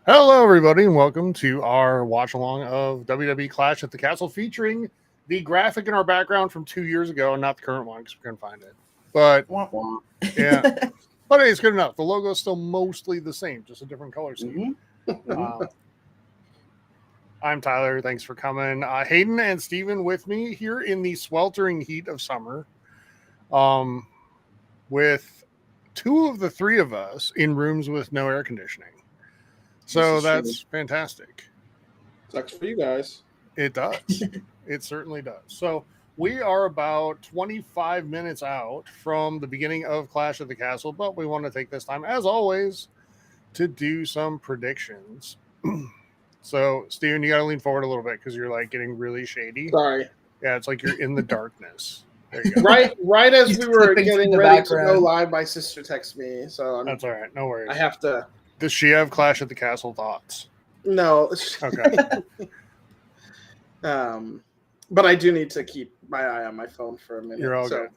Hello, everybody, and welcome to our watch along of WWE Clash at the Castle, featuring the graphic in our background from 2 years ago, and not the current one because we couldn't find it. But yeah, but hey, it's good enough. The logo is still mostly the same, just a different color scheme. I'm Tyler. Thanks for coming. Hayden and Steven with me here in the sweltering heat of summer, with two of the three of us in rooms with no air conditioning. So that's fantastic. Sucks for you guys. It does. It certainly does. So we are about 25 minutes out from the beginning of Clash at the Castle, but we want to take this time, as always, to do some predictions. So, Steven, you got to lean forward a little bit because you're like getting really shady. Sorry. Yeah, it's like you're in the darkness. There you go. Right as we were getting ready to go live, my sister texted me. So that's all right. No worries. I have to. Does she have Clash at the Castle thoughts? No. Okay. But I do need to keep my eye on my phone for a minute. You're all good.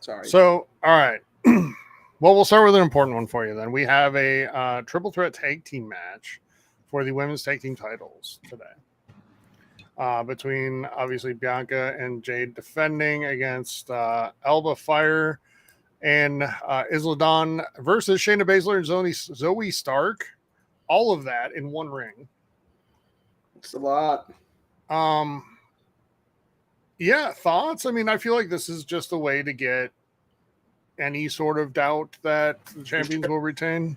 Sorry. So, all right. Well, we'll start with an important one for you then. We have a triple threat tag team match for the women's tag team titles today. Between, obviously, Bianca and Jade defending against Alba Fire and Isla Dawn versus Shayna Baszler and Zoe Stark. All of that in one ring. It's a lot. Yeah, thoughts? I mean, I feel like this is just a way to get any sort of doubt that the champions will retain.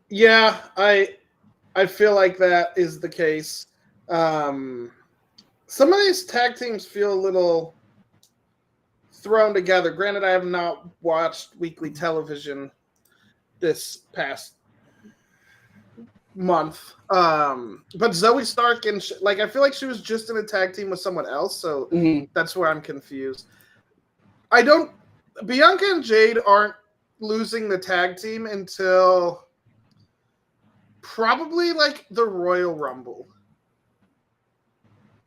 Yeah, I feel like that is the case. Some of these tag teams feel a little thrown together. Granted, I have not watched weekly television this past month. But Zoe Stark and I feel like she was just in a tag team with someone else, so that's where I'm confused. Bianca and Jade aren't losing the tag team until probably like the Royal Rumble.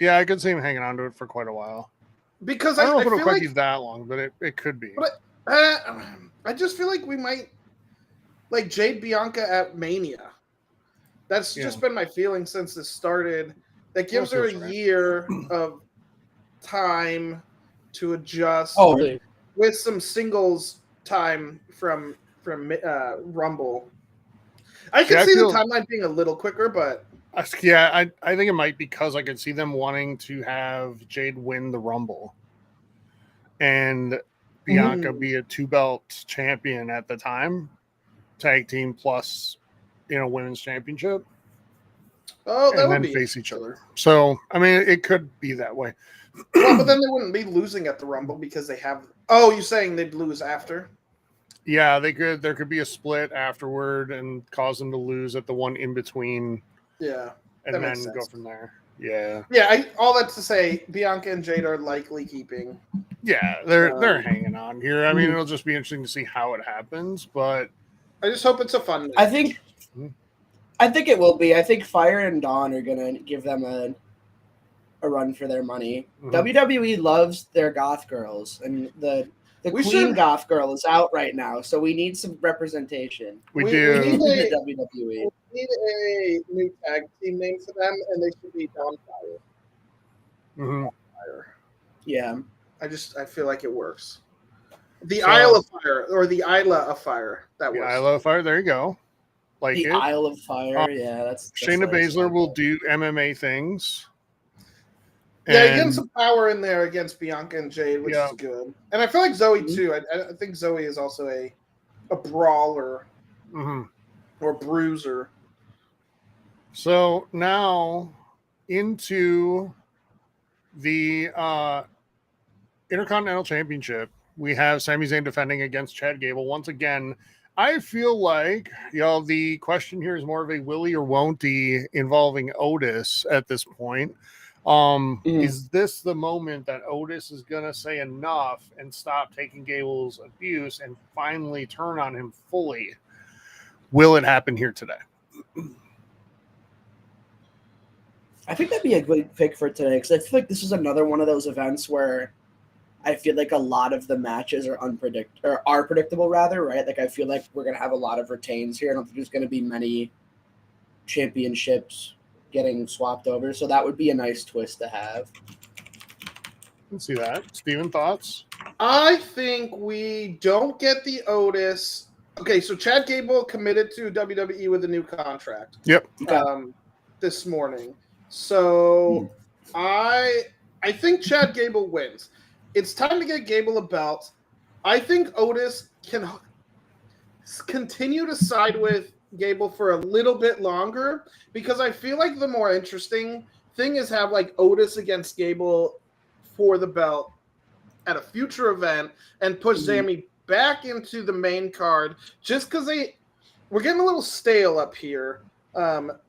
Yeah, I could see him hanging on to it for quite a while. Because I don't know if it'll quite be that long, but it could be. But I just feel like we might like Jade Bianca at Mania. That's just been my feeling since this started. That gives her a year of time to adjust with some singles time from Rumble. I could see the timeline being a little quicker, but yeah, I think it might because I could see them wanting to have Jade win the Rumble and Bianca be a 2-belt champion at the time, tag team plus, women's championship. Oh, that and would then be face each other. So, I mean, it could be that way. Well, but then they wouldn't be losing at the Rumble because they have. Oh, you're saying they'd lose after? Yeah, they could. There could be a split afterward and cause them to lose at the one in between. Yeah, and then go from there. Yeah. Yeah. All that to say, Bianca and Jade are likely keeping. Yeah, they're hanging on here. I mean, it'll just be interesting to see how it happens, but I just hope it's a fun match. I think it will be. I think Fire and Dawn are gonna give them a run for their money. WWE loves their goth girls, and the queen goth girl is out right now, so we need some representation. We do. We need the WWE. We need a new tag team name for them, and they should be Dawn Fire. Fire. Yeah. I feel like it works. The Isle of Fire, or the Isla of Fire. That works. The Isla of Fire, there you go. Like the Isle of Fire, yeah. That's Shayna Baszler will do MMA things. Yeah, getting some power in there against Bianca and Jade, which is good. And I feel like Zoe, too. I think Zoe is also a brawler or bruiser. So now into the Intercontinental Championship, we have Sami Zayn defending against Chad Gable. Once again, I feel like, the question here is more of a willy or won't-y involving Otis at this point. Is this the moment that Otis is going to say enough and stop taking Gable's abuse and finally turn on him fully? Will it happen here today? I think that'd be a good pick for today because I feel like this is another one of those events where I feel like a lot of the matches are predictable rather, right? Like I feel like we're gonna have a lot of retains here. I don't think there's gonna be many championships getting swapped over, so that would be a nice twist to have. Let's see that. Steven, thoughts? I think we don't get the Otis. Okay, so Chad Gable committed to WWE with a new contract. Yep. This morning. So I think Chad Gable wins. It's time to get Gable a belt. I think Otis can continue to side with Gable for a little bit longer because I feel like the more interesting thing is have like Otis against Gable for the belt at a future event and push Sami back into the main card just because we're getting a little stale up here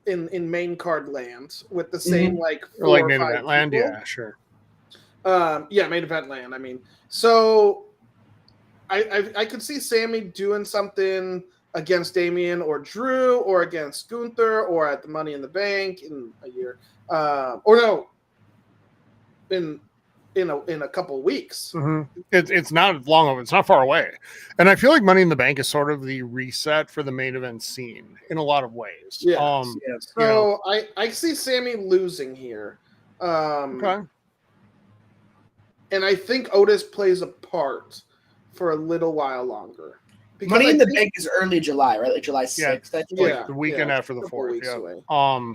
in main card land with the same like 4 or or main 5 event land. people. Yeah, sure. Main event land. I mean, so I could see Sami doing something against Damian or Drew or against Gunther or at the Money in the Bank in a year, in a couple of weeks. Mm-hmm. It's not long over. It's not far away, and I feel like Money in the Bank is sort of the reset for the main event scene in a lot of ways. Yeah. So I see Sami losing here. Okay. And I think Otis plays a part for a little while longer. Because Money in the Bank is early July, right? Like July 6th. Yeah, the weekend after the 4th. Yeah.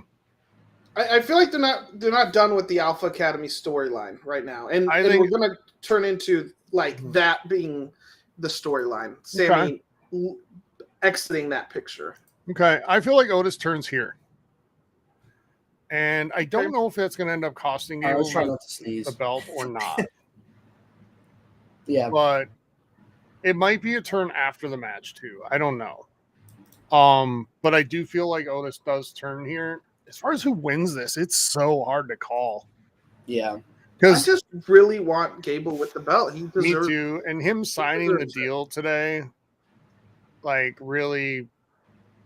I feel like they're not done with the Alpha Academy storyline right now, and we're going to turn into like that being the storyline. Sami exiting that picture. Okay, I feel like Otis turns here. And I don't know if that's going to end up costing you the belt or not. Yeah. But it might be a turn after the match, too. I don't know. But I do feel like Otis does turn here. As far as who wins this, it's so hard to call. Yeah. I just really want Gable with the belt. He deserves. Me too. And him signing the deal today, like, really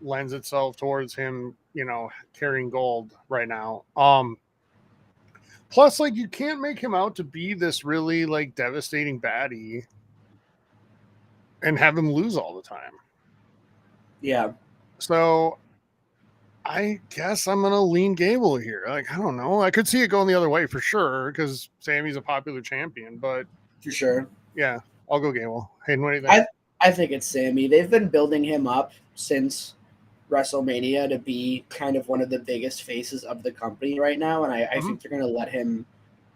lends itself towards him, carrying gold right now. Plus, like, you can't make him out to be this really, like, devastating baddie and have him lose all the time. Yeah. So I guess I'm going to lean Gable here. Like, I don't know. I could see it going the other way for sure because Sami's a popular champion, but for sure. Yeah, I'll go Gable. Hayden, what do you think? I think it's Sami. They've been building him up since WrestleMania to be kind of one of the biggest faces of the company right now, and I think they're going to let him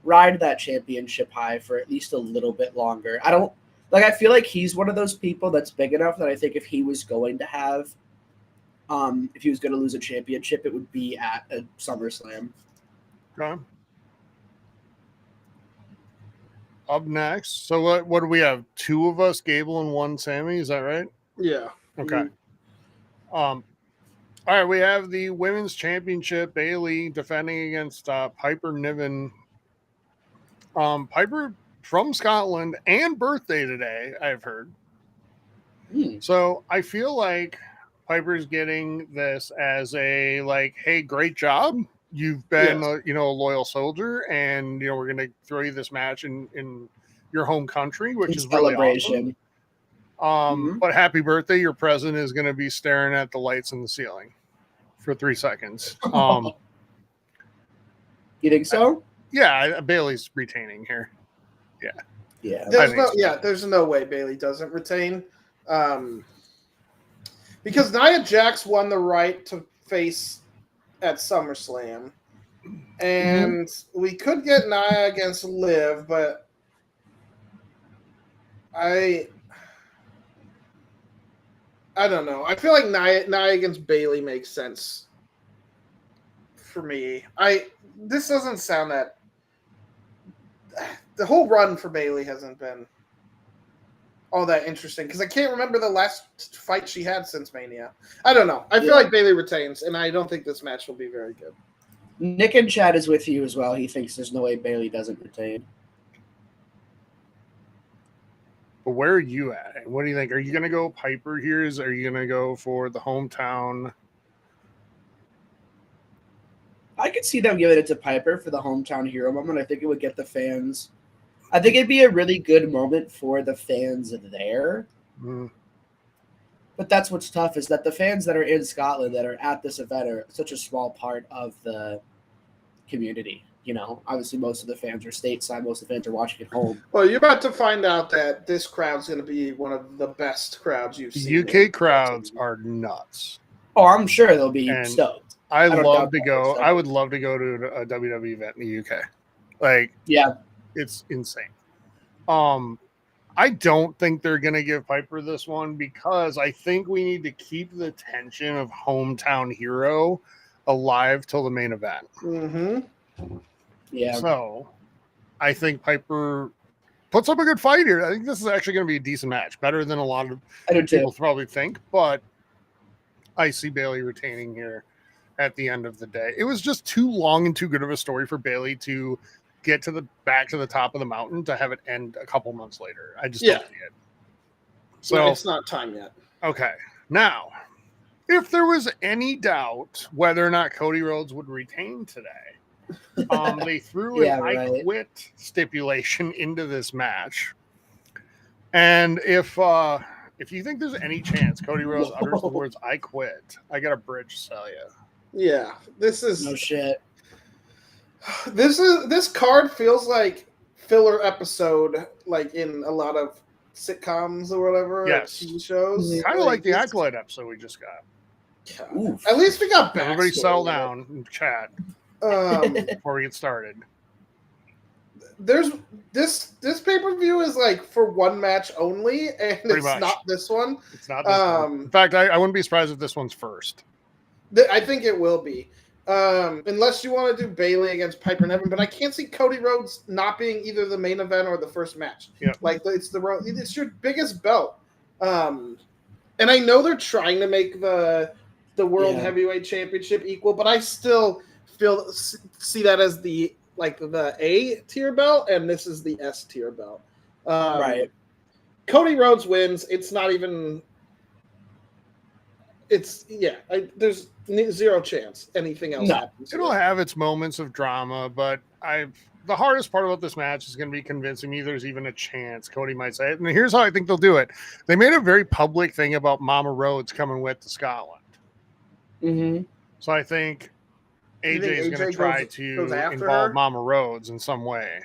ride that championship high for at least a little bit longer. I feel like he's one of those people that's big enough that I think if he was going to have if he was going to lose a championship, it would be at a SummerSlam. Okay. Up next, so what do we have? 2 of us, Gable and 1 Sami. Is that right? Yeah. Okay. All right, we have the Women's Championship. Bayley defending against Piper Niven. Piper from Scotland and birthday today, I've heard. So I feel like Piper's getting this as a like, hey, great job. You've been a loyal soldier, and we're gonna throw you this match in your home country, which is celebration. Really awesome. But happy birthday! Your present is gonna be staring at the lights in the ceiling for 3 seconds. You think so? Bayley's retaining here. Yeah. There's no way Bayley doesn't retain. Because Nia Jax won the right to face at SummerSlam. And we could get Nia against Liv, but I don't know. I feel like Nia against Bayley makes sense for me. This doesn't sound that. The whole run for Bayley hasn't been all that interesting because I can't remember the last fight she had since Mania. I don't know. I feel like Bayley retains, and I don't think this match will be very good. Nick in chat is with you as well. He thinks there's no way Bayley doesn't retain. But where are you at? What do you think? Are you going to go Piper here? Are you going to go for the hometown? I could see them giving it to Piper for the hometown hero moment. I think it would get the fans I think it'd be a really good moment for the fans there. But that's what's tough is that the fans that are in Scotland that are at this event are such a small part of the community. You know, obviously most of the fans are stateside. Most of the fans are watching at home. Well, you're about to find out that this crowd's going to be one of the best crowds you've seen. UK crowds are nuts. Oh, I'm sure they'll be stoked. I would love to go to a WWE event in the UK. Like, yeah, it's insane. I don't think they're going to give Piper this one because I think we need to keep the tension of hometown hero alive till the main event. Mm-hmm. Yeah. So I think Piper puts up a good fight here. I think this is actually going to be a decent match, better than a lot of people probably think, but I see Bayley retaining here at the end of the day. It was just too long and too good of a story for Bayley to get back to the top of the mountain to have it end a couple months later. I just don't see it. So it's not time yet. Okay. Now, if there was any doubt whether or not Cody Rhodes would retain today, they threw an I quit stipulation into this match. And if you think there's any chance Cody Rhodes utters the words "I quit," I got a bridge to sell you. Yeah, this is no shit. This card feels like filler episode, like in a lot of sitcoms or whatever. Yes, TV shows. Kind of like the Acolyte episode we just got. Oof. At least we got back. Everybody settle down and chat before we get started. There's this pay-per-view is like for one match only, and it's not this one. It's not this one. In fact, I wouldn't be surprised if this one's first. I think it will be. Unless you want to do Bayley against Piper and Evan, but I can't see Cody Rhodes not being either the main event or the first match. Yeah. Like it's your biggest belt. And I know they're trying to make the World Heavyweight Championship equal, but I still see that as the A tier belt, and this is the S tier belt. Right. Cody Rhodes wins. It's not even. There's zero chance anything else happens. It'll have its moments of drama, but the hardest part about this match is going to be convincing me there's even a chance Cody might say it. And here's how I think they'll do it. They made a very public thing about Mama Rhodes coming with to Scotland. Mm-hmm. So I think AJ is going to try to involve Mama Rhodes in some way.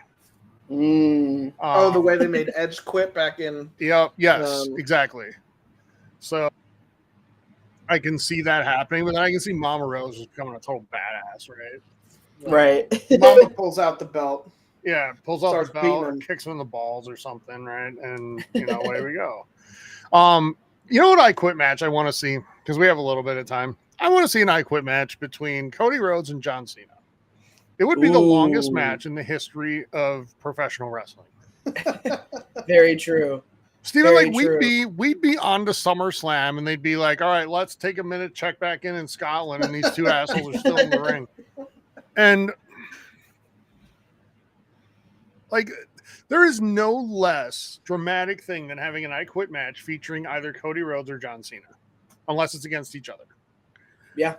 The way they made Edge quit back in. Yep. Yes, exactly. So I can see that happening, but then I can see Mama Rose just becoming a total badass, right? Right. Mama pulls out the belt. Yeah, pulls out the belt and kicks him in the balls or something, right? And, away we go. You know what I quit match I want to see? Because we have a little bit of time. I want to see an I quit match between Cody Rhodes and John Cena. It would be the longest match in the history of professional wrestling. Very true. Steven, we'd be on to SummerSlam and they'd be like, all right, let's take a minute, check back in Scotland, and these two assholes are still in the ring. And there is no less dramatic thing than having an I Quit match featuring either Cody Rhodes or John Cena, unless it's against each other. Yeah.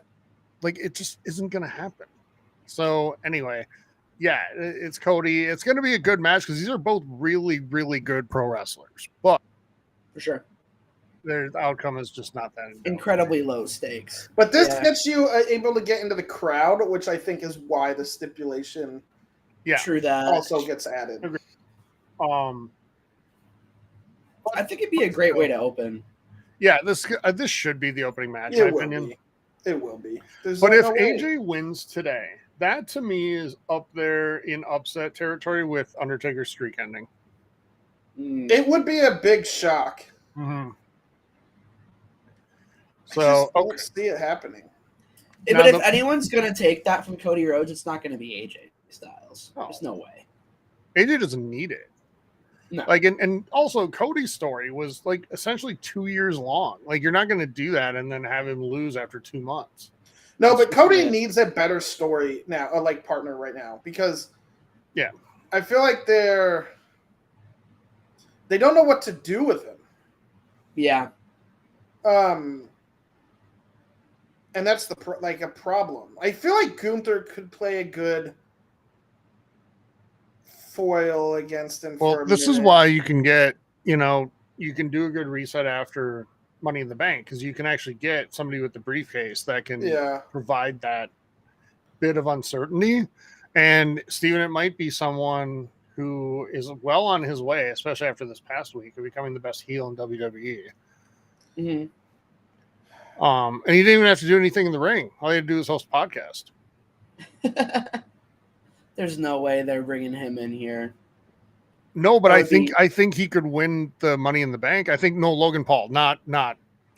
It just isn't going to happen. So anyway, yeah, it's Cody. It's going to be a good match because these are both really, really good pro wrestlers. But for sure, their outcome is just not that incredibly low stakes. But this gets you able to get into the crowd, which I think is why the stipulation, true that also gets added. I think it'd be a great way to open. Yeah, this should be the opening match. In my opinion, it will be. But if AJ wins today, that to me is up there in upset territory with Undertaker's streak ending. It would be a big shock. Mm-hmm. So I don't see it happening. But if anyone's going to take that from Cody Rhodes, it's not going to be AJ Styles. Oh. There's no way. AJ doesn't need it. No. And also Cody's story was essentially 2 years long. You're not going to do that and then have him lose after 2 months. No, but Cody needs a better story now, partner right now, because I feel like they don't know what to do with him. Yeah. And that's a problem. I feel like Gunther could play a good foil against him. Well, this is why you can get, you can do a good reset after Money in the Bank, because you can actually get somebody with the briefcase that can provide that bit of uncertainty. And Steven, it might be someone who is well on his way, especially after this past week, of becoming the best heel in WWE. Mm-hmm. And he didn't even have to do anything in the ring. All he had to do was host a podcast. There's no way they're bringing him in here. No, but I think he could win the Money in the Bank. I think Logan Paul, not.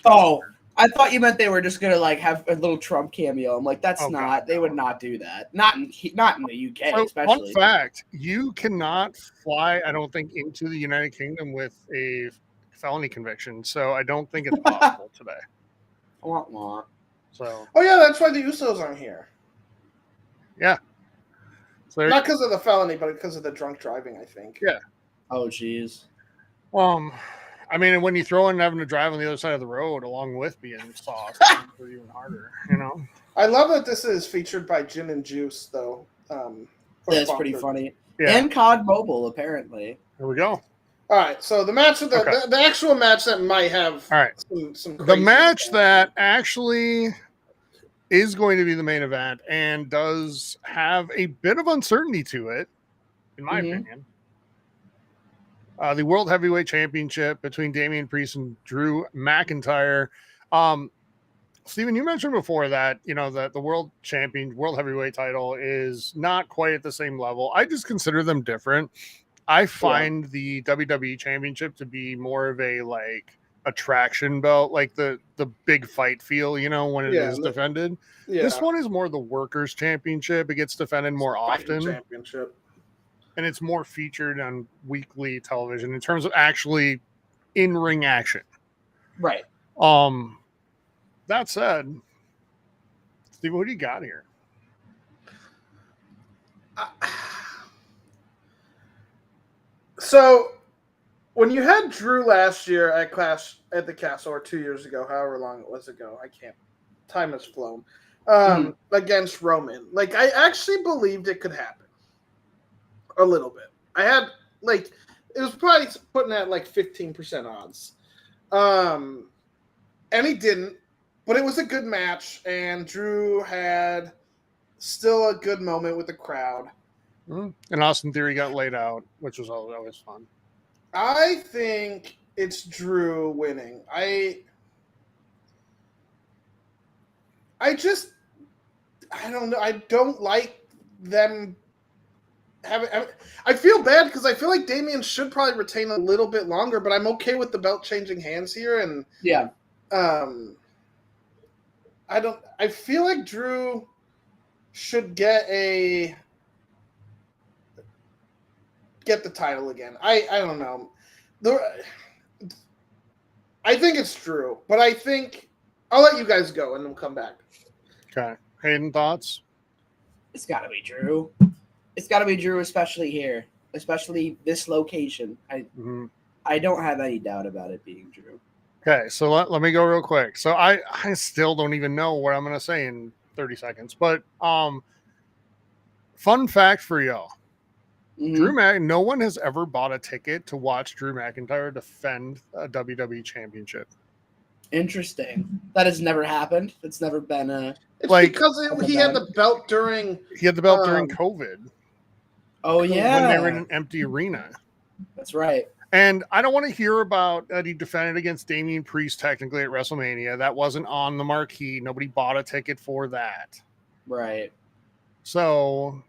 Oh, I thought you meant they were just gonna have a little Trump cameo. I'm like, that's not. They would not do that. Not in the UK, so, especially. Fun fact: you cannot fly, I don't think, into the United Kingdom with a felony conviction. So I don't think it's possible today. So. Oh yeah, that's why the Usos aren't here. Yeah. So not because of the felony, but because of the drunk driving, I think. Yeah. Oh, jeez. I mean, when you throw in having to drive on the other side of the road along with being sauced, it's even harder, I love that this is featured by Gin and Juice, though. That's pretty funny. Yeah. And COD Mobile, apparently. There we go. All right, so the match of the actual match that might have some the match that actually is going to be the main event and does have a bit of uncertainty to it, in my opinion. The World Heavyweight Championship between Damian Priest and Drew McIntyre. Steven, you mentioned before that, that the World Heavyweight title is not quite at the same level. I just consider them different. I find the WWE Championship to be more of a attraction belt, like the big fight feel, when it is defended. Yeah. This one is more the Workers Championship. It gets defended more often. Championship. And it's more featured on weekly television in terms of actually in-ring action. Right. That said, Steve, what do you got here? So, when you had Drew last year at Clash at the Castle, or 2 years ago, however long it was ago, time has flown, against Roman, I actually believed it could happen. A little bit. I had it was probably putting at 15% odds. And he didn't, but it was a good match, and Drew had still a good moment with the crowd. And Austin Theory got laid out, which was always fun. I think it's Drew winning. I don't know. I don't like them. I feel bad because I feel like Damian should probably retain a little bit longer, but I'm okay with the belt changing hands here. And I feel like Drew should get the title again. I don't know. I think it's Drew, but I think I'll let you guys go and then we'll come back. Okay. Hayden, thoughts? It's got to be Drew. It's got to be Drew, especially here, especially this location. I don't have any doubt about it being Drew. Okay, so let me go real quick. So I still don't even know what I'm going to say in 30 seconds. But fun fact for y'all. No one has ever bought a ticket to watch Drew McIntyre defend a WWE championship. Interesting. That has never happened. It's never been a... It's because he had the belt during... He had the belt during COVID. Oh, yeah. When they were in an empty arena. That's right. And I don't want to hear about that he defended against Damian Priest technically at WrestleMania. That wasn't on the marquee. Nobody bought a ticket for that. Right. So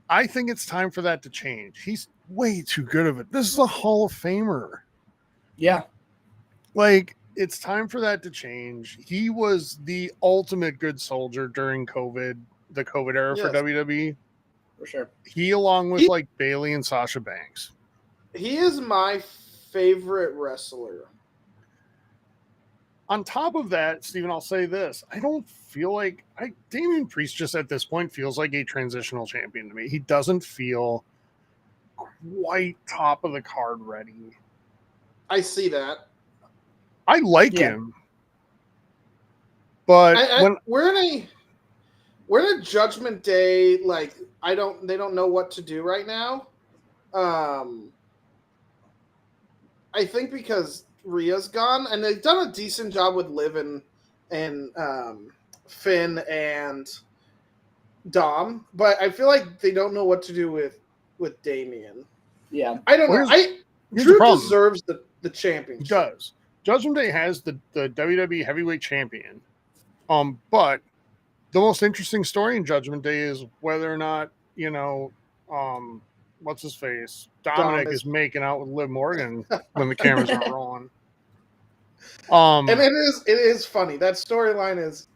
I think it's time for that to change. He's way too good of it. This is a Hall of Famer. Yeah. It's time for that to change. He was the ultimate good soldier during COVID, the COVID era for WWE. For sure. He, along with Bayley and Sasha Banks. He is my favorite wrestler. On top of that, Steven, I'll say this. I don't feel like Damian Priest just at this point feels like a transitional champion to me. He doesn't feel quite top of the card ready. I see that. I like him. But we're in we're at Judgment Day. Like they don't know what to do right now. I think because Rhea's gone, and they've done a decent job with Liv and Finn and Dom, but I feel like they don't know what to do with Damian. Yeah, I don't know. Drew deserves the championship. He does. Judgment Day has the WWE Heavyweight Champion, but the most interesting story in Judgment Day is whether or not what's his face? Dominic is making out with Liv Morgan when the cameras aren't rolling. And it is funny. That storyline is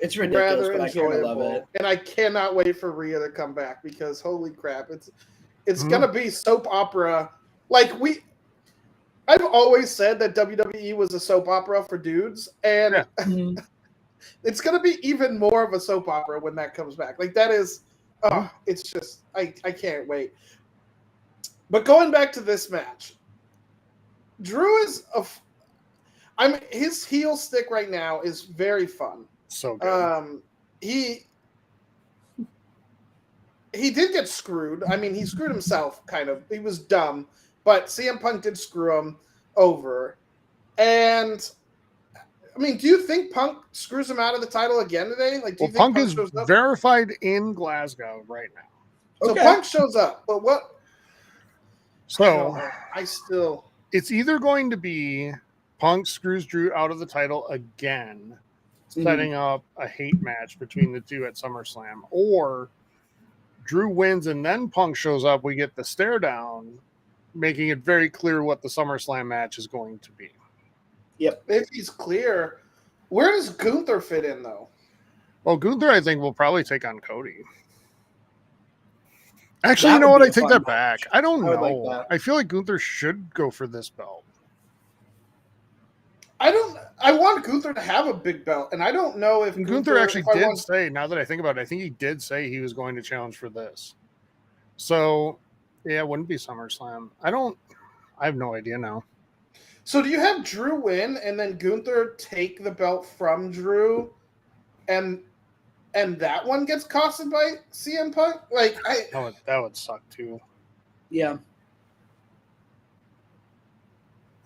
it's ridiculous, but I kind of love it. And I cannot wait for Rhea to come back because holy crap, it's gonna be soap opera. Like I've always said that WWE was a soap opera for dudes, and it's gonna be even more of a soap opera when that comes back. Like that is. It's just I can't wait. But going back to this match, Drew is his heel stick right now is very fun. So good. He did get screwed. I mean, he screwed himself kind of. He was dumb, but CM Punk did screw him over. And I mean, do you think Punk screws him out of the title again today? Like, do you think Punk is verified in Glasgow right now. So Punk shows up, but what? So it's either going to be Punk screws Drew out of the title again, setting up a hate match between the two at SummerSlam, or Drew wins and then Punk shows up. We get the stare down, making it very clear what the SummerSlam match is going to be. Yep. If he's clear, where does Gunther fit in, though? Well, Gunther, I think, will probably take on Cody. Actually, you know what? I take that back. I don't know. I feel like Gunther should go for this belt. I want Gunther to have a big belt, and I don't know if Gunther actually did say, now that I think about it, I think he did say he was going to challenge for this. So, yeah, it wouldn't be SummerSlam. I have no idea now. So do you have Drew win and then Gunther take the belt from Drew and that one gets costed by CM Punk? Like that would suck too. Yeah.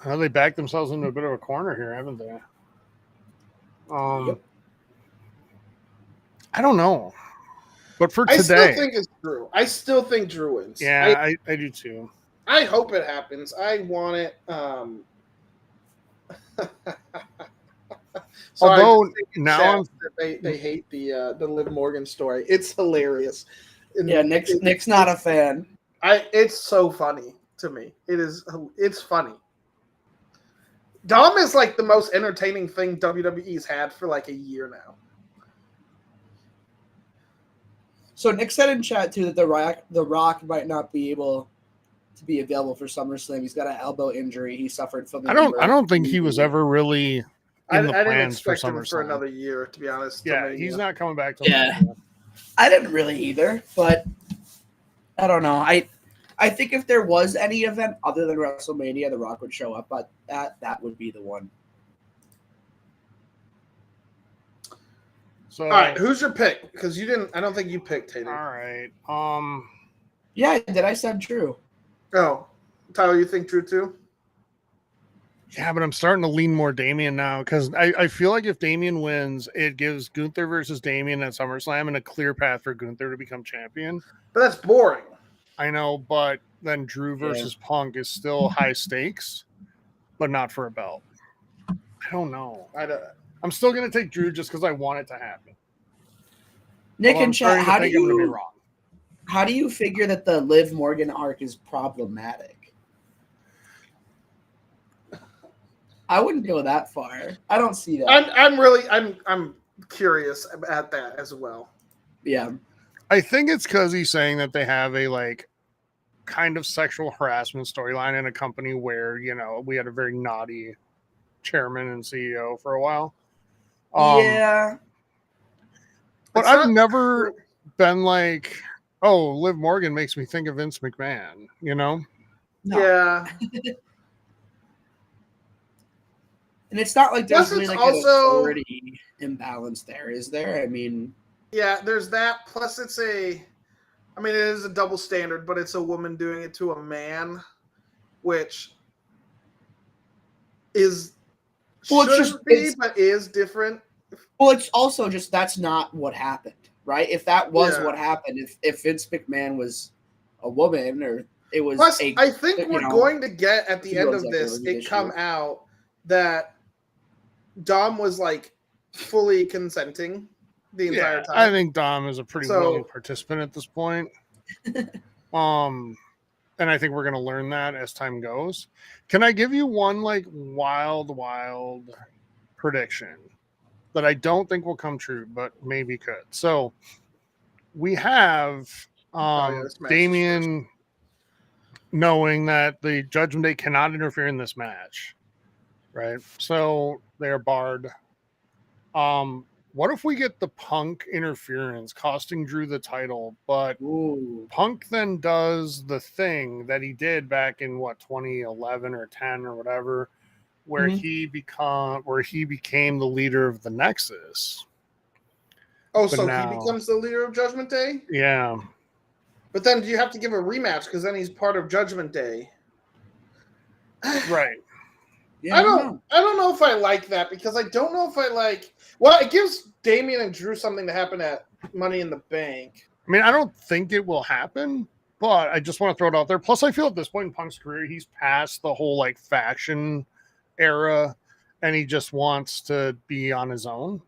Well, they backed themselves into a bit of a corner here, haven't they? Yep. I don't know. But for today, I still think it's Drew. I still think Drew wins. Yeah, I do too. I hope it happens. I want it. Although now they hate the Liv Morgan story. It's hilarious. Yeah, Nick's not a fan. It's so funny to me. It's funny. Dom is like the most entertaining thing WWE's had for like a year now. So Nick said in chat too that the Rock might not be able to be available for SummerSlam. He's got an elbow injury he suffered from. I don't think he was ever really in the plans for SummerSlam. Him for another year, to be honest. Yeah, he's not coming back. I didn't really either, but I don't know. I think if there was any event other than WrestleMania, The Rock would show up, but that would be the one. So, all right, who's your pick? Because you didn't. I don't think you picked Hayden. All right. Yeah, did I said Drew? Oh, Tyler, you think Drew too? Yeah, but I'm starting to lean more Damian now because I feel like if Damian wins, it gives Gunther versus Damian at SummerSlam and a clear path for Gunther to become champion. But that's boring. I know, but then Drew versus Punk is still high stakes, but not for a belt. I don't know. I'm still going to take Drew just because I want it to happen. Nick and chat, how do you figure that the Liv Morgan arc is problematic? I wouldn't go that far. I don't see that. I'm curious at that as well. Yeah. I think it's because he's saying that they have a kind of sexual harassment storyline in a company where, we had a very naughty chairman and CEO for a while. Yeah. But I've never been like, oh, Liv Morgan makes me think of Vince McMahon, No. Yeah. And it's not like there's really an authority imbalance there, is there? I mean, Yeah, there's that. Plus, it is a double standard, but it's a woman doing it to a man, which is shouldn't be, but is different. Well, it's also just that's not what happened, right? If that was what happened, if Vince McMahon was a woman or it was Plus, I think we're going to get at the end of this come out that Dom was like fully consenting the entire time. I think Dom is a pretty willing participant at this point. And I think we're going to learn that as time goes. Can I give you one like wild prediction that I don't think will come true, but maybe could? So we have Damian knowing that the Judgment Day cannot interfere in this match, right? So they are barred. What if we get the Punk interference costing Drew the title, but Punk then does the thing that he did back in 2011 or 10 or whatever, where he became the leader of the Nexus. Oh, but so now, he becomes the leader of Judgment Day? Yeah. But then do you have to give a rematch because then he's part of Judgment Day? Right. Yeah, I don't know if I like that because I don't know if I like. Well, it gives Damian and Drew something to happen at Money in the Bank. I mean, I don't think it will happen, but I just want to throw it out there. Plus, I feel at this point in Punk's career, he's past the whole like faction era, and he just wants to be on his own.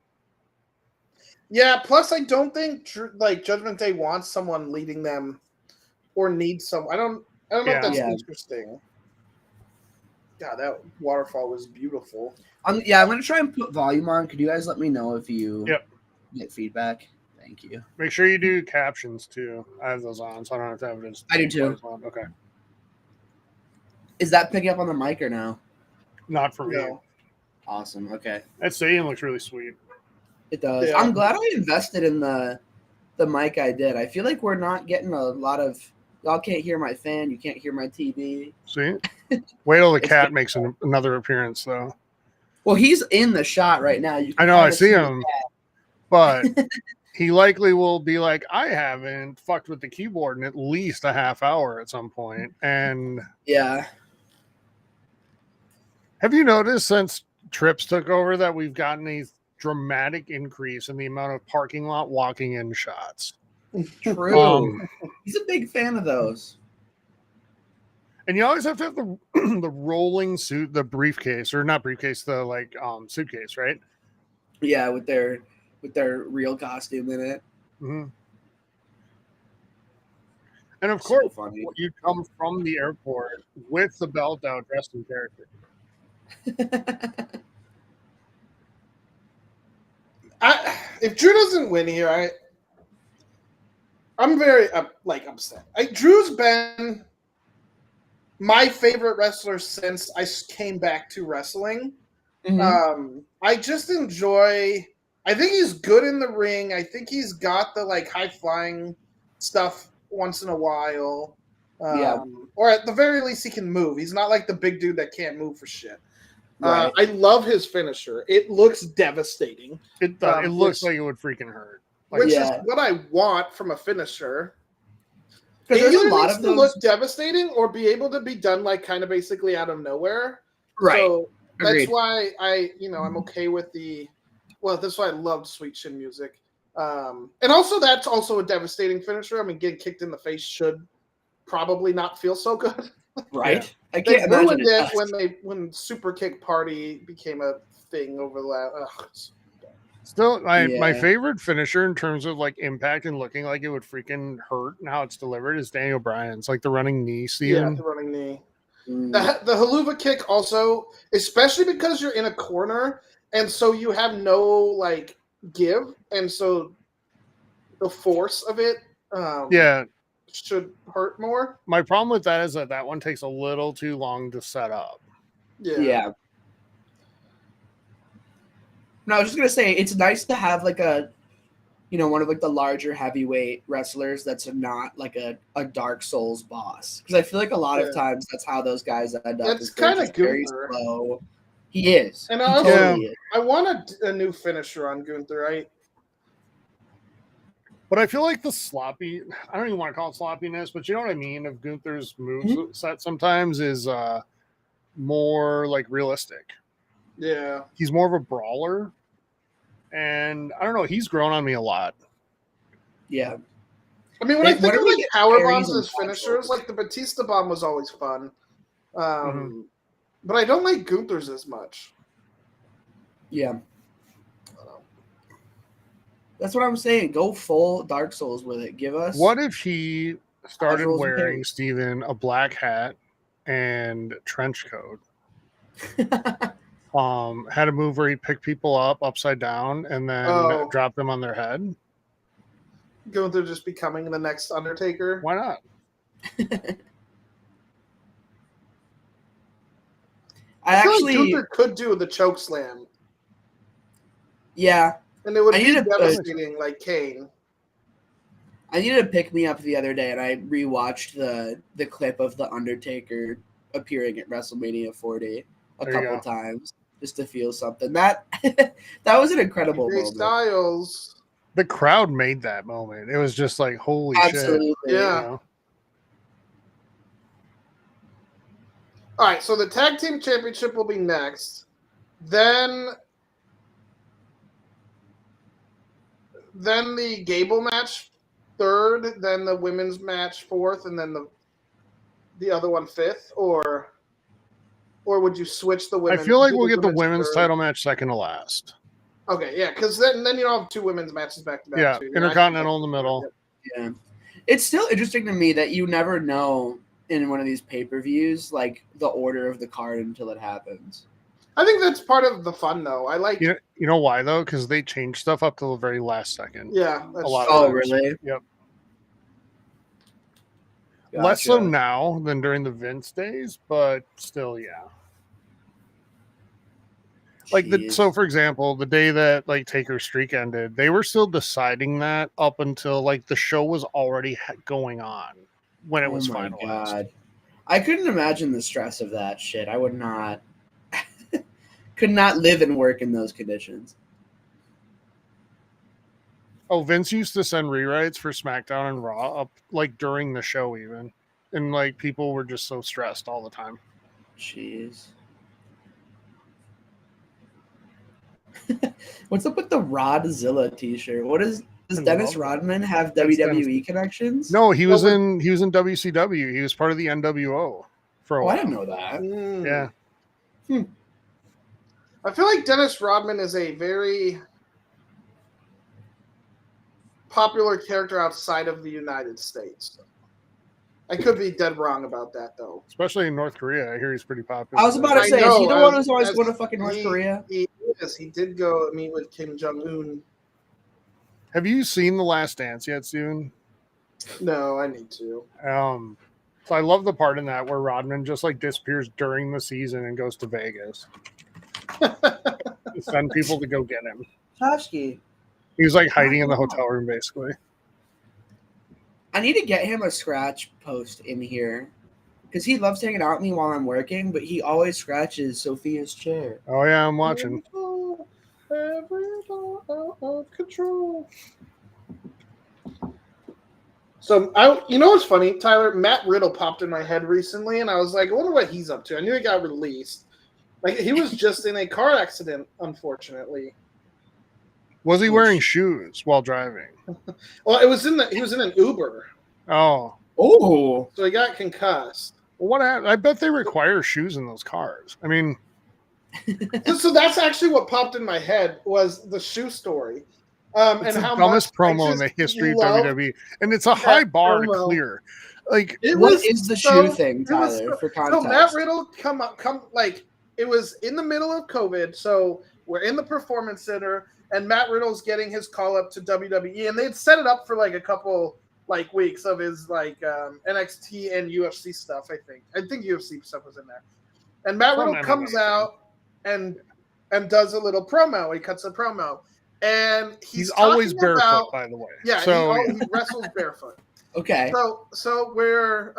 Yeah. Plus, I don't think like Judgment Day wants someone leading them or needs some. I don't know if that's interesting. God, that waterfall was beautiful. I'm going to try and put volume on. Could you guys let me know if you get feedback? Thank you. Make sure you do captions, too. I have those on, so I don't have to have it as... I do, too. Okay. Is that picking up on the mic or no? Not for me. Awesome, okay. That stadium looks really sweet. It does. Yeah. I'm glad I invested in the mic I did. I feel like we're not getting a lot of... Y'all can't hear my fan. You can't hear my TV. See? Wait till the cat makes another appearance, though. Well, he's in the shot right now. I know, I see him. But he likely will be like, I haven't fucked with the keyboard in at least a half hour at some point. And yeah. Have you noticed since Trips took over that we've gotten a dramatic increase in the amount of parking lot walking in shots? True. He's a big fan of those. And you always have to have the rolling suit, the briefcase, or not briefcase, the like suitcase, right? Yeah, with their real costume in it. Mm-hmm. And of course, you come from the airport with the belt out, dressed in character. If Drew doesn't win here, I'm very upset. Drew's been my favorite wrestler since I came back to wrestling. Mm-hmm. I just enjoy. I think he's good in the ring. I think he's got the like high flying stuff once in a while. Or at the very least, he can move. He's not like the big dude that can't move for shit. Right. I love his finisher. It looks devastating. It does. It looks like it would freaking hurt. Like, which is what I want from a finisher. Because there's a lot of those to look devastating or be able to be done like kind of basically out of nowhere. Right. So that's why I'm okay with the. Well, that's why I loved Sweet Chin Music. And also that's also a devastating finisher. I mean, getting kicked in the face should probably not feel so good. Right. I can't imagine it when Super Kick Party became a thing over the last. Still, my favorite finisher in terms of like impact and looking like it would freaking hurt and how it's delivered is Daniel Bryan's, like the running knee scene. Yeah, the running knee. The haluva kick also, especially because you're in a corner and so you have no like give, and so the force of it should hurt more. My problem with that is that one takes a little too long to set up. Yeah. No, I was just gonna say it's nice to have like a, one of like the larger heavyweight wrestlers that's not like a Dark Souls boss, because I feel like a lot of times that's how those guys end up. That's kind of very slow. He is. And also, I want a new finisher on Gunther. But I feel like the sloppy, I don't even want to call it sloppiness, but you know what I mean? Of Gunther's moves set sometimes is more like realistic. Yeah. He's more of a brawler. And I don't know, he's grown on me a lot. Yeah. I mean, when I think of like power bombs as finishers, like the Batista bomb was always fun. But I don't like Gunther's as much. Yeah. That's what I'm saying. Go full Dark Souls with it. Give us. What if he started wearing, Steven, a black hat and trench coat? Had a move where he picked people up upside down and then dropped them on their head. Gunther just becoming the next Undertaker. Why not? I actually like Gunther could do the choke slam. Yeah. And it would be devastating like Kane. I needed to pick me up the other day, and I rewatched the clip of the Undertaker appearing at WrestleMania 40 a couple times just to feel something. That was an incredible moment. Styles. The crowd made that moment. It was just like, holy shit. Yeah. You know? All right, so the tag team championship will be next. Then the Gable match third, then the women's match fourth, and then the other one fifth, or would you switch the women's? I feel like we'll get the women's title match second to last. Okay, yeah, because then you don't have two women's matches back to back. Yeah, Intercontinental in the middle. Yeah, it's still interesting to me that you never know in one of these pay-per-views like the order of the card until it happens. I think that's part of the fun, though. I like. You know why though? Because they change stuff up to the very last second. Yeah, a lot. Oh, really? Yep. Gotcha. Less so now than during the Vince days, but still, yeah. Like so, for example, the day that like Taker's streak ended, they were still deciding that up until like the show was already going on when it was finalized. God. I couldn't imagine the stress of that shit. I would not. Could not live and work in those conditions. Oh, Vince used to send rewrites for SmackDown and Raw up like during the show even. And like people were just so stressed all the time. Jeez. What's up with the Rodzilla t-shirt? Does Dennis Rodman have WWE connections? No, he was in WCW. He was part of the NWO for a while. I didn't know that. Yeah. I feel like Dennis Rodman is a very popular character outside of the United States. I could be dead wrong about that, though. Especially in North Korea. I hear he's pretty popular. I was about to say, is he the one who's always going to fucking North Korea? He did go meet with Kim Jong-un. Have you seen The Last Dance yet, Steven? No, I need to. So I love the part in that where Rodman just like disappears during the season and goes to Vegas. Send people to go get him. Toshki. He was like hiding in the hotel room, basically. I need to get him a scratch post in here because he loves hanging out with me while I'm working, but he always scratches Sophia's chair. Oh yeah, I'm watching. Of control. So you know what's funny, Tyler? Matt Riddle popped in my head recently, and I was like, I wonder what he's up to. I knew he got released. Like he was just in a car accident, unfortunately. Was he wearing shoes while driving? Well, he was in an Uber. Oh. So he got concussed. Well, what happened? I bet they require shoes in those cars. I mean, so that's actually what popped in my head was the shoe story. It's and the how dumbest promo in the history of WWE, and it's a high bar to clear. Like, what is the shoe thing, Tyler? For context, so Matt Riddle come like it was in the middle of COVID, so we're in the Performance Center, and Matt Riddle's getting his call up to WWE, and they'd set it up for like a couple like weeks of his like NXT and UFC stuff. I think UFC stuff was in there, and Matt Riddle comes out and does a little promo. He cuts a promo. And he's always barefoot, by the way. Yeah, so he wrestles barefoot. Okay. So we're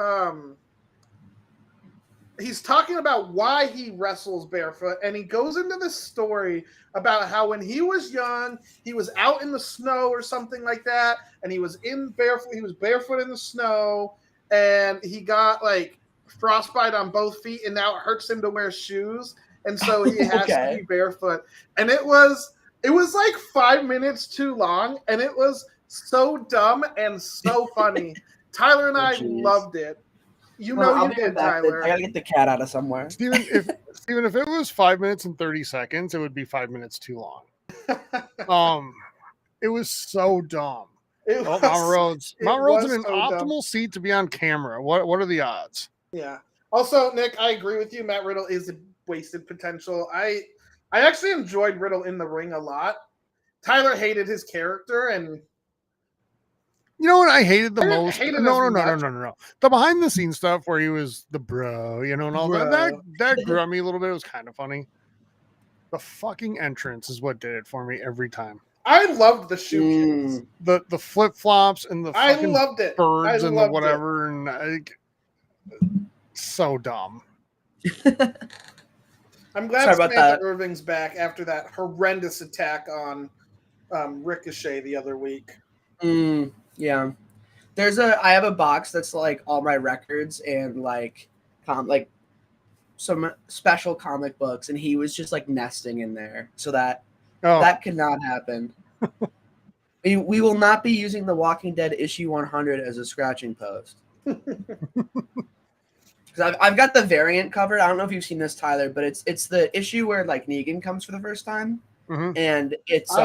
he's talking about why he wrestles barefoot, and he goes into this story about how when he was young, he was out in the snow or something like that, and he was barefoot in the snow, and he got like frostbite on both feet, and now it hurts him to wear shoes, and so he has to be barefoot. And it was like 5 minutes too long, and it was so dumb and so funny. Tyler and I loved it. You did, Tyler. I gotta get the cat out of somewhere. Steven, if it was 5 minutes and 30 seconds, it would be 5 minutes too long. It was so dumb. Mount Rhodes in an optimal seat to be on camera. What are the odds? Yeah. Also, Nick, I agree with you. Matt Riddle is a wasted potential. I actually enjoyed Riddle in the ring a lot. Tyler hated his character, and you know what I hated the most? No. The behind the scenes stuff where he was the bro, and all that grew on me a little bit. It was kind of funny. The fucking entrance is what did it for me every time. I loved the shoe kicks. The flip flops and the fucking loved it. birds and the whatever, and so dumb. I'm glad Samantha Irving's back after that horrendous attack on Ricochet the other week. Yeah, I have a box that's like all my records and like some special comic books, and he was just like nesting in there, so that could not happen. We will not be using The Walking Dead issue 100 as a scratching post. Because I've got the variant covered. I don't know if you've seen this, Tyler, but it's the issue where like Negan comes for the first time, and it's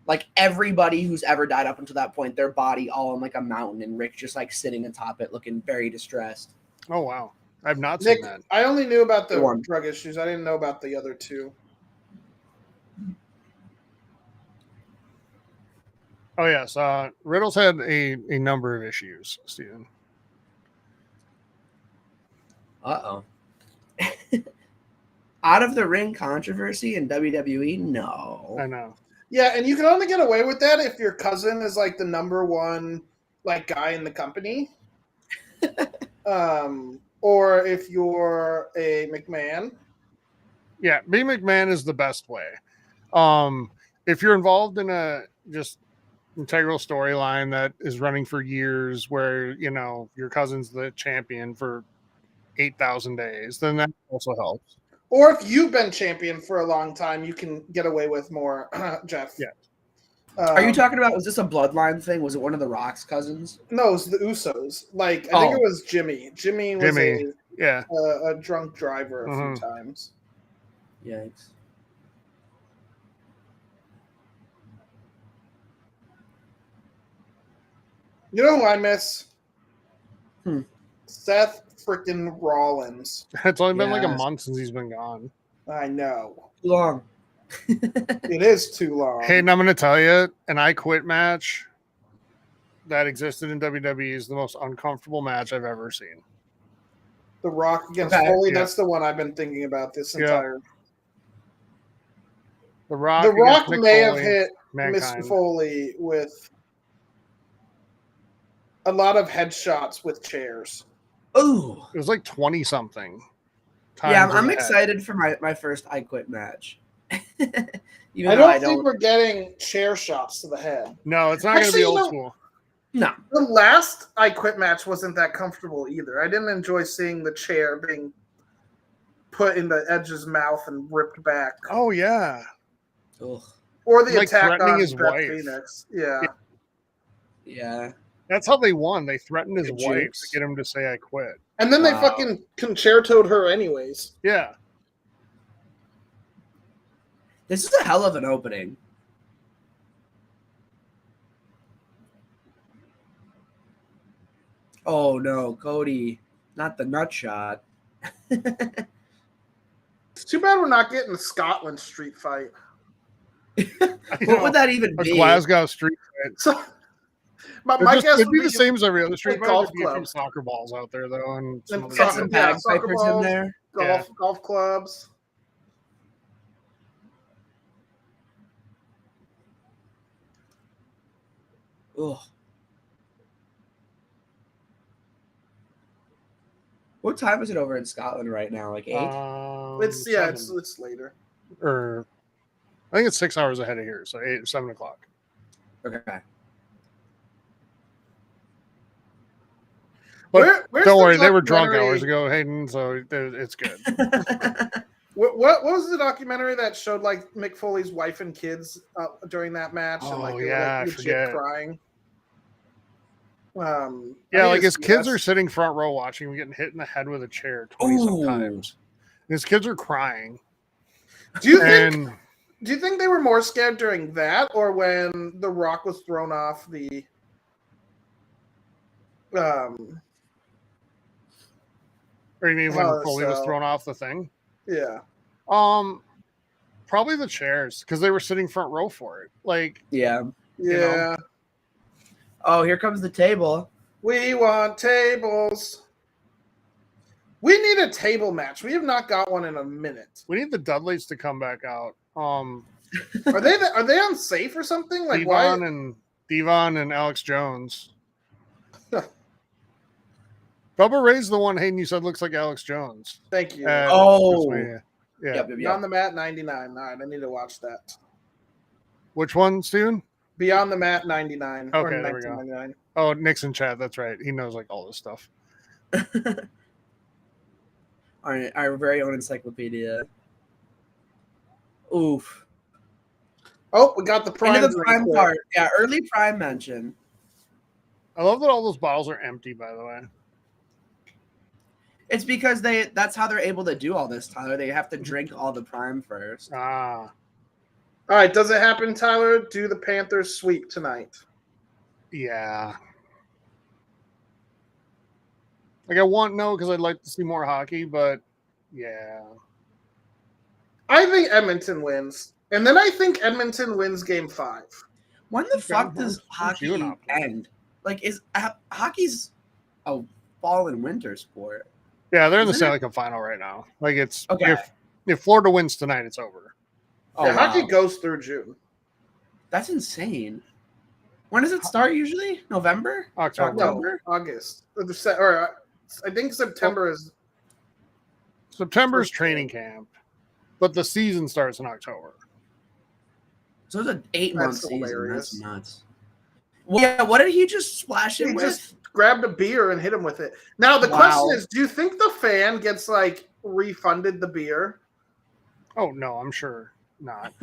like everybody who's ever died up until that point, their body all on like a mountain, and Rick just like sitting atop it, looking very distressed. Oh wow, I've not seen that. I only knew about the drug issues. I didn't know about the other two. Oh yes, Riddle's had a number of issues, Steven. Out of the ring controversy in WWE? No. I know. Yeah, and you can only get away with that if your cousin is like the number one like guy in the company. Or if you're a McMahon. Yeah, being McMahon is the best way. If you're involved in a just integral storyline that is running for years where, your cousin's the champion for 8,000 days, then that also helps. Or if you've been champion for a long time, you can get away with more, Jeff. Yeah. Are you talking about, was this a bloodline thing? Was it one of the Rock's cousins? No, it was the Usos. I think it was Jimmy. Jimmy was a drunk driver a few times. Yikes. You know who I miss? Seth freaking Rollins. It's only been like a month since he's been gone. I know. Too long. It is too long. Hey, and I'm going to tell you, an I Quit match that existed in WWE is the most uncomfortable match I've ever seen. The Rock against Foley, that's the one I've been thinking about this entire. The Rock may have hit Mr. Foley with a lot of headshots with chairs. Ooh. It was like 20-something. Yeah, I'm excited for my first I Quit match. I don't think we're getting chair shots to the head. No, it's not going to be old school. No. The last I Quit match wasn't that comfortable either. I didn't enjoy seeing the chair being put in the Edge's mouth and ripped back. Oh, yeah. Ugh. Or the attack threatening on his Beth wife. Phoenix. Yeah. Yeah. That's how they won. They threatened his wife to get him to say I quit. And then they fucking concertoed her anyways. Yeah. This is a hell of an opening. Oh no, Cody. Not the nut shot. It's too bad we're not getting a Scotland street fight. What would that even be? A Glasgow street fight. So, my guess would be the same as every other street fight. Golf There'd be a few clubs. soccer balls out there, though. And some bagpipers in there. Golf clubs. Ugh. What time is it over in Scotland right now? Like 8? It's 7. it's later. Or I think it's 6 hours ahead of here, so 7 o'clock. Okay. But Where's don't the worry, they were drunk documentary- hours ago, Hayden, so it's good. What was the documentary that showed like Mick Foley's wife and kids during that match? And like they were I like legit forget. Yeah, crying. like his kids are sitting front row watching him getting hit in the head with a chair 20 sometimes. His kids are crying. Do you think they were more scared during that or when The Rock was thrown off the Or you mean when Foley was thrown off the thing? Yeah. Probably the chairs because they were sitting front row for it. Like, Yeah. You know? Oh, here comes the table. We want tables. We need a table match. We have not got one in a minute. we need the Dudleys to come back out. Are they unsafe or something? Like Devon and Alex Jones. Bubba Ray's the one Hayden you said looks like Alex Jones. Thank you. Yeah. Yep. Beyond the Mat 99. All right, I need to watch that. Which one, Steven? Beyond the Mat 99. Okay, or there we go. 1999. Oh, Nixon chat. That's right. He knows like all this stuff. Our very own encyclopedia. Oof. Oh, we got the prime. Into the prime part. Yeah, early prime mention. I love that all those bottles are empty, by the way. It's because that's how they're able to do all this, Tyler. They have to drink all the prime first. Ah. All right, does it happen, Tyler? Do the Panthers sweep tonight? Yeah. Like I want no because I'd like to see more hockey, but yeah. I think Edmonton wins. And then I think Edmonton wins game 5. When the fuck does hockey end? Like, hockey's a fall and winter sport? Yeah, they're in the Stanley Cup final right now. Like it's okay. If Florida wins tonight, it's over. Oh, yeah, wow. Hockey goes through June. That's insane. When does it start usually? November? October. No, August. Or I think September is. September's training camp, but the season starts in October. So it's an 8-month season. Hilarious. That's nuts. Well, yeah, what did he just splash it with? He just grabbed a beer and hit him with it. Now the question is, do you think the fan gets like refunded the beer? Oh no, I'm sure not.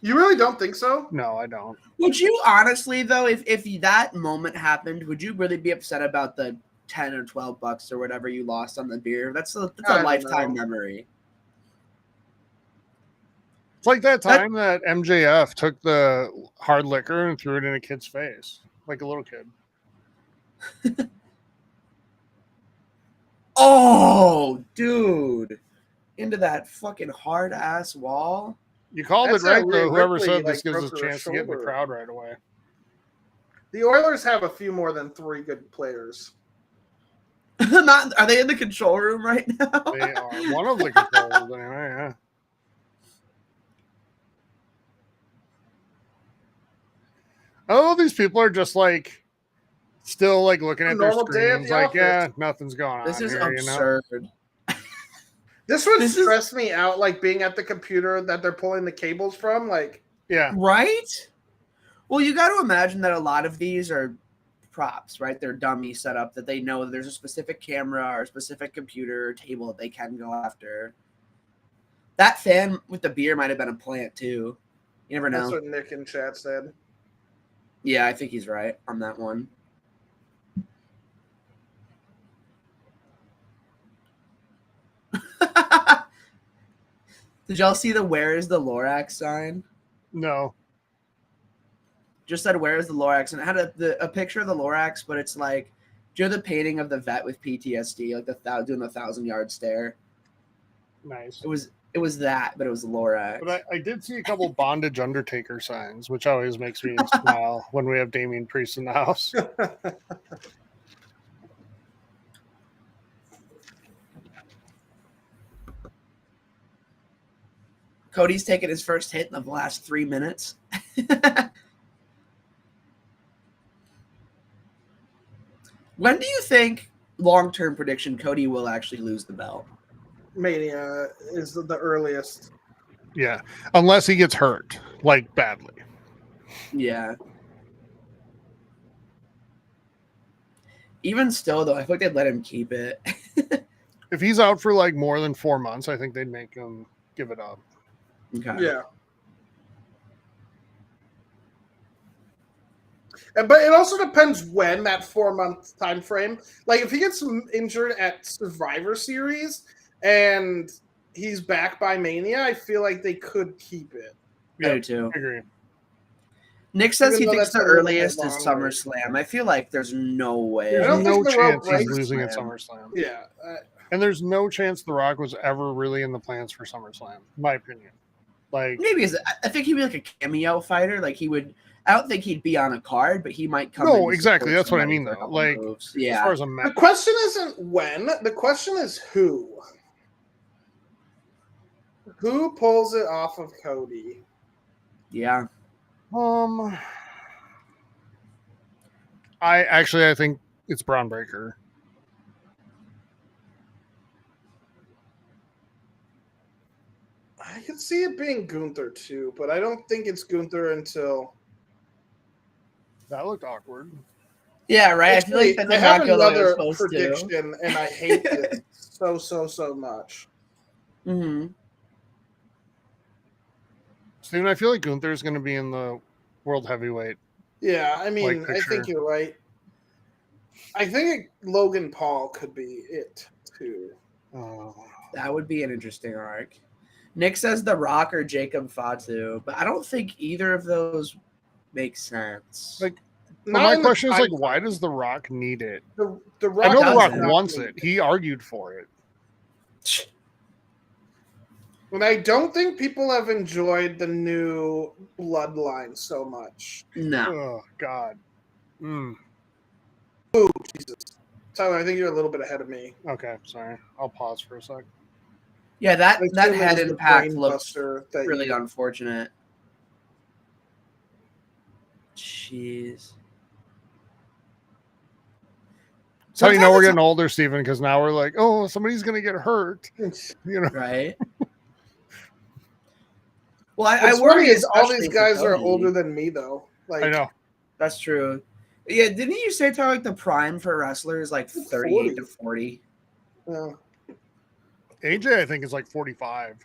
You really don't think so? No, I don't. Would you honestly though, if that moment happened, would you really be upset about the $10 or $12 or whatever you lost on the beer? That's a lifetime memory. It's like that time that MJF took the hard liquor and threw it in a kid's face, like a little kid. Oh, dude. Into that fucking hard ass wall. You called it right, though. Whoever said this gives us a chance to get in the crowd right away. The Oilers have a few more than 3 good players. Are they in the control room right now? They are one of the control rooms, anyway, yeah. Oh, these people are just like still like looking at their screens, like, yeah, nothing's going on. This is here, absurd. You know? This would stress me out, like being at the computer that they're pulling the cables from, like. Yeah. Right? Well, you got to imagine that a lot of these are props, right? They're dummy set up that they know there's a specific camera or a specific computer or table that they can go after. That fan with the beer might have been a plant too. You never know. That's what Nick in chat said. Yeah, I think he's right on that one. Did y'all see the "Where is the Lorax" sign? No. Just said "Where is the Lorax," and it had a picture of the Lorax, but it's like, do you know the painting of the vet with PTSD, like doing the 1,000-yard stare? Nice. It was that, but it was the Lorax. But I did see a couple bondage Undertaker signs, which always makes me smile when we have Damian Priest in the house. Cody's taken his first hit in the last 3 minutes. When do you think long-term prediction, Cody will actually lose the belt. Mania is the earliest. Yeah, unless he gets hurt, like badly. Yeah. Even still, though, I think they'd let him keep it. If he's out for like more than 4 months, I think they'd make him give it up. Okay. Yeah. But it also depends when that 4-month time frame. Like if he gets injured at Survivor Series and he's back by Mania, I feel like they could keep it. Yeah, I do too. I agree. Nick says Even he though thinks that's the a little earliest bit is longer. SummerSlam. I feel like there's no way. I There's don't no think The Rock chance he's breaks losing at SummerSlam. SummerSlam. Yeah. And there's no chance The Rock was ever really in the plans for SummerSlam, in my opinion. Like Maybe I think he'd be like a cameo fighter. Like he would. I don't think he'd be on a card, but he might come. No, in to exactly. support That's what I somebody mean, for a though. couple Like, moves. as Yeah. far as a The match. question isn't when. The question is who. Who pulls it off of Cody? Yeah. I think it's Braun Breaker. I could see it being Gunther too, but I don't think it's Gunther until. That looked awkward. Yeah. Right. Actually, I feel like that I did have not go the way it was another supposed to. prediction, and I hate it so much. Mm-hmm. Steven, I feel like Gunther is going to be in the World Heavyweight. Yeah, I mean, Like I picture. think you're right. I think Logan Paul could be it too. Oh. That would be an interesting arc. Nick says The Rock or Jacob Fatu, but I don't think either of those make sense. Like, but Not my in the question is, time like, why frame. does The Rock need it? The Rock I know The Rock doesn't. wants it. He argued for it. And I don't think people have enjoyed the new bloodline so much. No. Oh, God. Jesus. Tyler, I think you're a little bit ahead of me. Okay, sorry. I'll pause for a sec. Yeah, that I that assume it head was the impact brain looks buster that really you- unfortunate. Jeez. So you know Sometimes we're it's getting older, Steven, because now we're like, oh, somebody's going to get hurt. You know? right. Well, I What's worry funny is all especially these for guys are Cody. older than me, though. Like, I know. That's true. Yeah, didn't you say, Tyler, like the prime for wrestlers like 38 to 40? Yeah. AJ, I think, is like 45.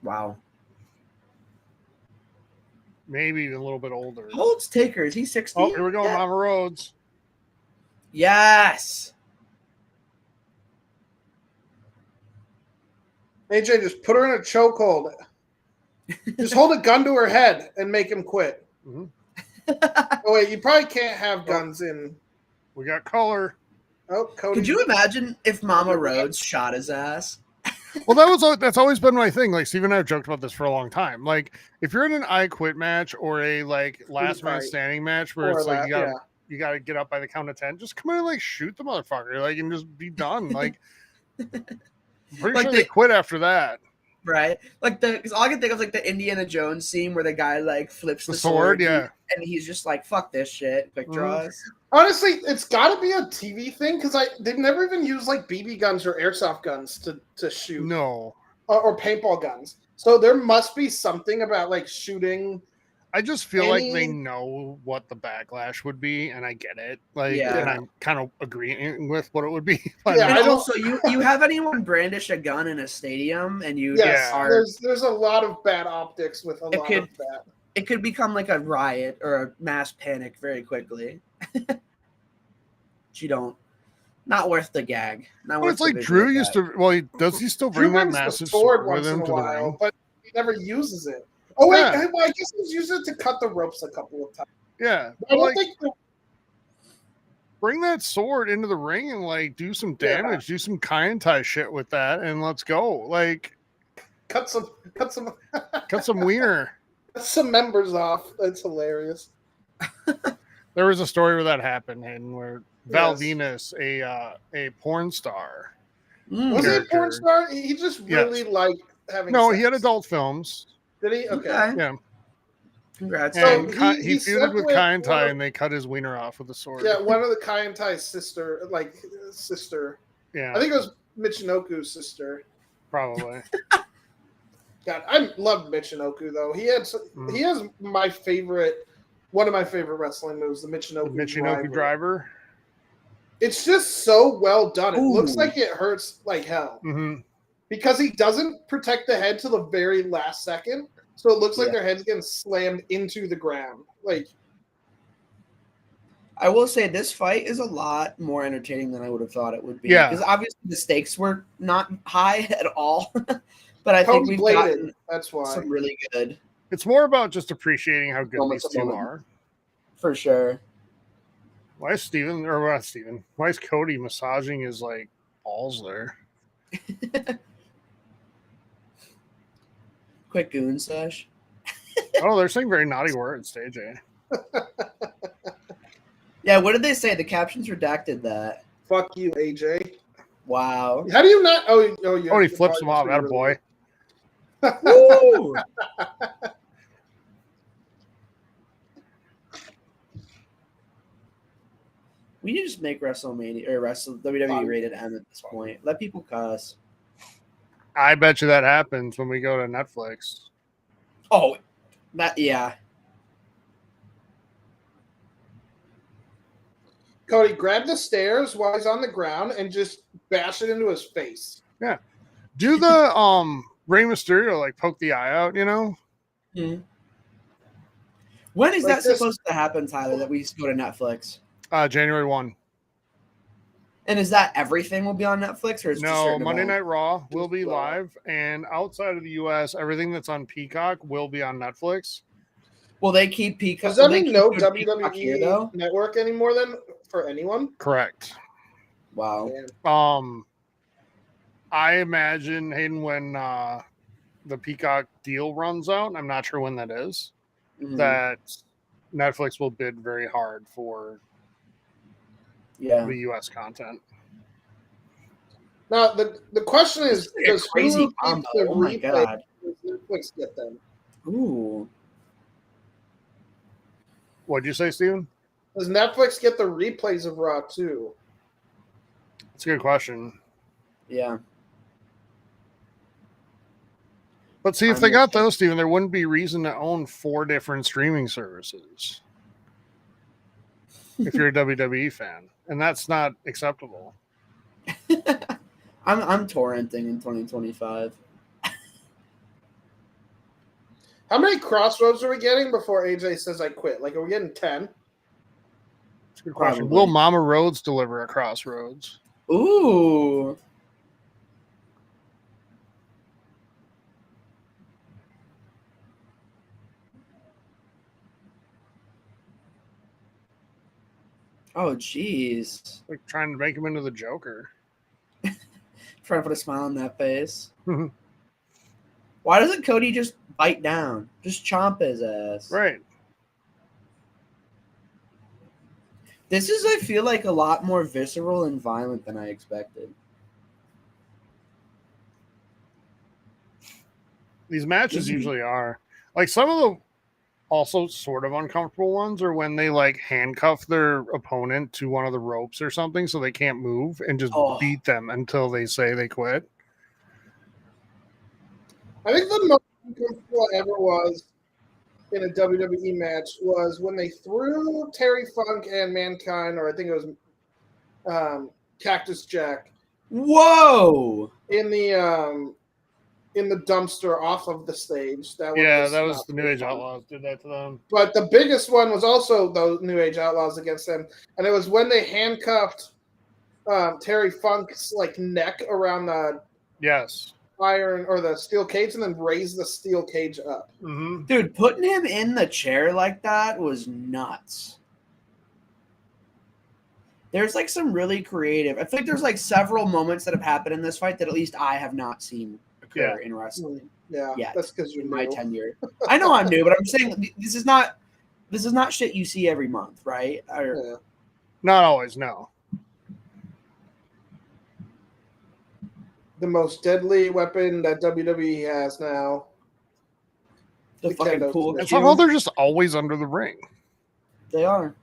Wow. Maybe even a little bit older. How old's Taker? Is he 60? Oh, here we go, Yeah. Mama Rhodes. Yes. AJ, just put her in a chokehold. Just hold a gun to her head and make him quit. Mhm. Oh, wait, you probably can't have guns in. We got color. Oh, Cody. Could you imagine if Mama Rhodes shot his ass? Well, that's always been my thing. Like, Steven and I have joked about this for a long time. Like, if you're in an I Quit match or a like last man Right. standing match where Or it's like that, you gotta get up by the count of 10, just come in and like shoot the motherfucker, like, and just be done. Like, I'm pretty Like sure the- they quit after that. Right? Like because all I can think of is like the Indiana Jones scene where the guy like flips The the sword, yeah. and he's just like, fuck this shit. Quick draws. Honestly, it's got to be a TV thing because they've never even used like BB guns or airsoft guns to shoot. No. Or paintball guns. So there must be something about like shooting. I just feel like they Any- know what the backlash would be, and I get it. Like, Yeah. and I'm kind of agreeing with what it would be. But Yeah, And I don't- also, you have anyone brandish a gun in a stadium, and you Yes, are there's a lot of bad optics with a It lot could- of that. it could become like a riot or a mass panic very quickly. You don't. Not worth the gag. Not Well, worth it's the like visual Drew used gag. to. Well, does he still bring Drew that brings the massive sword sword with once in him a to the while, ring? but he never uses it. Oh wait, Yeah. well, I guess he's used it to cut the ropes a couple of times. Yeah, I don't like, think bring that sword into the ring and like do some Yeah. damage, do some Kaientai shit with that, and let's go. Like, cut some cut some wiener. some members off. That's hilarious. There was a story where that happened, and where Val Yes. Venus, a porn star. Mm. Was he a porn Character. star? He just really liked having No, sex. he had adult films. Did he? Okay. Okay. Yeah, Congrats. And So he feuded with McIntyre, and they cut his wiener off with a sword. Yeah, one of the McIntyre's sister. Yeah. I think it was Michinoku's sister. Probably. God, I love Michinoku though. He has one of my favorite wrestling moves, the Michinoku driver. It's just so well done. It looks like it hurts like hell. Mm-hmm. Because he doesn't protect the head till the very last second. So it looks like their head's getting slammed into the ground. Like, I will say this fight is a lot more entertaining than I would have thought it would be. Yeah. Because obviously the stakes were not high at all. But I think we've gotten some really good. It's more about just appreciating how good these two are. For sure. Why is Why is Cody massaging his like balls there? Quick goon sesh. Oh, they're saying very naughty words, AJ. Yeah, what did they say? The captions redacted that. Fuck you, AJ. Wow. How do you not? He flips him off. Attaboy. Woo! We need to just make WrestleMania or WWE rated M at this point. Let people cuss. I bet you that happens when we go to Netflix. Oh, yeah. Cody, grab the stairs while he's on the ground and just bash it into his face. Yeah. Do the Rey Mysterio like poke the eye out, you know? Mm-hmm. When is that supposed to happen, Tyler, that we go to Netflix? January 1. And is that everything will be on Netflix? Or is no, Monday Night Raw will be live. And outside of the U.S., everything that's on Peacock will be on Netflix. Will they keep Peacock? Does that mean no WWE network anymore then for anyone? Correct. Wow. I imagine, Hayden, when the Peacock deal runs out, I'm not sure when that is, that Netflix will bid very hard for the U.S. content. Now, the question is, does crazy combo? Oh my god! Does Netflix get them? Ooh. What'd you say, Steven? Does Netflix get the replays of Raw too? That's a good question. Yeah. But see, if they got those, Steven, there wouldn't be reason to own 4 different streaming services. If you're a WWE fan, and that's not acceptable. I'm torrenting in 2025. How many Crossroads are we getting before AJ says I quit? Like, are we getting 10? That's a good question. Probably. Will Mama Rhodes deliver a Crossroads? Ooh. Oh, jeez. Like trying to make him into the Joker. Trying to put a smile on that face. Why doesn't Cody just bite down? Just chomp his ass. Right. This is, I feel like, a lot more visceral and violent than I expected. These matches usually are. Like, some of the also sort of uncomfortable ones are when they, like, handcuff their opponent to one of the ropes or something so they can't move and just beat them until they say they quit. I think the most uncomfortable ever was in a WWE match was when they threw Terry Funk and Mankind, or I think it was Cactus Jack. Whoa! In the dumpster off of the stage. That was the New Age Outlaws did that to them. But the biggest one was also the New Age Outlaws against them, and it was when they handcuffed Terry Funk's like neck around the iron or the steel cage, and then raised the steel cage up. Mm-hmm. Dude, putting him in the chair like that was nuts. There's like some really creative. I think there's like several moments that have happened in this fight that at least I have not seen occur in wrestling. Yeah, that's because you're my tenure. I know I'm new, but I'm saying this is not shit you see every month, right? Not always, no. The most deadly weapon that WWE has now. The fucking pool. And somehow they're just always under the ring. They are.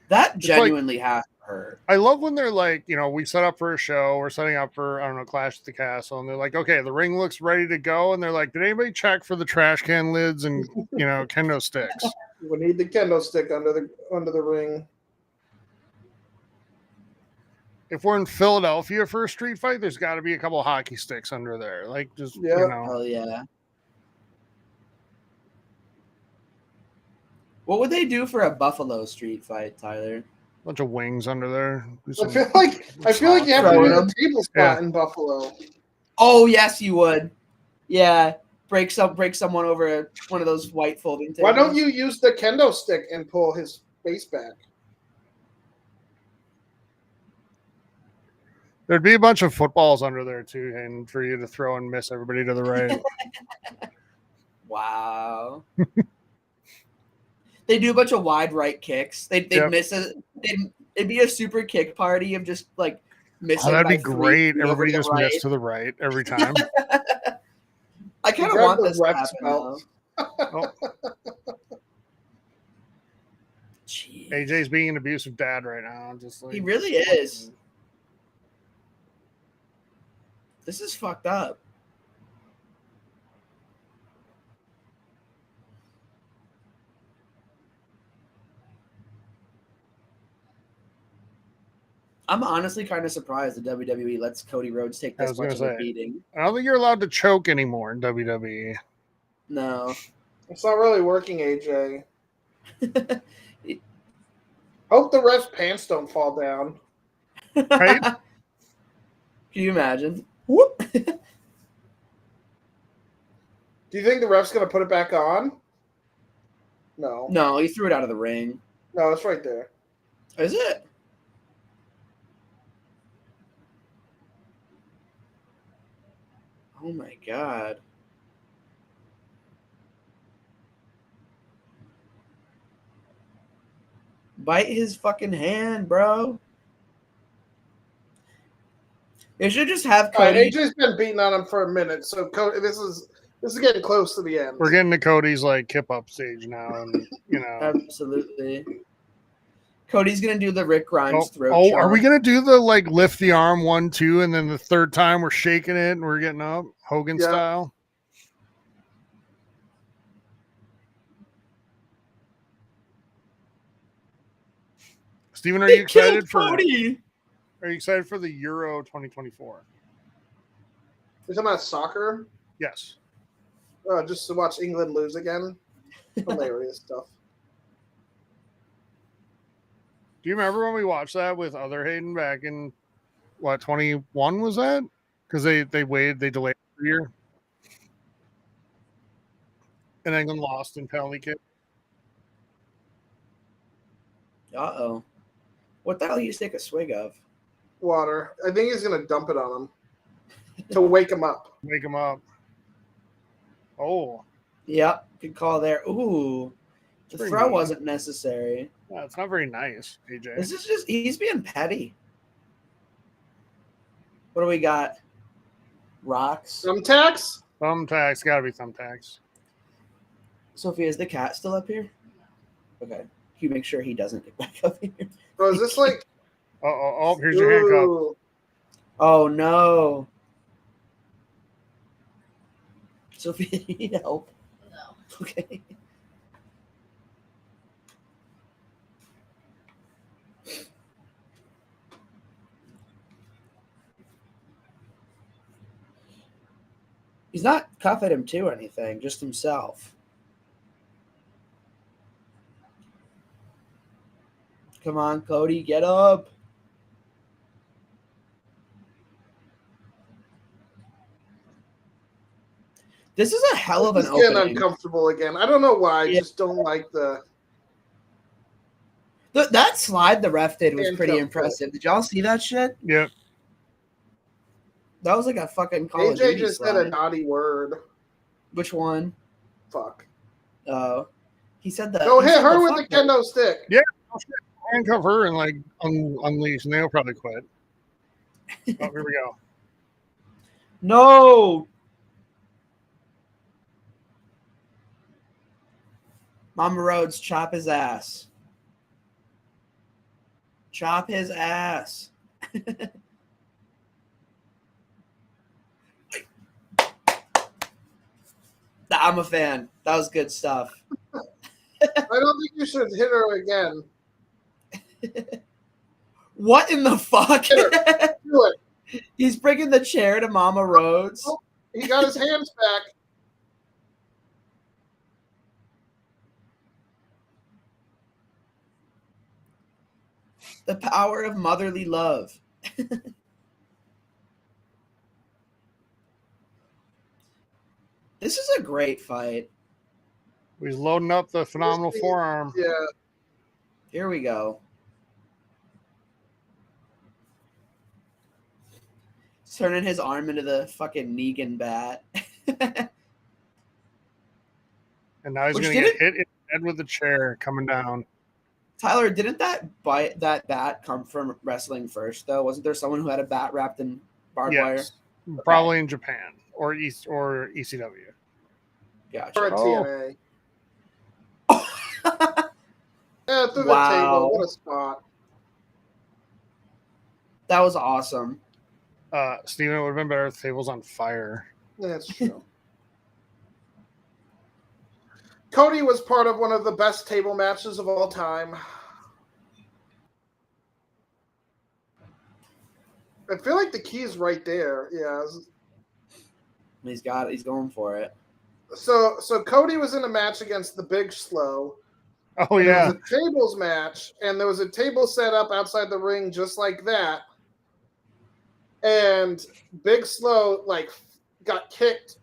That genuinely has to hurt. I love when they're like, we set up for a show. We're setting up for, I don't know, Clash at the Castle. And they're like, okay, the ring looks ready to go. And they're like, did anybody check for the trash can lids and, kendo sticks? We need the kendo stick under the ring. If we're in Philadelphia for a street fight, there's got to be a couple of hockey sticks under there. Like, just, Hell yeah. What would they do for a Buffalo street fight, Tyler? Bunch of wings under there. I feel like you have to use a table spot in Buffalo. Oh yes, you would. Yeah, break someone over one of those white folding tables. Why don't you use the kendo stick and pull his face back? There'd be a bunch of footballs under there too, and for you to throw and miss everybody to the right. Wow. They do a bunch of wide right kicks. They'd miss it. It'd be a super kick party of just like missing. Oh, that'd be great. Everybody just missed to the right every time. I kind of want this to happen now. Oh. AJ's being an abusive dad right now. Just like, he really is. This is fucked up. I'm honestly kind of surprised that WWE lets Cody Rhodes take this much of a beating. I don't think you're allowed to choke anymore in WWE. No. It's not really working, AJ. Hope the ref's pants don't fall down. Right? Can you imagine? Whoop. Do you think the ref's going to put it back on? No. No, he threw it out of the ring. No, it's right there. Is it? Oh my god. Bite his fucking hand, bro. They should just have Cody. Right, AJ's been beating on him for a minute, so Cody, this is getting close to the end. We're getting to Cody's like kip up stage now, and Absolutely. Cody's gonna do the Rick Grimes throat. Oh, are we gonna do the like lift the arm 1-2, and then the third time we're shaking it and we're getting up Hogan style? Steven, are you excited for Cody? Are you excited for the Euro 2024? You're talking about soccer? Yes. Just to watch England lose again. Hilarious stuff. Do you remember when we watched that with other Hayden back in 21 was that? Because they delayed a year. And England lost in penalty kick. Uh-oh. What the hell do you take a swig of? Water. I think he's going to dump it on him to wake him up. Wake him up. Oh. Yep. Good call there. Ooh. The throw wasn't necessary. Yeah, it's not very nice, AJ. This is just, he's being petty. What do we got? Rocks? Thumbtacks? Thumbtacks. Got to be thumbtacks. Sophia, is the cat still up here? Okay. Can you make sure he doesn't get back up here? Bro, is this like... Oh, here's your handcuff. Oh, no. Sophia, you need help? No. Okay. He's not cuffing him to anything, just himself. Come on, Cody, get up. This is a hell of an opening. Getting uncomfortable again. I don't know why. I just don't like that slide the ref did was pretty impressive. Did y'all see that shit? Yep. That was like a fucking Call of AJ Duty just slide. said a naughty word. Which one? Fuck. Oh. He said that. Go hit her with the kendo stick. Yeah. Handcuff her and like unleash, and they'll probably quit. Oh, here we go. No. Mama Rhodes, chop his ass. Chop his ass. I'm a fan. That was good stuff. I don't think you should hit her again. What in the fuck? Hit her. Do it. He's bringing the chair to Mama Rhodes. Oh, he got his hands back. The power of motherly love. This is a great fight. He's loading up the phenomenal forearm. Yeah. Here we go. He's turning his arm into the fucking Negan bat. And now he's going to get hit in the head with the chair coming down. Tyler, didn't that bat come from wrestling first, though? Wasn't there someone who had a bat wrapped in barbed wire? Probably in Japan or ECW. Gotcha. Or a TNA. Yeah, through the table. What a spot. That was awesome. Steven, it would have been better if the table's on fire. That's true. Cody was part of one of the best table matches of all time. I feel like the key's right there. Yeah. He's going for it. So Cody was in a match against the Big Slow. Oh, yeah. It was a tables match, and there was a table set up outside the ring just like that. And Big Slow, got kicked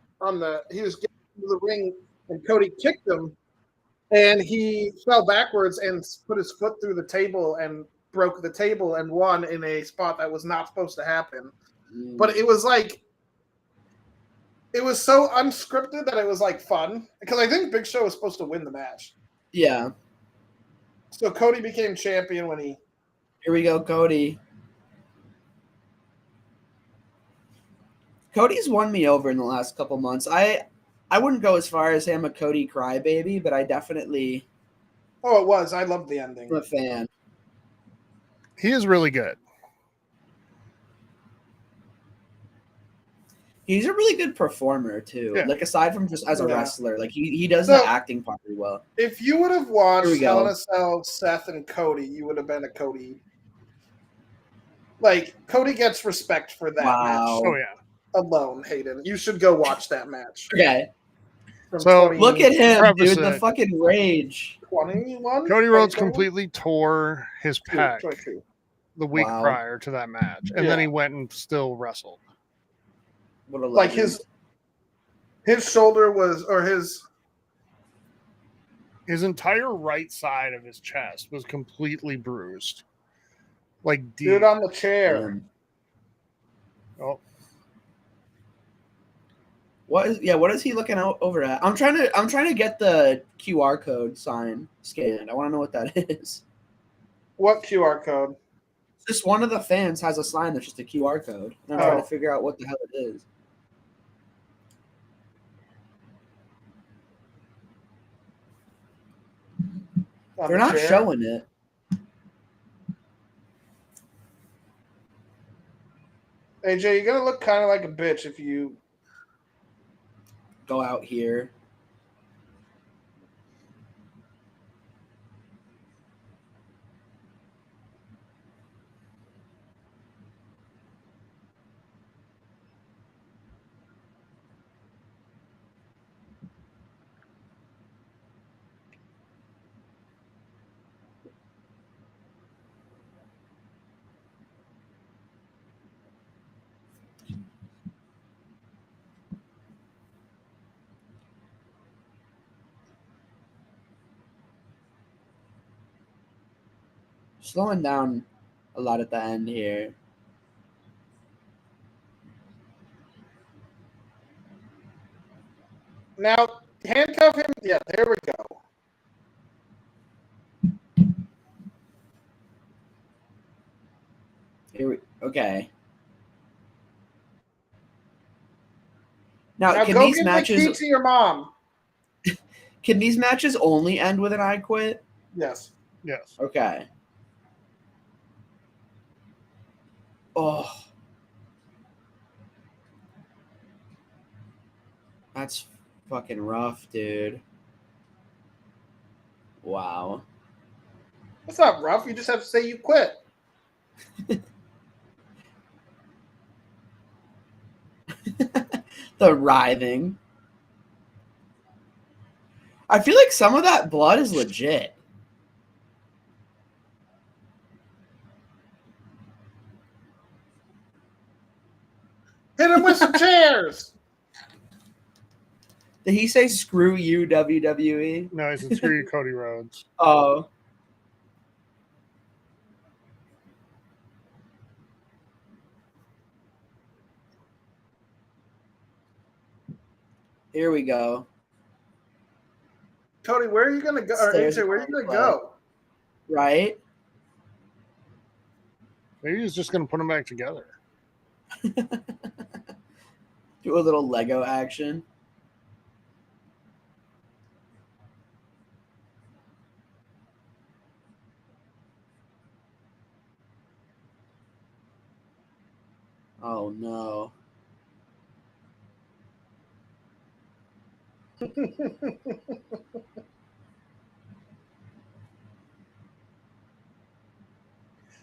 he was getting to the ring, and Cody kicked him, and he fell backwards and put his foot through the table and broke the table and won in a spot that was not supposed to happen. But it was it was so unscripted that it was fun, because I think Big Show was supposed to win the match. Yeah. So Cody became champion when he... Here we go, Cody. Cody's won me over in the last couple months. I wouldn't go as far as I'm a Cody crybaby, but I definitely... Oh, it was. I loved the ending. I'm a fan. He is really good. He's a really good performer, too. Yeah. Aside from just as a wrestler. He does the acting part really well. If you would have watched Hell in a Cell, Seth, and Cody, you would have been a Cody. Cody gets respect for that match. Oh, yeah. Alone, Hayden. You should go watch that match. Okay. So look at him, dude. The fucking rage. 21? Cody Rhodes completely tore his pec 22. the week prior to that match. And then he went and still wrestled. His shoulder was, or his entire right side of his chest was completely bruised. Deep. Dude on the chair. Oh. What is he looking over at? I'm trying to get the QR code sign scanned. I want to know what that is. What QR code? Just one of the fans has a sign that's just a QR code. And I'm trying to figure out what the hell it is. They're not showing it. AJ, you're gonna look kind of like a bitch if you go out here. Slowing down a lot at the end here. Now, handcuff him. Yeah, there we go. Okay. Now Now can go these give matches the key to your mom. Can these matches only end with an I quit? Yes. Yes. Okay. Oh. That's fucking rough, dude. Wow. That's not rough. You just have to say you quit. The writhing. I feel like some of that blood is legit. Hit him with some chairs. Did he say screw you, WWE? No, he said screw you, Cody Rhodes. Oh. Here we go. Cody, where are you going to go? Or AJ, where are you going to go? Right? Maybe he's just going to put them back together. Do a little Lego action. Oh, no.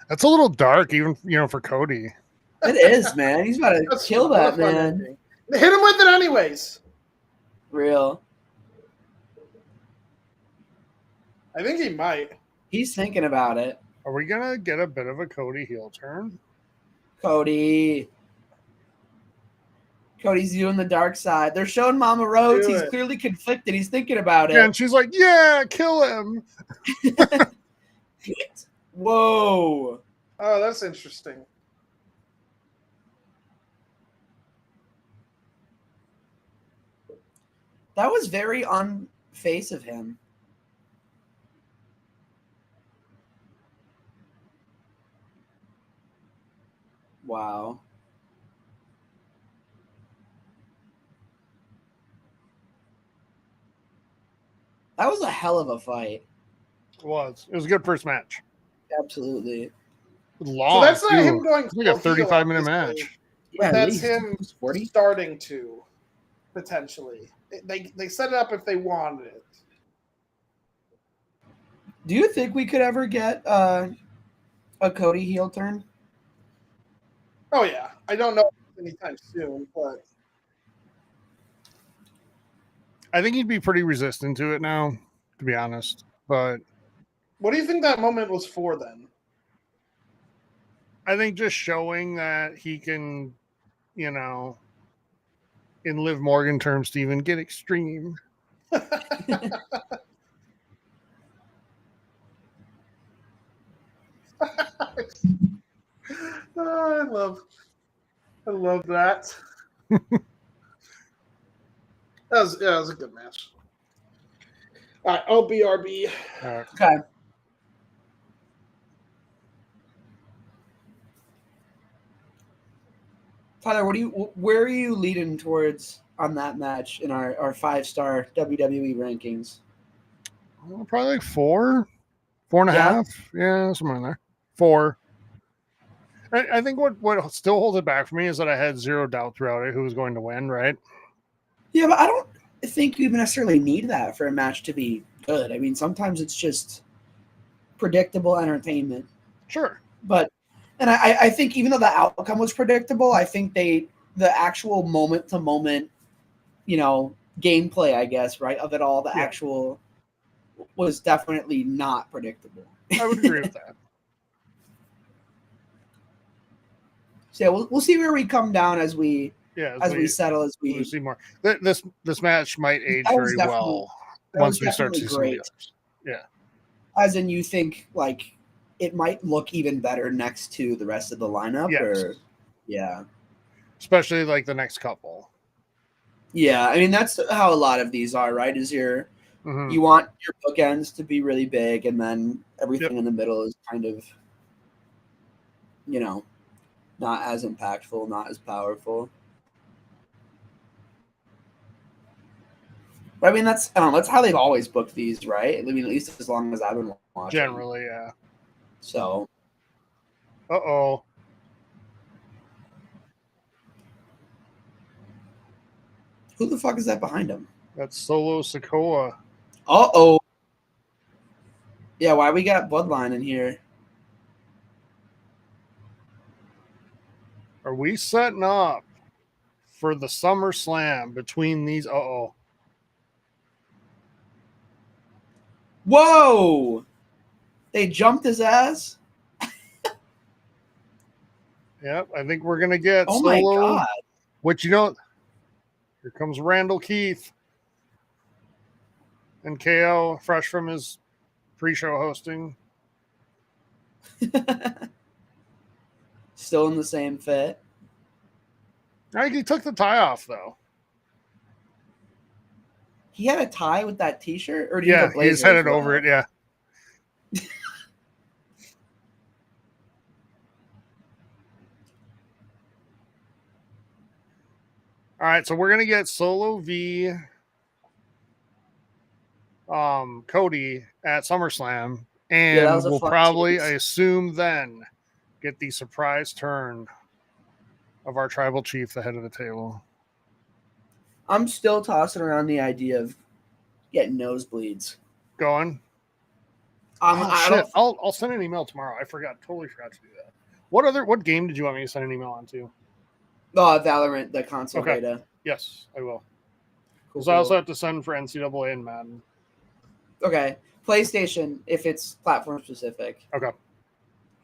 That's a little dark, even for Cody. It is, man. He's about to kill that man. Ending. Hit him with it anyways. Real. I think he might. He's thinking about it. Are we gonna get a bit of a Cody heel turn? Cody's doing the dark side. They're showing Mama Rhodes. He's clearly conflicted. He's thinking about it. Yeah, and she's like, yeah, kill him. Whoa. Oh, that's interesting. That was very on face of him. Wow. That was a hell of a fight. It was a good first match. Absolutely. Long. So that's not him going. It's like a 35-minute match. Yeah, that's him 40? starting to potentially. They set it up if they wanted it. Do you think we could ever get a Cody heel turn? Oh yeah, I don't know anytime soon, but I think he'd be pretty resistant to it now, to be honest. But what do you think that moment was for then? I think just showing that he can, in Liv Morgan terms, Steven, get extreme. Oh, I love that. That was a good match. All right, OBRB. Okay. Tyler, where are you leading towards on that match in our 5-star WWE rankings? Probably like 4.5. Yeah, somewhere in there. 4. I think what still holds it back for me is that I had zero doubt throughout it who was going to win, right? Yeah, but I don't think you necessarily need that for a match to be good. I mean, sometimes it's just predictable entertainment. Sure. And I think even though the outcome was predictable, I think the actual moment-to-moment, gameplay, I guess, right, of it all, the actual was definitely not predictable. I would agree with that. So yeah, we'll see where we come down as we settle, as we see more. This match might age very well once we start to see some of the others. Yeah. As in, you think like it might look even better next to the rest of the lineup? Yes. Yeah. Especially like the next couple. Yeah, I mean that's how a lot of these are, right? Is you want your bookends to be really big, and then everything in the middle is kind of, not as impactful, not as powerful. But I mean, that's how they've always booked these, right? I mean, at least as long as I've been watching. Generally, yeah. So. Uh-oh. Who the fuck is that behind him? That's Solo Sikoa. Uh-oh. Yeah, why we got Bloodline in here? Are we setting up for the SummerSlam between these? Uh-oh. Whoa! They jumped his ass? Yep, I think we're going to get Oh Solo. my God. Which, you know, here comes Randall Keith and KO, fresh from his pre-show hosting. Still in the same fit. I think he took the tie off, though. He had a tie with that T-shirt? Or did Yeah, he have a blazer he's headed as well? over it, yeah. All right, so we're going to get Solo v Cody at SummerSlam, and we'll probably, I assume, then get the surprise turn of our tribal chief, the head of the table. I'm still tossing around the idea of getting nosebleeds. Going? Shit. I'll send an email tomorrow. Totally forgot to do that. What game did you want me to send an email on to? Valorant, the console beta. Yes, I will. Cool. I also have to send for NCAA and Madden. Okay. PlayStation, if it's platform specific. Okay.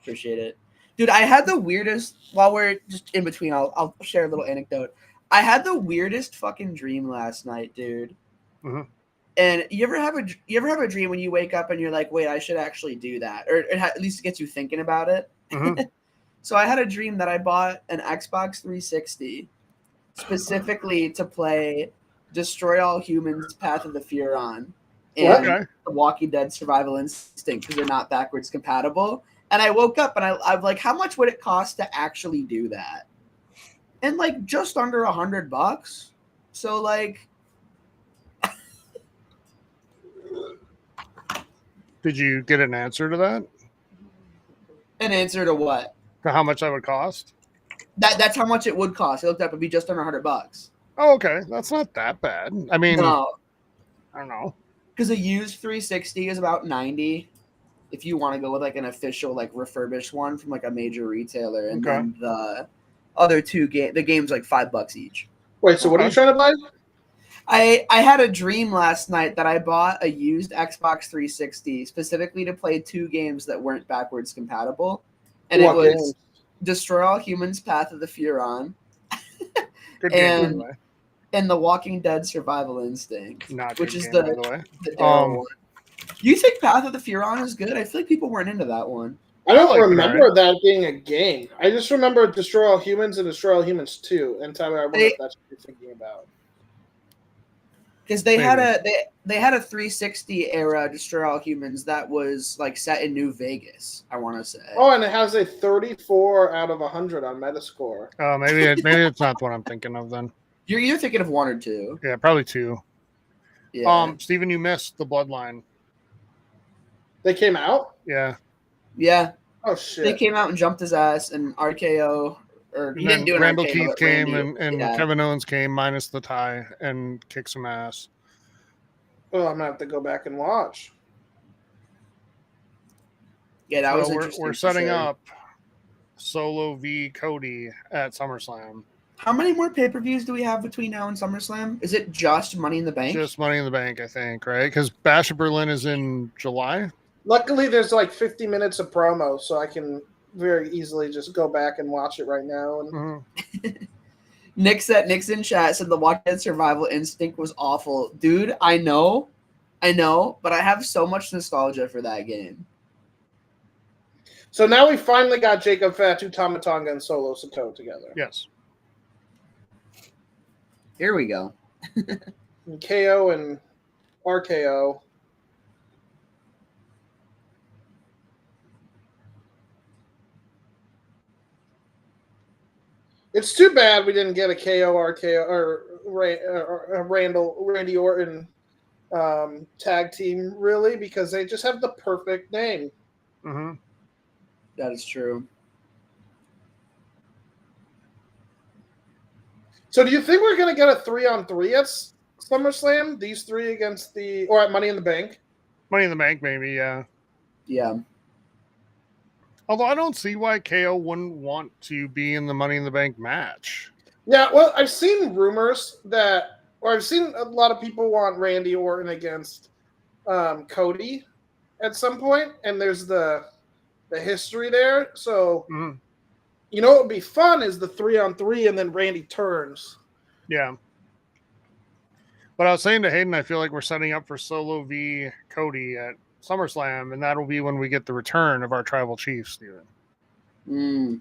Appreciate it. Dude, I had the weirdest, while we're just in between, I'll share a little anecdote. I had the weirdest fucking dream last night, dude. Mm-hmm. And you ever have a dream when you wake up and you're like, wait, I should actually do that, or at least it gets you thinking about it. Mm-hmm. So I had a dream that I bought an Xbox 360 specifically to play Destroy All Humans: Path of the Furon and The Walking Dead Survival Instinct, because they're not backwards compatible. And I woke up and I'm like, how much would it cost to actually do that? And like just under $100. So like. Did you get an answer to that? An answer to what? To how much that would cost? That's how much it would cost. I looked up, it'd be just under $100. Oh, okay. That's not that bad. I mean, no. I don't know. Because a used 360 is about $90 if you want to go with like an official like refurbished one from like a major retailer, and then the other the game's like $5 each. Wait, so what are you trying to buy? I had a dream last night that I bought a used Xbox 360 specifically to play 2 games that weren't backwards compatible, and it was Destroy All Humans: Path of the Furon, good game, and The Walking Dead Survival Instinct, which is the Daryl one. You think Path of the Furon is good? I feel like people weren't into that one. I don't remember that being a game. I just remember Destroy All Humans and Destroy All Humans 2. And Tyler, I wonder if that's what you're thinking about. Because they had a 360 era Destroy All Humans that was like set in New Vegas, I want to say. Oh, and it has a 34 out of 100 on Metascore. Oh, maybe it's not what I'm thinking of then. You're either thinking of 1 or 2. Yeah, probably 2. Yeah. Steven, you missed the Bloodline. They came out? Yeah. Yeah. Oh shit. They came out and jumped his ass and RKO. Or he didn't do an Randall RKO, Keith came and yeah. Kevin Owens came minus the tie and kicked some ass. Well, I'm gonna have to go back and watch. Yeah, that was interesting. We're setting up Solo v Cody at SummerSlam. How many more pay-per-views do we have between now and SummerSlam? Is it just Money in the Bank? Just Money in the Bank, I think, right? Because Bash of Berlin is in July. Luckily, there's like 50 minutes of promo, so I can very easily just go back and watch it right now. And Nick's in chat said The Walking Dead Survival Instinct was awful. Dude, I know, but I have so much nostalgia for that game. So now we finally got Jacob Fatu, Tamatonga, and Solo Sikoa together. Yes. Here we go. And KO and RKO. It's too bad we didn't get a KO, RKO, or Randy Orton tag team, really, because they just have the perfect name. Mm-hmm. That is true. So do you think we're going to get a 3-on-3 at SummerSlam? These three against or at Money in the Bank? Money in the Bank, maybe, yeah. Yeah. Although I don't see why KO wouldn't want to be in the Money in the Bank match. Yeah, well, I've seen rumors I've seen a lot of people want Randy Orton against Cody at some point, and there's the history there. So, you know what would be fun is the 3-on-3, and then Randy turns. Yeah. But I was saying to Hayden, I feel like we're setting up for Solo v Cody at SummerSlam, and that'll be when we get the return of our tribal chief, Steven.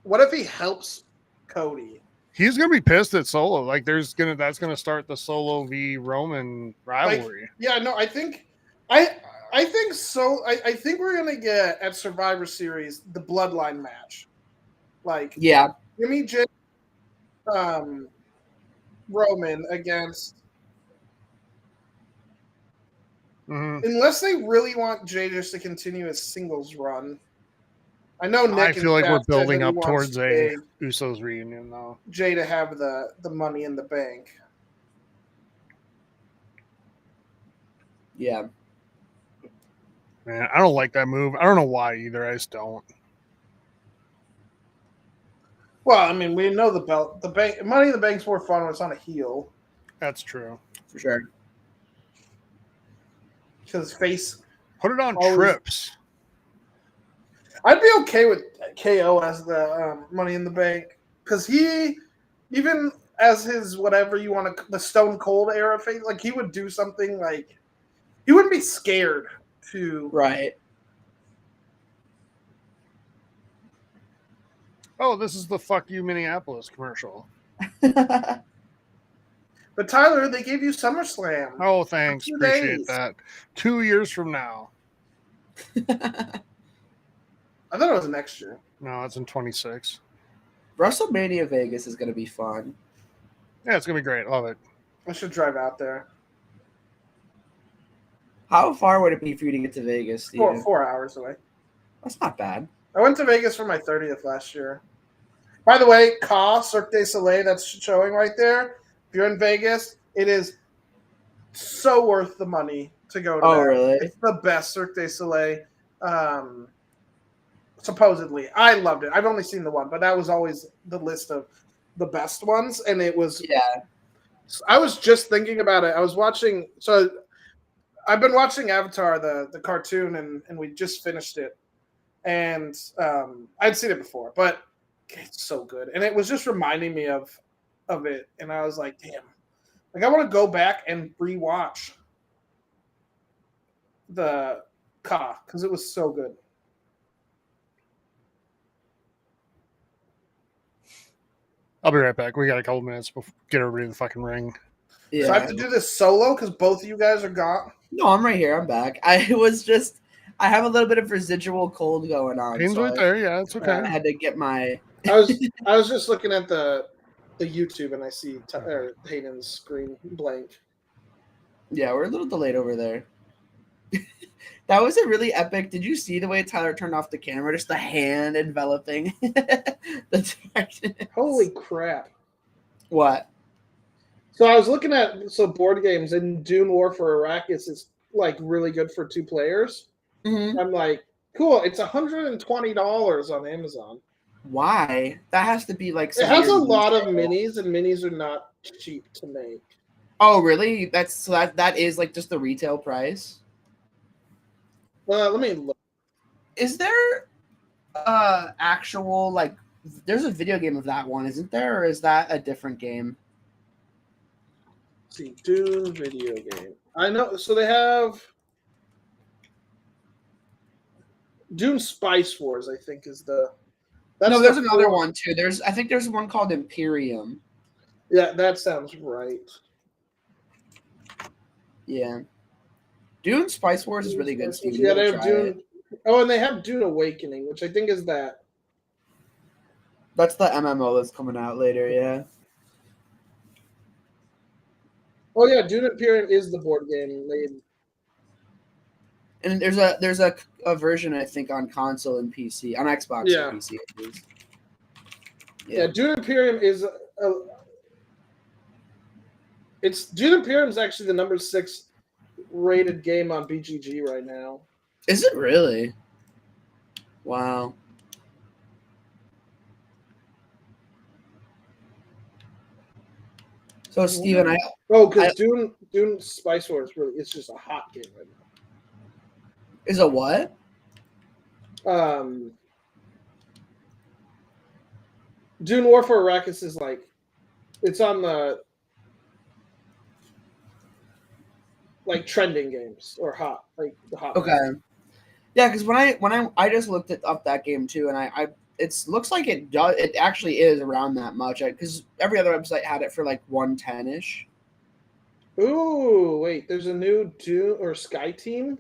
What if he helps Cody? He's gonna be pissed at Solo. Like that's gonna start the Solo v Roman rivalry. I think I think so. I think we're gonna get at Survivor Series the Bloodline match. Give me Jade, Roman against. Unless they really want Jade just to continue his singles run. I know Nick. I feel like we're building up towards a Usos reunion, though. Jay to have the Money in the Bank. Yeah. Man, I don't like that move. I don't know why either. I just don't. Well, I mean, we know the belt. The bank, Money in the Bank's more fun when it's on a heel. That's true. For sure. Because face. Put it on Trips. I'd be okay with KO as the Money in the Bank. Because he, even as his whatever you want to, the Stone Cold era face, like he would do something like, he wouldn't be scared to. Right. Oh, this is the fuck you Minneapolis commercial. But Tyler, they gave you SummerSlam. Oh, thanks. Appreciate that. 2 years from now. I thought it was next year. No, it's in 26. WrestleMania Vegas is going to be fun. Yeah, it's going to be great. Love it. I should drive out there. How far would it be for you to get to Vegas, Steven? 4 hours away. That's not bad. I went to Vegas for my 30th last year. By the way, Cirque du Soleil, that's showing right there. If you're in Vegas, it is so worth the money to go to. Oh, really? It's the best Cirque du Soleil. Supposedly. I loved it. I've only seen the one, but that was always the list of the best ones. And it was. Yeah. I was just thinking about it. I was watching. So I've been watching Avatar, the cartoon, and we just finished it. And I'd seen it before, but it's so good. And it was just reminding me of it. And I was like, damn. Like, I want to go back and rewatch the Ka because it was so good. I'll be right back. We got a couple minutes before get everybody in the fucking ring. Yeah. So I have to do this solo because both of you guys are gone? No, I'm right here. I'm back. I have a little bit of residual cold going on. Pain's right there. Yeah, it's okay. I had to get my. I was just looking at the YouTube and I see Hayden's screen blank. Yeah, we're a little delayed over there. That was a really epic. Did you see the way Tyler turned off the camera? Just the hand enveloping the direction. Holy crap! What? So I was looking at board games, and Dune War for Arrakis is like really good for 2 players. Mm-hmm. I'm like, cool. It's $120 on Amazon. Why? That has to be like. It has a lot of minis, and minis are not cheap to make. Oh, really? That is like just the retail price. Well, let me look. Is there actual like? There's a video game of that one, isn't there, or is that a different game? Let's see, Dune video game. I know. So they have Dune Spice Wars. I think is the. No, there's another one too. I think there's one called Imperium. Yeah, that sounds right. Yeah. Dune Spice Wars is really good, Steve. Yeah, they have Dune. Oh, and they have Dune Awakening, which I think is that. That's the MMO that's coming out later, yeah. Oh yeah, Dune Imperium is the board game made. And there's a version I think on console and PC, on Xbox and PC at least. Yeah, Dune Imperium is Dune Imperium is actually the number 6 rated game on BGG right now. Is it really? Wow. So Steven, because Dune Spice Wars it's just a hot game right now. Is a what? Dune Warfare Arrakis is like, it's on the like trending games or hot, like the hot. Okay. Games. Yeah, because when I just looked up that game too, and it looks like it actually is around that much, because every other website had it for like 110-ish. Ooh, wait, there's a new Dune or Sky Team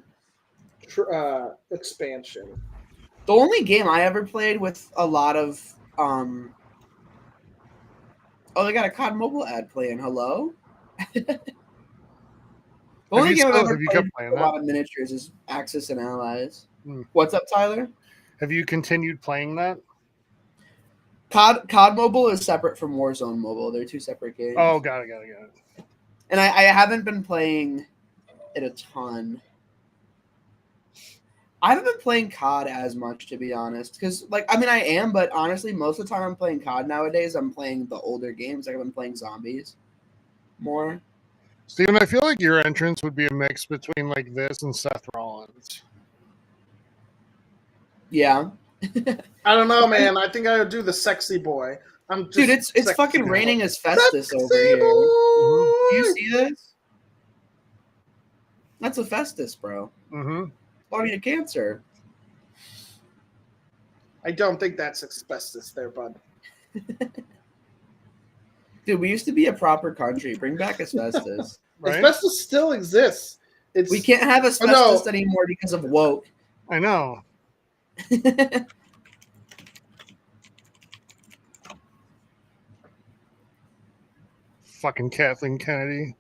expansion. The only game I ever played with a lot of oh, they got a COD mobile ad playing. Hello. The only game I've ever played with a lot of miniatures is Axis and Allies. What's up, Tyler? Have you continued playing that? COD Mobile is separate from Warzone Mobile. They're two separate games. Oh, got it. And I haven't been playing it a ton. I haven't been playing COD as much, to be honest. Because, I am, but honestly, most of the time I'm playing COD nowadays, I'm playing the older games. Like, I've been playing Zombies more. Steven, I feel like your entrance would be a mix between, like, this and Seth Rollins. Yeah. I don't know, man. I think I would do the sexy boy. Dude, it's fucking raining as Festus over here. Do you see this? That's a Festus, bro. Mm-hmm. Body of cancer. I don't think that's asbestos there, bud. Dude, we used to be a proper country. Bring back asbestos. Right? Asbestos still exists. We can't have asbestos anymore because of woke. I know. Fucking Kathleen Kennedy.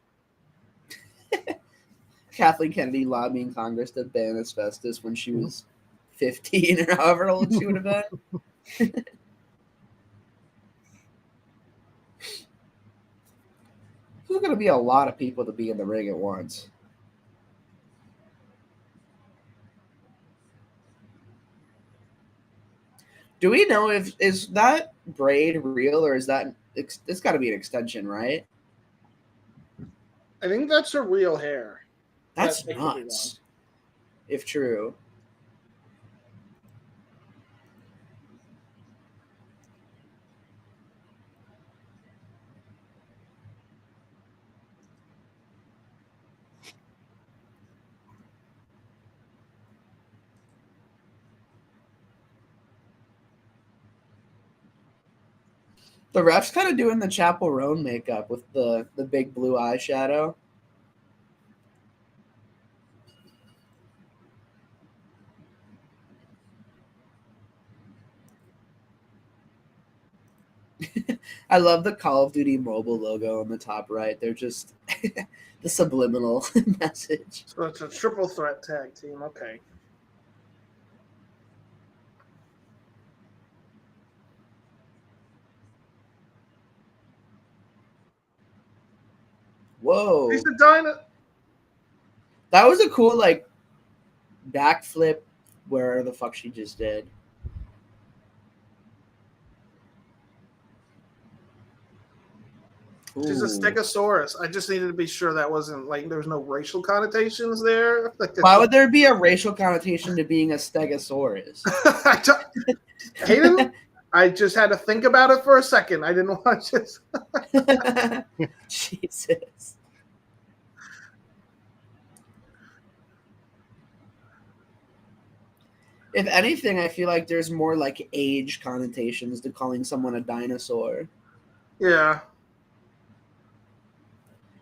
Kathleen Kennedy lobbying Congress to ban asbestos when she was 15 or however old she would have been. There's going to be a lot of people to be in the ring at once. Do we know is that braid real, or is that it's got to be an extension, right? I think that's her real hair. That's nuts. If true. The ref's kind of doing the Chapel Roan makeup with the big blue eyeshadow. I love the Call of Duty mobile logo on the top right. They're just the subliminal message. So it's a triple threat tag team. Okay. Whoa. He's a dino. That was a cool, backflip where the fuck she just did. She's a Stegosaurus. I just needed to be sure that wasn't there was no racial connotations there. Why would there be a racial connotation to being a Stegosaurus? Hayden, I just had to think about it for a second. I didn't want to just. Jesus. If anything, I feel like there's more age connotations to calling someone a dinosaur. Yeah.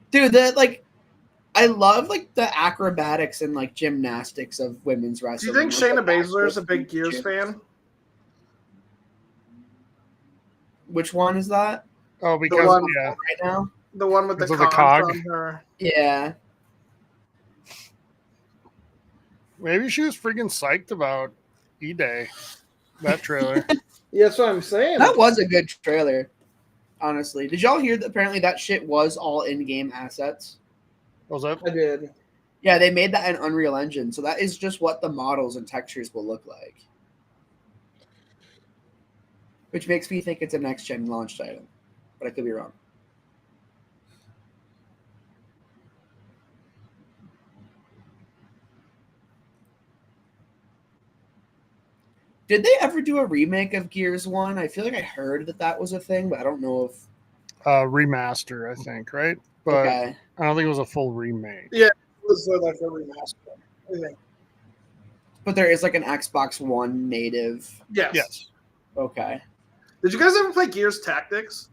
Dude, I love the acrobatics and gymnastics of women's wrestling. Do you think Shayna Baszler is a big Gears fan? Which one is that? Oh, because right now. The one with the Because of the cog cog? on her. Yeah. Maybe she was freaking psyched about E-Day, that trailer. Yeah, that's what I'm saying. That was a good trailer, honestly. Did y'all hear that apparently that shit was all in-game assets? What was that? I did. Yeah, they made that in Unreal Engine, so that is just what the models and textures will look like. Which makes me think it's a next-gen launch title, but I could be wrong. Did they ever do a remake of Gears 1? I feel like I heard that was a thing, but I don't know if... Remaster, I think, right? But Okay. I don't think it was a full remake. Yeah, it was like a remaster. I think. But there is like an Xbox One native. Yes. Yes. Okay. Did you guys ever play Gears Tactics?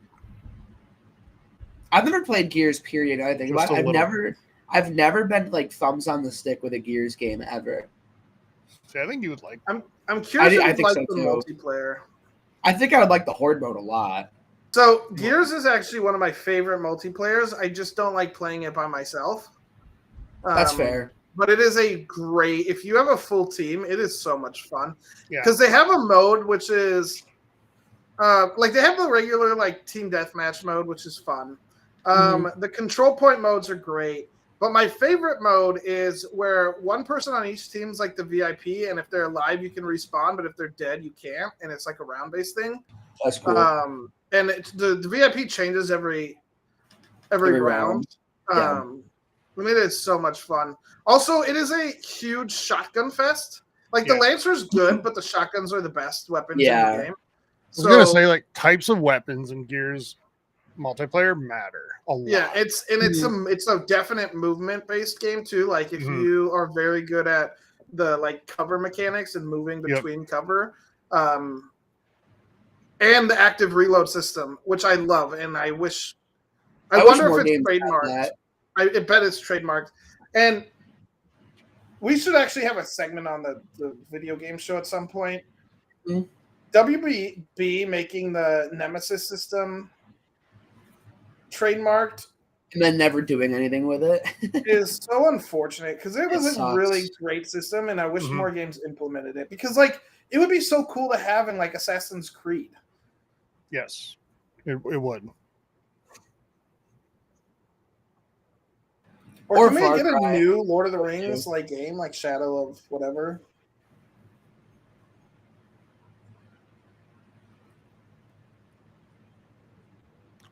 I've never played Gears, period. I think Just a little. I've never been like thumbs on the stick with a Gears game ever. See, I think you would like. I'm curious I if think you like so, the too. multiplayer. I think I would like the Horde mode a lot. So Gears is actually one of my favorite multiplayers. I just don't like playing it by myself. That's fair. But it is a great. If you have a full team, it is so much fun. Yeah. Because they have a mode which is, like they have the regular like team deathmatch mode, which is fun. The control point modes are great. But my favorite mode is where one person on each team is like the VIP, and if they're alive, you can respawn, but if they're dead, you can't, and it's like a round-based thing. That's cool. And the VIP changes every round. Yeah. I mean, it is so much fun. Also, it is a huge shotgun fest. Like the Lancer's good, but the shotguns are the best weapons in the game. So, I was gonna say like types of weapons in Gears multiplayer matter a lot. Yeah, it's a definite movement based game too. Like if you are very good at the like cover mechanics and moving between cover, and the active reload system, which I love, and I wonder if it's trademarked. I bet it's trademarked, and we should actually have a segment on the video game show at some point. WB making the Nemesis system trademarked and then never doing anything with it is so unfortunate because it was a really great system, and I wish more games implemented it because like it would be so cool to have in like Assassin's Creed. Yes, it would. Or can we get a new Lord of the Rings like game, like Shadow of whatever?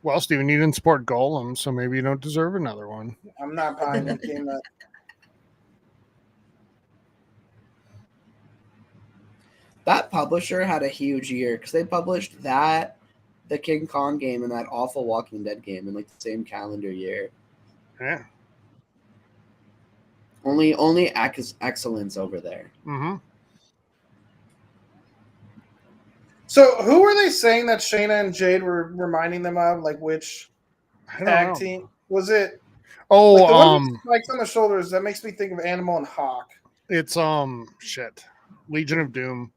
Well, Steven, you didn't support Golem, so maybe you don't deserve another one. I'm not buying a game that. That publisher had a huge year because they published that, the King Kong game, and that awful Walking Dead game in like the same calendar year. Yeah. Only excellence over there. So who were they saying that Shayna and Jade were reminding them of? Like which tag team was it? Oh, like the one with spikes on the shoulders. That makes me think of Animal and Hawk. It's Legion of Doom.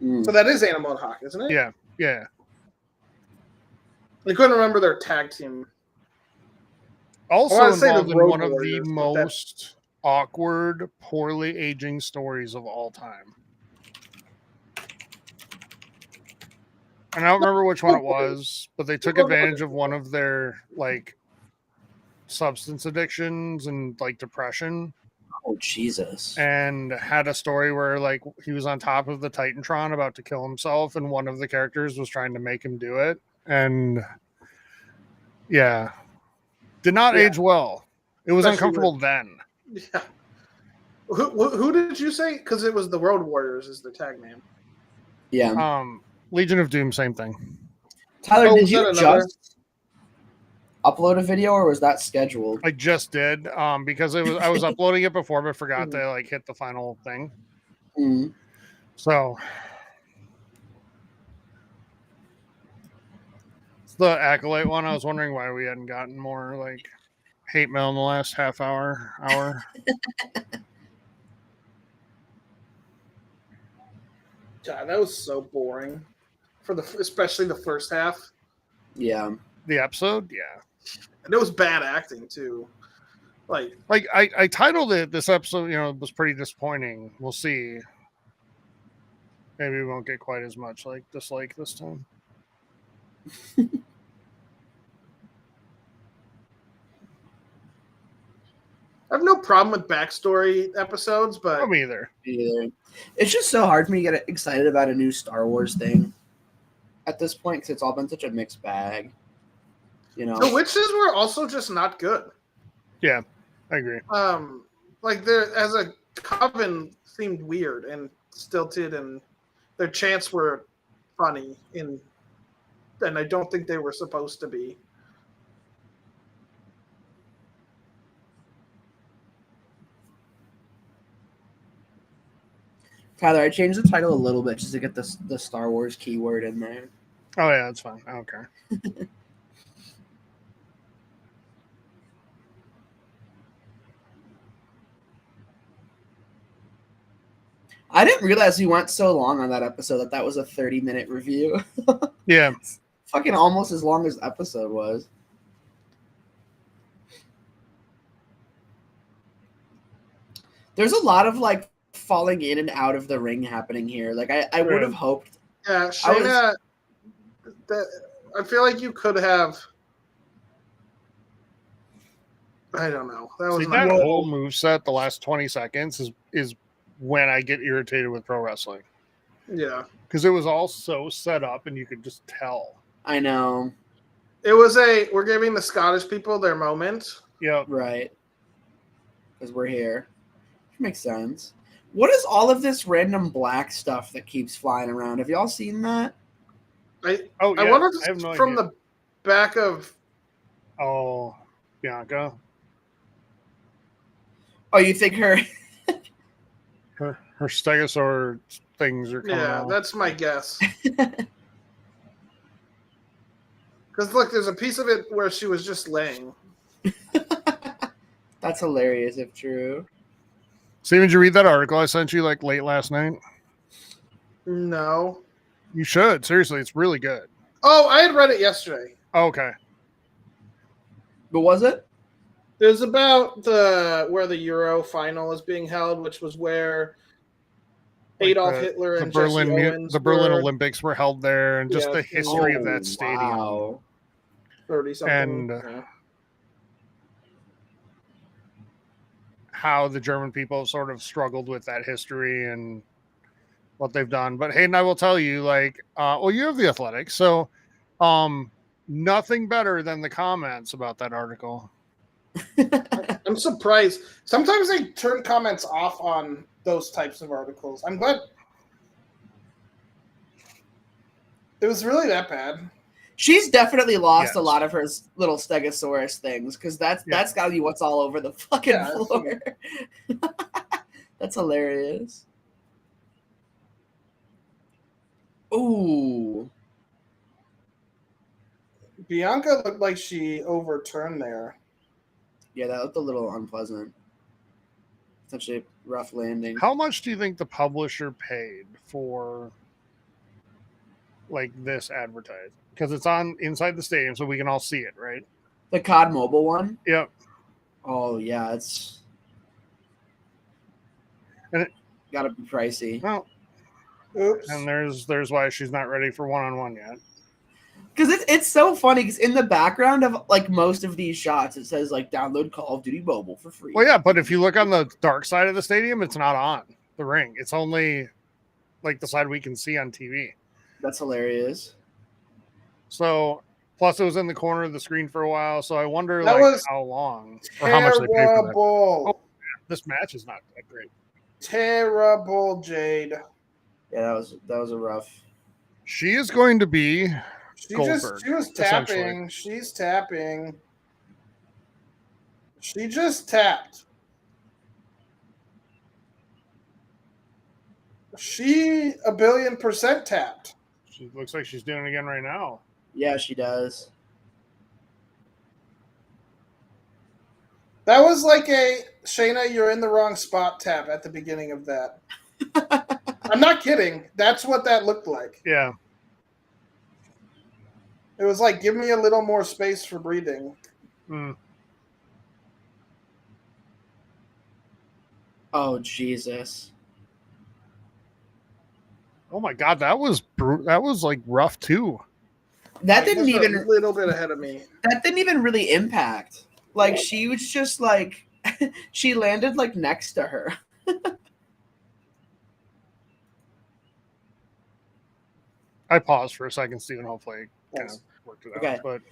So that is Animal and Hawk, isn't it? Yeah, yeah. I couldn't remember their tag team. Also involved in one of the most awkward, poorly aging stories of all time. And I don't remember which one it was, but they took advantage of one of their like substance addictions and like depression. Oh Jesus! And had a story where like he was on top of the Titantron about to kill himself, and one of the characters was trying to make him do it, and did not age well. It was uncomfortable then. Yeah. Who did you say? Because it was the Road Warriors is the tag name. Yeah. Legion of Doom, same thing. Tyler, did you just upload a video, or was that scheduled? I just did, because I was uploading it before, but forgot to like hit the final thing. So it's the Acolyte one. I was wondering why we hadn't gotten more like hate mail in the last half hour. God, that was so boring. Especially the first half. Yeah. The episode? Yeah. And it was bad acting too. Like I titled it, this episode, was pretty disappointing. We'll see. Maybe we won't get quite as much dislike this time. I have no problem with backstory episodes, but me either. It's just so hard for me to get excited about a new Star Wars thing at this point because it's all been such a mixed bag. The witches were also just not good. Yeah, I agree. There as a coven seemed weird and stilted, and their chants were funny, and I don't think they were supposed to be. Tyler, I changed the title a little bit just to get the Star Wars keyword in there. Oh yeah, that's fine. I don't care. I didn't realize we went so long on that episode that was a 30-minute review. Yeah. Fucking almost as long as the episode was. There's a lot of falling in and out of the ring happening here. I would have hoped. Yeah, Shayna, I feel like you could have. I don't know. That was that whole moveset, the last 20 seconds is when I get irritated with pro wrestling. Yeah. Because it was all so set up and you could just tell. I know. It was we're giving the Scottish people their moment. Yeah. Right. Because we're here. Makes sense. What is all of this random black stuff that keeps flying around? Have y'all seen that? I wonder if it's from the back of Bianca. Oh, you think her stegosaur things are coming out? That's my guess. Because look, there's a piece of it where she was just laying. That's hilarious if true. Steven, did you read that article I sent you late last night? No. You should. Seriously, it's really good. Oh, I had read it yesterday. Okay. But was it? It was about where the Euro final is being held, which was where Adolf Hitler and Jesse Owens the Berlin Olympics were held there, and just the history of that stadium. Wow. 30-something. And how the German people have sort of struggled with that history and what they've done. But Hayden, I will tell you, you have the Athletics, so nothing better than the comments about that article. I'm surprised. Sometimes they turn comments off on those types of articles. I'm glad it was really that bad. She's definitely lost a lot of her little Stegosaurus things because that's got to be what's all over the fucking floor. That's hilarious. Ooh. Bianca looked like she overturned there. Yeah, that looked a little unpleasant. Such a rough landing. How much do you think the publisher paid for this advertising? Because it's on inside the stadium, so we can all see it, right? The COD Mobile one? Yep. Oh, yeah, it's got to be pricey. Well, oops. And there's why she's not ready for one-on-one yet. Because it's so funny because in the background of most of these shots, it says download Call of Duty Mobile for free. Well, yeah, but if you look on the dark side of the stadium, it's not on the ring. It's only the side we can see on TV. That's hilarious. So, plus it was in the corner of the screen for a while. So I wonder how long or how much they paid for that. Oh, this match is not that great. Terrible, Jade. Yeah, that was a rough. She is going to be. She was tapping. She's tapping. She just tapped. She 1,000,000,000% tapped. She looks like she's doing it again right now. Yeah, she does. That was like a Shayna, you're in the wrong spot tap at the beginning of that. I'm not kidding. That's what that looked like. Yeah. It was like, give me a little more space for breathing. Mm. Oh, Jesus. Oh my God, that was that was like rough too. That didn't even a little bit ahead of me. That didn't even really impact. Like she was just like she landed like next to her. I paused for a second, Steven. Hopefully, kind of worked it out. But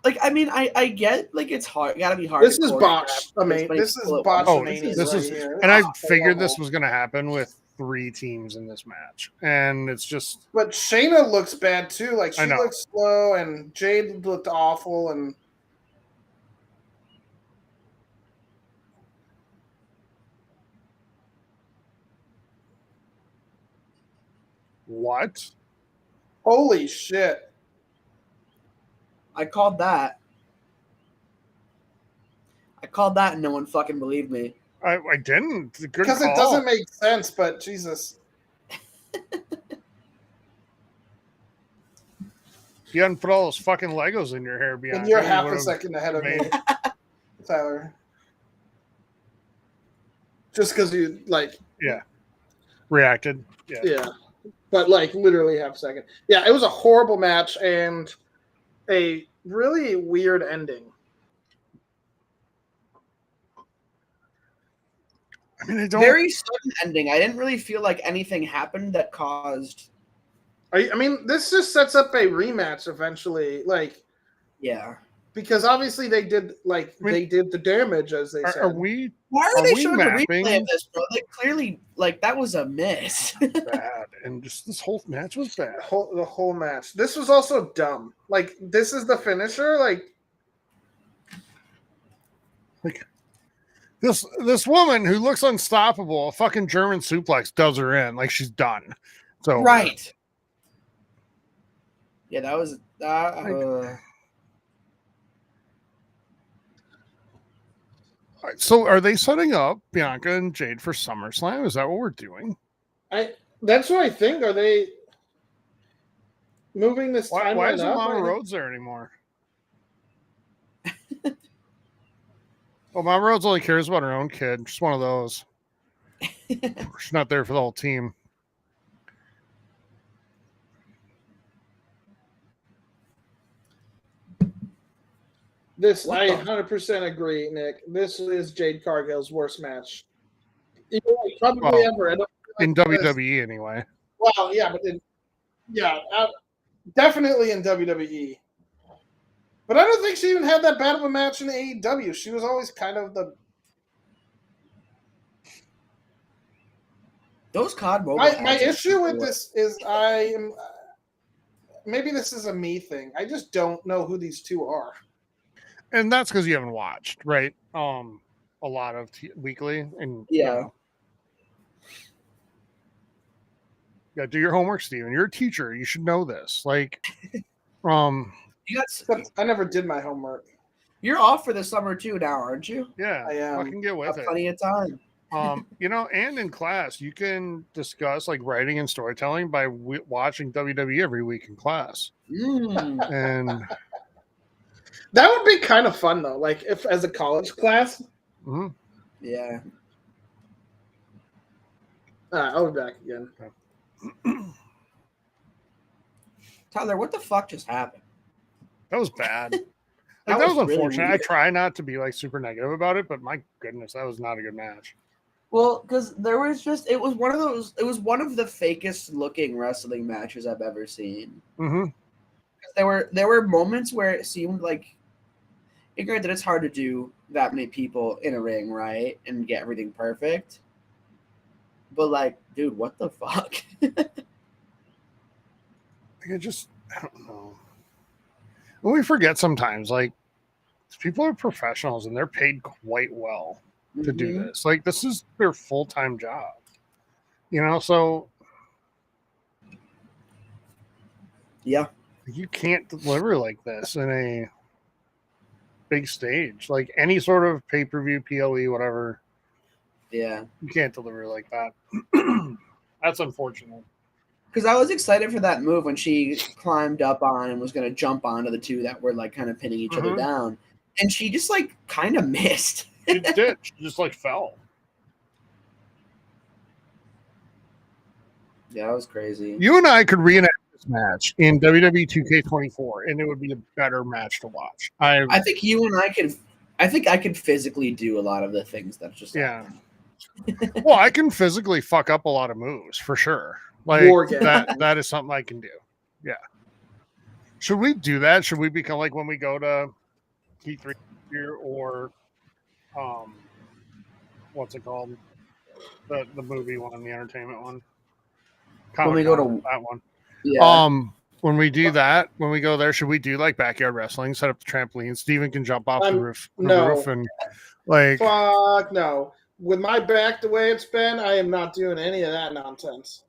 like, I mean, I get like it's hard. It gotta be hard. This is botched. I mean, this is botched. Oh, this is, and I figured this was going to happen with 3 teams in this match, and it's just. But Shayna looks bad too. Like she looks slow, and Jade looked awful, and. What? Holy shit. I called that. And no one fucking believed me. I didn't. Because it doesn't make sense, but Jesus. If you hadn't put all those fucking Legos in your hair, Bianca, and you're half a second ahead of me, Tyler. Just because you, like... Yeah. Reacted. Yeah. But, like, literally half a second. Yeah, it was a horrible match and a really weird ending. I mean, I don't... Very sudden ending. I didn't really feel like anything happened that caused... I mean, this just sets up a rematch eventually. Like... Yeah. Because obviously they did, like, they did the damage, as they said. Why are they showing a replay of this, bro? Like, clearly, like, that was a miss. Bad. And just this whole match was bad. The whole match. This was also dumb. Like, this is the finisher? Like this woman who looks unstoppable, a fucking German suplex does her in. Like, she's done. So right. Yeah, that was... So are they setting up Bianca and Jade for SummerSlam? Is that what we're doing? That's what I think. Are they moving this timeline up? Why isn't Mama Rhodes there anymore? Well, Mama Rhodes only cares about her own kid. She's one of those. She's not there for the whole team. This, I 100% agree, Nick. This is Jade Cargill's worst match. Probably ever. In WWE, anyway. Well, yeah, but definitely in WWE. But I don't think she even had that bad of a match in AEW. She was always kind of the... Those COD mobile my issue with this is maybe this is a me thing. I just don't know who these two are. And that's because you haven't watched, right? A lot of Weekly, and do your homework, Steven. You're a teacher. You should know this. Like, I never did my homework. You're off for the summer too now, aren't you? Yeah, I am. Fucking get with it. Plenty of time. And in class, you can discuss like writing and storytelling by watching WWE every week in class. And that would be kind of fun though, like if as a college class. Mm-hmm. Yeah. I'll be back again. Tyler, what the fuck just happened? That was bad. That was unfortunate. Really I try not to be like super negative about it, but my goodness, that was not a good match. Well, because it was one of the fakest looking wrestling matches I've ever seen. Mm-hmm. There were moments where it seemed like, granted, it's hard to do that many people in a ring, right, and get everything perfect. But like, dude, what the fuck? I don't know. We forget sometimes, like, people are professionals and they're paid quite well to do this. Like, this is their full-time job, so yeah, you can't deliver like this in a big stage, like any sort of pay-per-view, PLE, whatever. Yeah, you can't deliver like that. That's unfortunate. Because I was excited for that move when she climbed up on and was going to jump onto the two that were like kind of pinning each other down. and she just like kind of missed. She did. She just like fell. Yeah, that was crazy. You and I could reenact this match in WWE 2K24, and it would be a better match to watch. I think you and I could. I think I could physically do a lot of the things that just happened. Well, I can physically fuck up a lot of moves for sure. Like that is something I can do. Yeah. Should we do that? Should we become like when we go to T3 here or what's it called? The movie one, the entertainment one. When we go to that one. Yeah. When we do that, when we go there, should we do like backyard wrestling? Set up the trampoline. Steven can jump off the roof. And like fuck no. With my back the way it's been, I am not doing any of that nonsense.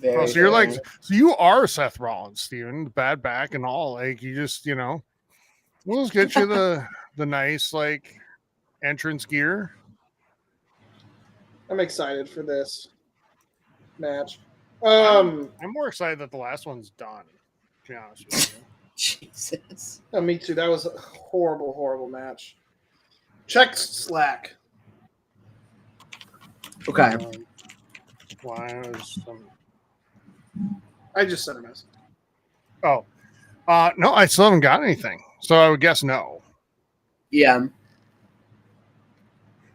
So you're like, so you are Seth Rollins, Steven, bad back and all. Like you just, we'll just get you the nice like entrance gear. I'm excited for this match. I'm more excited that the last one's done, to be honest with you. Jesus. Oh, me too. That was a horrible, horrible match. Check Slack. Okay. I just sent a message. Oh. No, I still haven't got anything. So I would guess no. Yeah.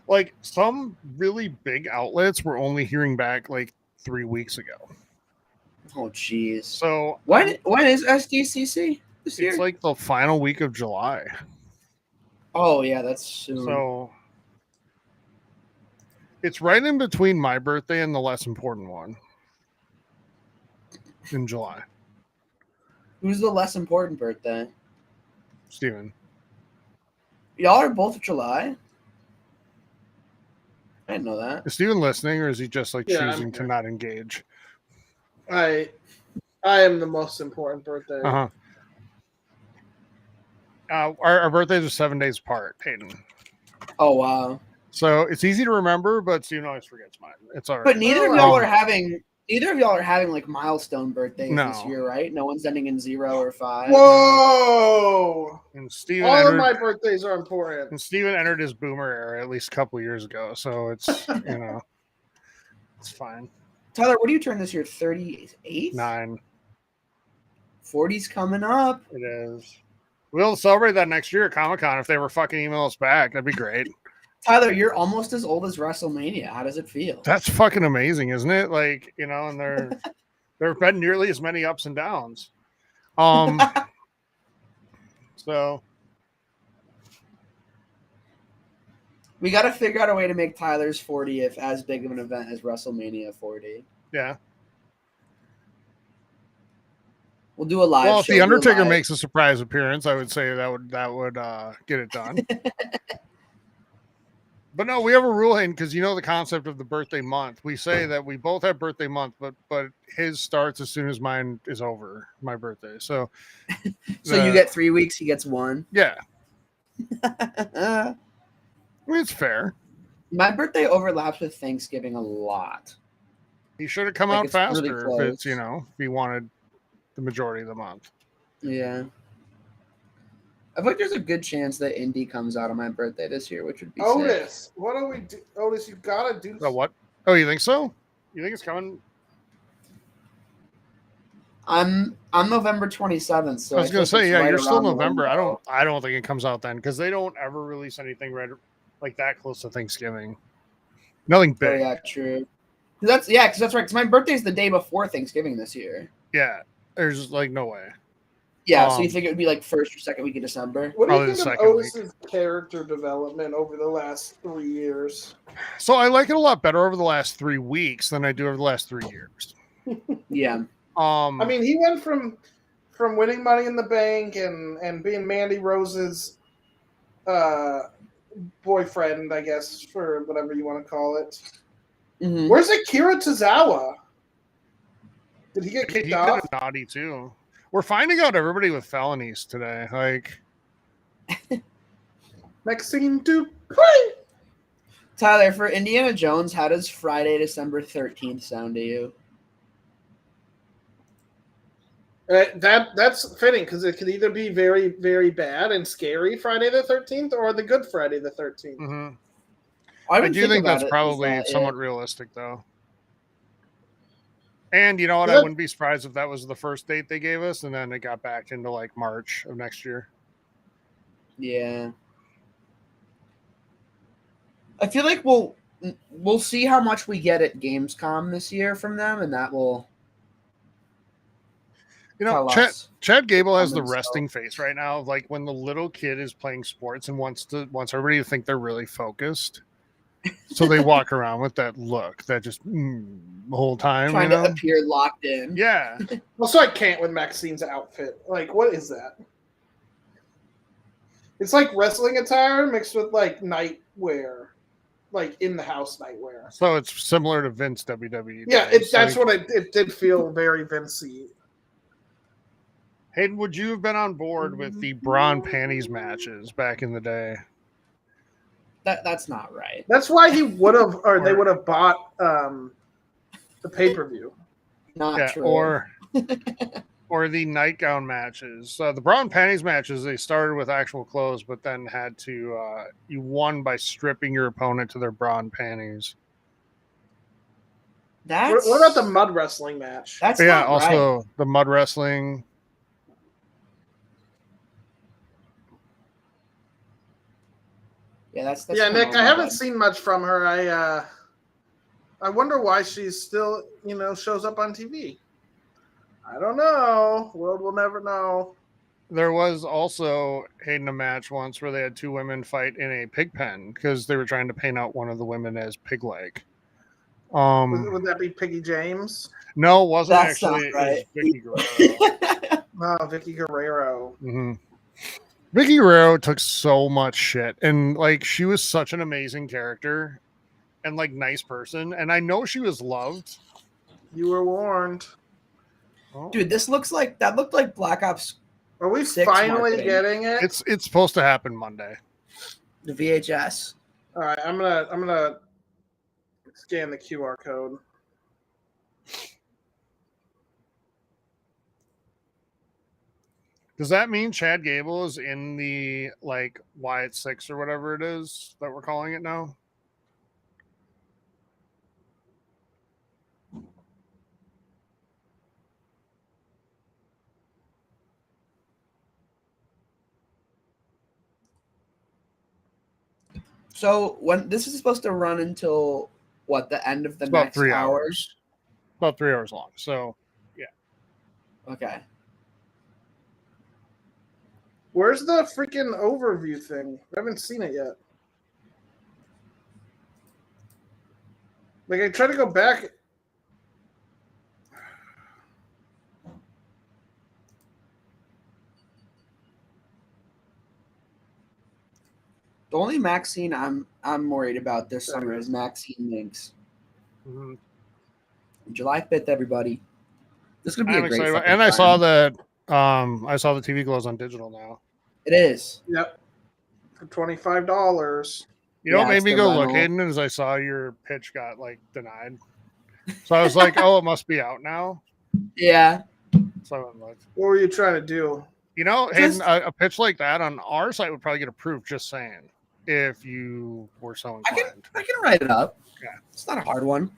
Like some really big outlets were only hearing back like 3 weeks ago. Oh, jeez. So when is SDCC this year? It's like the final week of July. Oh, yeah, that's soon. So it's right in between my birthday and the less important one in July. Who's the less important birthday? Steven. Y'all are both July? I didn't know that. Is Steven listening, or is he just like choosing to not engage? I am the most important birthday. Uh-huh. Our birthdays are 7 days apart, Hayden. Oh, wow. So it's easy to remember, but Steven always forgets mine. It's all right. But neither of y'all are having like milestone birthdays this year, right? No one's ending in 0 or 5. Whoa! And Steven all of my birthdays are important. And Steven entered his boomer era at least a couple years ago, so it's it's fine. Tyler, what do you turn this year? 38? 9. 40's coming up. It is. We'll celebrate that next year at Comic-Con if they were fucking email us back. That'd be great. Tyler, you're almost as old as WrestleMania. How does it feel? That's fucking amazing, isn't it? Like, and there have been nearly as many ups and downs. So we got to figure out a way to make Tyler's 40th as big of an event as WrestleMania 40. Yeah. We'll do a live show. Well, if The Undertaker makes a surprise appearance, I would say that would get it done. But no, we have a rule, Hayden, because the concept of the birthday month. We say that we both have birthday month, but his starts as soon as mine is over, my birthday. So you get 3 weeks, he gets 1. Yeah. I mean, it's fair. My birthday overlaps with Thanksgiving a lot. He should have come out faster if it's, if he wanted the majority of the month. Yeah. I think there's a good chance that Indy comes out on my birthday this year, which would be Otis, sick. What do we do? Otis, you gotta do what? Oh, you think so? You think it's coming? I'm November 27th, so I was gonna say, you're still November. I don't think it comes out then because they don't ever release anything right like that close to Thanksgiving. Nothing big. Oh, yeah, true. Because that's right. Because my birthday's the day before Thanksgiving this year. Yeah, there's like no way. Yeah, so you think it would be like first or second week of December? What do you think of Otis's character development over the last 3 years? So I like it a lot better over the last 3 weeks than I do over the last 3 years. Yeah. I mean, he went from winning Money in the Bank and being Mandy Rose's boyfriend, I guess, for whatever you want to call it. Mm-hmm. Where's Akira Tozawa? Did he get kicked off? He did a naughty too. We're finding out everybody with felonies today. Like Maxine Dupree. Tyler, for Indiana Jones, how does Friday, December 13th sound to you? That's fitting because it could either be very, very bad and scary Friday the 13th or the good Friday the 13th. Mm-hmm. I do think that's probably somewhat realistic, though. And you know what? I wouldn't be surprised if that was the first date they gave us, and then it got back into like March of next year. Yeah. I feel like we'll see how much we get at Gamescom this year from them, and that will. You know, Chad Gable has the resting face right now, like when the little kid is playing sports and wants everybody to think they're really focused. So they walk around with that look that just the whole time, trying to appear locked in. Yeah. Also, I can't with Maxine's outfit. Like, what is that? It's like wrestling attire mixed with like nightwear, like in the house nightwear. So it's similar to Vince WWE. Yeah, it did feel very Vince-y. Hayden, would you have been on board with the bra and panties matches back in the day? That's not right. That's why he would have, or they would have bought the pay-per-view. Not true. Or the nightgown matches. The bra and panties matches, they started with actual clothes, but then had to you won by stripping your opponent to their bra and panties. What about the mud wrestling match? That's also right. The mud wrestling. Yeah, that's Nick. I haven't seen much from her. I wonder why she's still, shows up on TV. I don't know. World will never know. There was also Hayden a match once where they had two women fight in a pig pen because they were trying to paint out one of the women as pig-like. Would that be Piggy James? No, it wasn't. That's actually. Not right. It was Vicky Guerrero. Oh, Vicky Guerrero. Mm-hmm. Vicky Guerrero took so much shit, and like she was such an amazing character and like nice person, and I know she was loved. You were warned. Oh. Dude, looked like Black Ops. Are we finally getting it? It's supposed to happen Monday. The VHS. All right, I'm gonna scan the QR code. Does that mean Chad Gable is in the like Wyatt 6 or whatever it is that we're calling it now? So when this is supposed to run until what, the end of the next 3 hours? About 3 hours long. So yeah. Okay. Where's the freaking overview thing? I haven't seen it yet. Like, I try to go back. The only Maxine I'm worried about this summer is Maxine Minks. Mm-hmm. July 5th, everybody. This could be a great excited time. And I saw that I saw the TV Glows on digital now. It is. Yep. For $25. You know what made me go look, Hayden, as I saw your pitch got like denied. So I was like, oh, it must be out now. Yeah. So I looked. What were you trying to do? You know, Hayden, a pitch like that on our site would probably get approved, just saying, if you were so inclined. I can write it up. Yeah. It's not a hard one.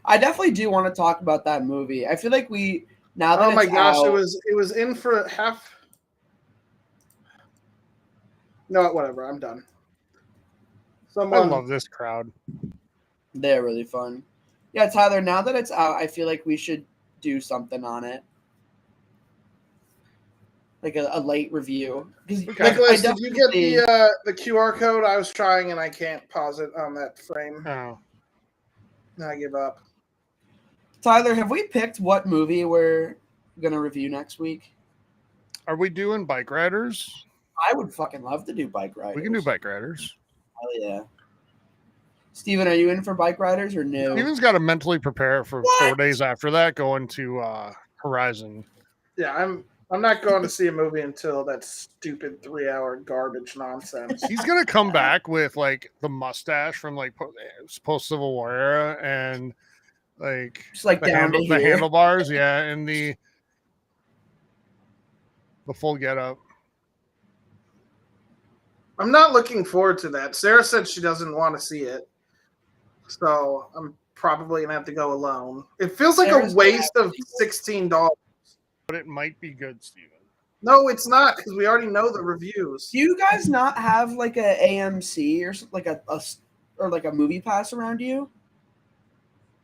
I definitely do want to talk about that movie. I feel like now that oh my gosh, out, it was in for half. No, whatever. I'm done. I love this crowd. They're really fun. Yeah, Tyler, now that it's out, I feel like we should do something on it. Like a late review. Nicholas, did you get the QR code? I was trying and I can't pause it on that frame. Oh. I give up. Tyler, have we picked what movie we're going to review next week? Are we doing Bike Riders? I would fucking love to do Bike Riders. We can do Bike Riders. Hell yeah. Steven, are you in for Bike Riders or no? Steven's got to mentally prepare for 4 days after that going to Horizon. Yeah, I'm not going to see a movie until that stupid 3-hour garbage nonsense. He's going to come back with like the mustache from like post Civil War era and like just like down to the here. handlebars, yeah, and the full getup. I'm not looking forward to that. Sarah said she doesn't want to see it, so I'm probably gonna have to go alone. It feels like Sarah's a waste of $16. But it might be good, Steven. No, it's not, because we already know the reviews. Do you guys not have like a AMC or like or like a movie pass around you?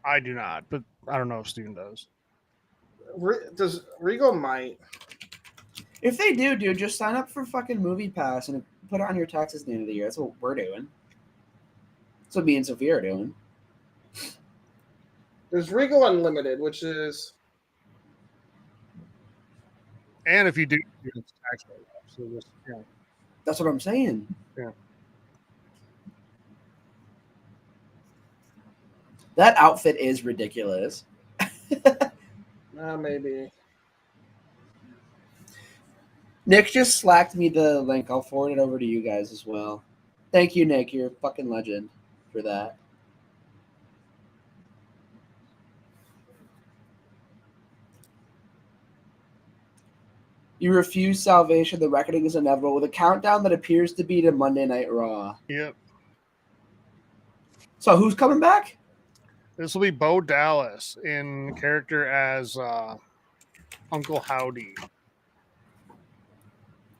I do not, but I don't know if Steven does. Does Regal might? If they do, dude, just sign up for fucking movie pass and put it on your taxes at the end of the year. That's what we're doing. That's what me and Sophia are doing. There's Regal Unlimited, which is. And if you do, it's tax write-off. So just, yeah. That's what I'm saying. Yeah. That outfit is ridiculous. Maybe. Nick just slacked me the link. I'll forward it over to you guys as well. Thank you, Nick. You're a fucking legend for that. You refuse salvation. The reckoning is inevitable with a countdown that appears to be to Monday Night Raw. Yep. So who's coming back? This will be Bo Dallas in character as Uncle Howdy.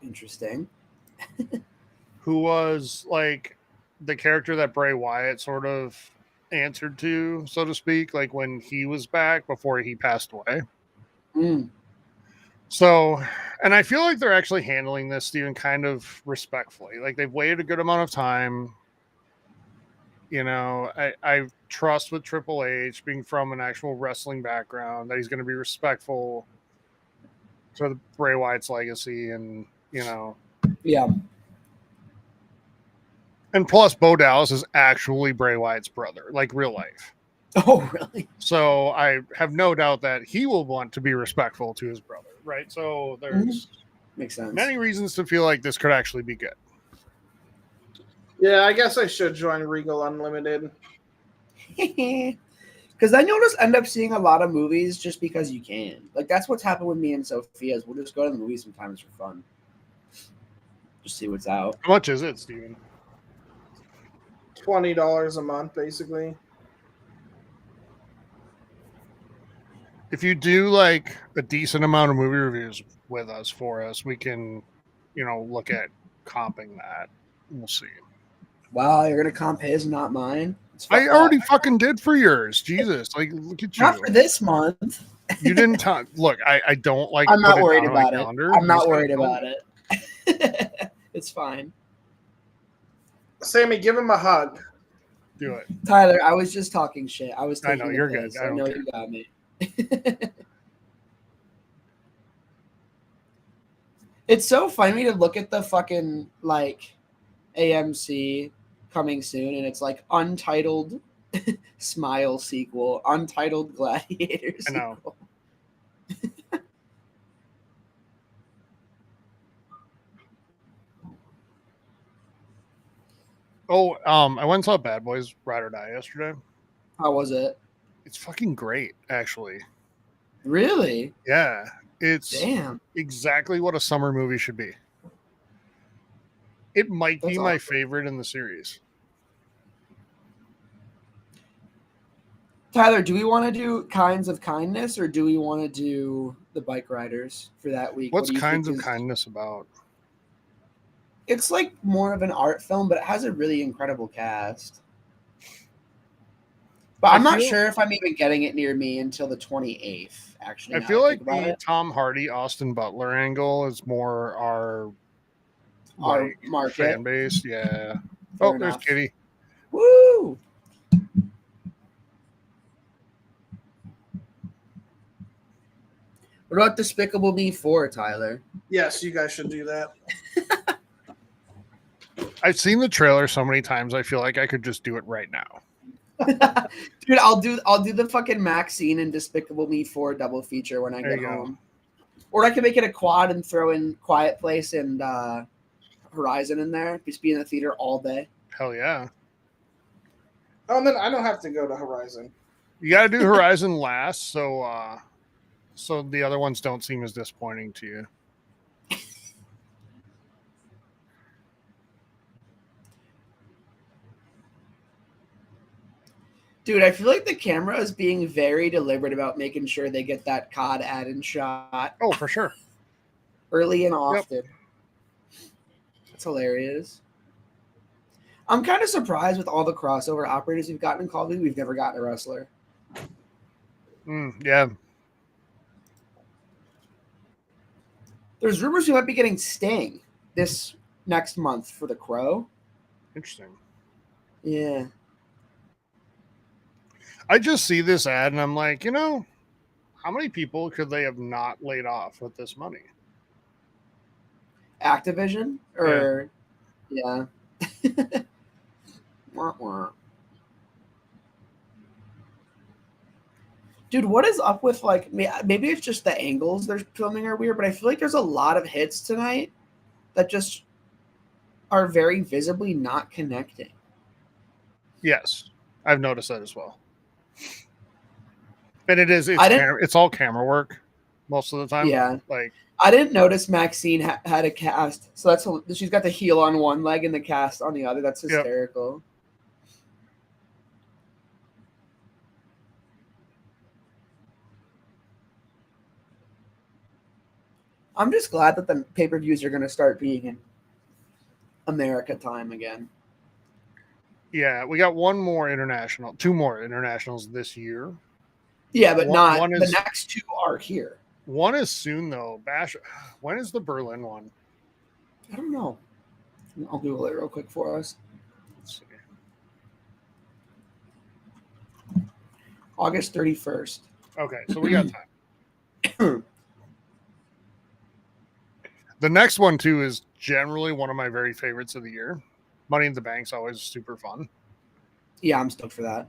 Interesting. Who was like the character that Bray Wyatt sort of answered to, so to speak, like when he was back before he passed away. Mm. So, and I feel like they're actually handling this, Steven, kind of respectfully. Like they've waited a good amount of time. You know, I trust with Triple H being from an actual wrestling background that he's going to be respectful to the Bray Wyatt's legacy, and you know, Yeah. and plus Bo Dallas is actually Bray Wyatt's brother, like real life. Oh, really? So I have no doubt that he will want to be respectful to his brother, right? So there's Makes sense. many reasons to feel like this could actually be good. Yeah, I guess I should join Regal Unlimited. Because then you'll just end up seeing a lot of movies just because you can. Like that's what's happened with me and Sophia. Is we'll just go to the movies sometimes for fun. Just see what's out. How much is it, Steven? $20 a month, basically. If you do like a decent amount of movie reviews with us for us, we can, you know, look at comping that. We'll see. Wow, you're gonna comp his, not mine. I already fucking did for yours. Jesus, like look at you. Not for this month. You didn't talk. Look, I don't like. I'm not put worried down on my about it. calendar. I'm not Just worried gotta about tell it. It's fine. Sammy, give him a hug. Do it. Tyler, I was just talking shit. I was. I know, taking the you're good. piss. I I don't know care. you got me. It's so funny to look at the fucking like AMC coming soon, and it's like untitled Smile sequel, untitled Gladiator I know. sequel. Oh, I went and saw Bad Boys Ride or Die yesterday. How was it? It's fucking great, actually. Really? Yeah, it's Damn. exactly what a summer movie should be. It might be That's my awesome. favorite in the series. Tyler, do we want to do Kinds of Kindness or do we want to do the Bike Riders for that week? What's What do you Kinds think of is- Kindness about? It's like more of an art film, but it has a really incredible cast. But I'm not sure if I'm even getting it near me until the 28th, actually. I now feel I like think about the it. Tom Hardy, Austin Butler angle is more our Our like, market. fan base. Yeah. Fair Oh, there's enough. Kitty. Woo! What about Despicable Me 4, Tyler? Yes, you guys should do that. I've seen the trailer so many times. I feel like I could just do it right now. Dude, I'll do the fucking Max scene in Despicable Me 4 double feature when I There get you go. home. Or I can make it a quad and throw in Quiet Place and Horizon in there. Just be in the theater all day. Hell yeah. Oh, and then I don't have to go to Horizon. You got to do Horizon last, so the other ones don't seem as disappointing to you. Dude, I feel like the camera is being very deliberate about making sure they get that COD ad in shot. Oh, for sure. Early and often. Yep. That's hilarious. I'm kind of surprised with all the crossover operators we've gotten in Call of Duty. We've never gotten a wrestler. Yeah. There's rumors we might be getting Sting this next month for the Crow. Interesting. Yeah. I just see this ad and I'm like, how many people could they have not laid off with this money? Activision? Or yeah. Dude, what is up with maybe it's just the angles they're filming are weird, but I feel like there's a lot of hits tonight that just are very visibly not connecting. Yes, I've noticed that as well. And it's all camera work most of the time. Yeah. I didn't notice Maxine had a cast. So she's got the heel on one leg and the cast on the other. That's hysterical. Yep. I'm just glad that the pay-per-views are going to start being in America time again. Yeah, we got two more internationals this year. Yeah, but the next two are here. One is soon, though. When is the Berlin one? I don't know. I'll Google it real quick for us. Let's see. August 31st. Okay, so we got time. The next one, too, is generally one of my very favorites of the year. Money in the Bank's always super fun. Yeah, I'm stoked for that.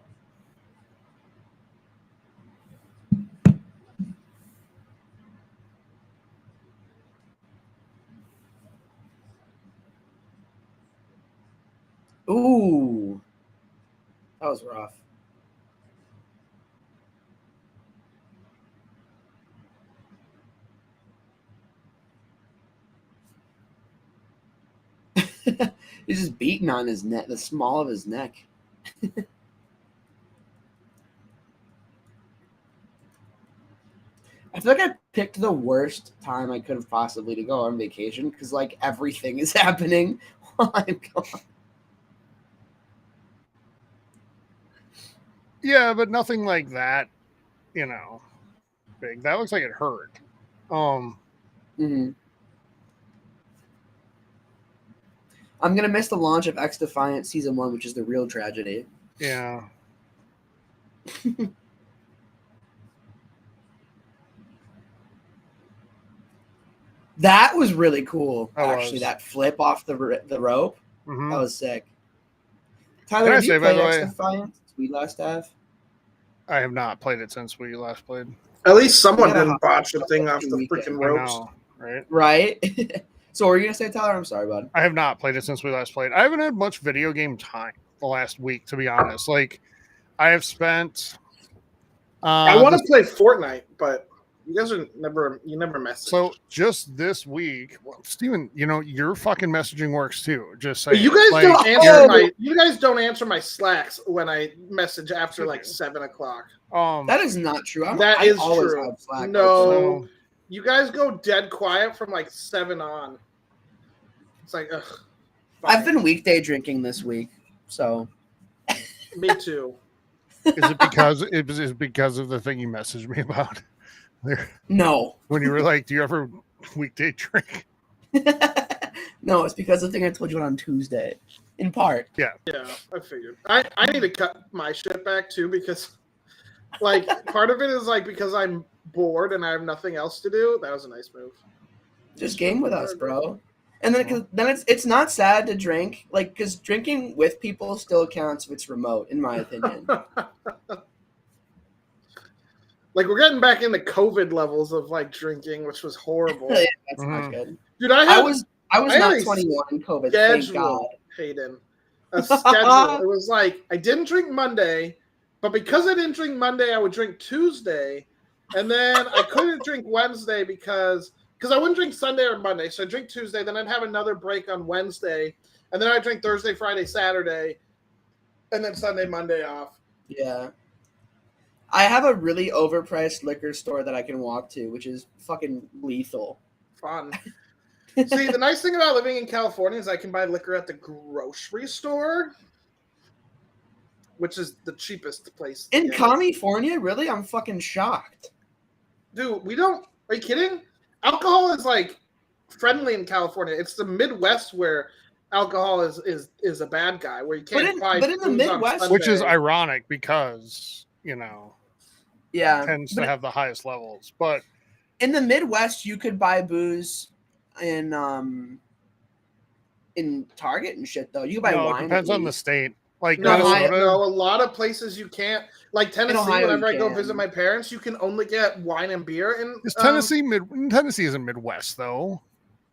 Ooh. That was rough. He's just beating on his neck, the small of his neck. I feel like I picked the worst time I could have possibly to go on vacation because everything is happening while I'm gone. Yeah, but nothing like that, big. That looks like it hurt. Mm-hmm. I'm going to miss the launch of X Defiant Season 1, which is the real tragedy. Yeah. That was really cool, actually, that flip off the rope. Mm-hmm. That was sick. Tyler, have you played X Defiant since we last have? I have not played it since we last played. At least someone didn't botch the thing off the freaking ropes. I know, right? Right? So what were you going to say, Tyler? I'm sorry, bud. I have not played it since we last played. I haven't had much video game time the last week, to be honest. I have spent... I want to play Fortnite, but you guys you never message. So just this week, Steven, your fucking messaging works too. Just saying. You guys don't answer my Slacks when I message after 7:00. That is not true. That is true. Slack, no. You guys go dead quiet from 7 on. It's ugh. I've been weekday drinking this week, so. Me too. Is it because of the thing you messaged me about? No. When you were like, do you ever weekday drink? No, it's because of the thing I told you on Tuesday. In part. Yeah. Yeah, I figured. I need to cut my shit back too because part of it is because I'm bored and I have nothing else to do. That was a nice move. Just game with us, bro. And then it's not sad to drink, because drinking with people still counts if it's remote, in my opinion. We're getting back into COVID levels of drinking, which was horrible. Yeah, that's not good. Dude, I was not 21 in COVID. Thank God. Hayden, a schedule. It was I didn't drink Monday, But because I didn't drink Monday, I would drink Tuesday. And then I couldn't drink Wednesday because I wouldn't drink Sunday or Monday. So I drink Tuesday, then I'd have another break on Wednesday. And then I'd drink Thursday, Friday, Saturday. And then Sunday, Monday off. Yeah. I have a really overpriced liquor store that I can walk to, which is fucking lethal. Fun. See, the nice thing about living in California is I can buy liquor at the grocery store, which is the cheapest place. In California? Really? I'm fucking shocked. Dude, we don't... Are you kidding? Alcohol is, like, friendly in California. It's the Midwest where alcohol is a bad guy, where you can't buy But in the Midwest... Which is ironic because, yeah, tends to have the highest levels. But in the Midwest, you could buy booze in Target and shit, though. You can buy wine. It depends on the state. Like no, a lot of places you can't. Like Tennessee, whenever I go visit my parents, you can only get wine and beer in. Tennessee isn't Midwest though.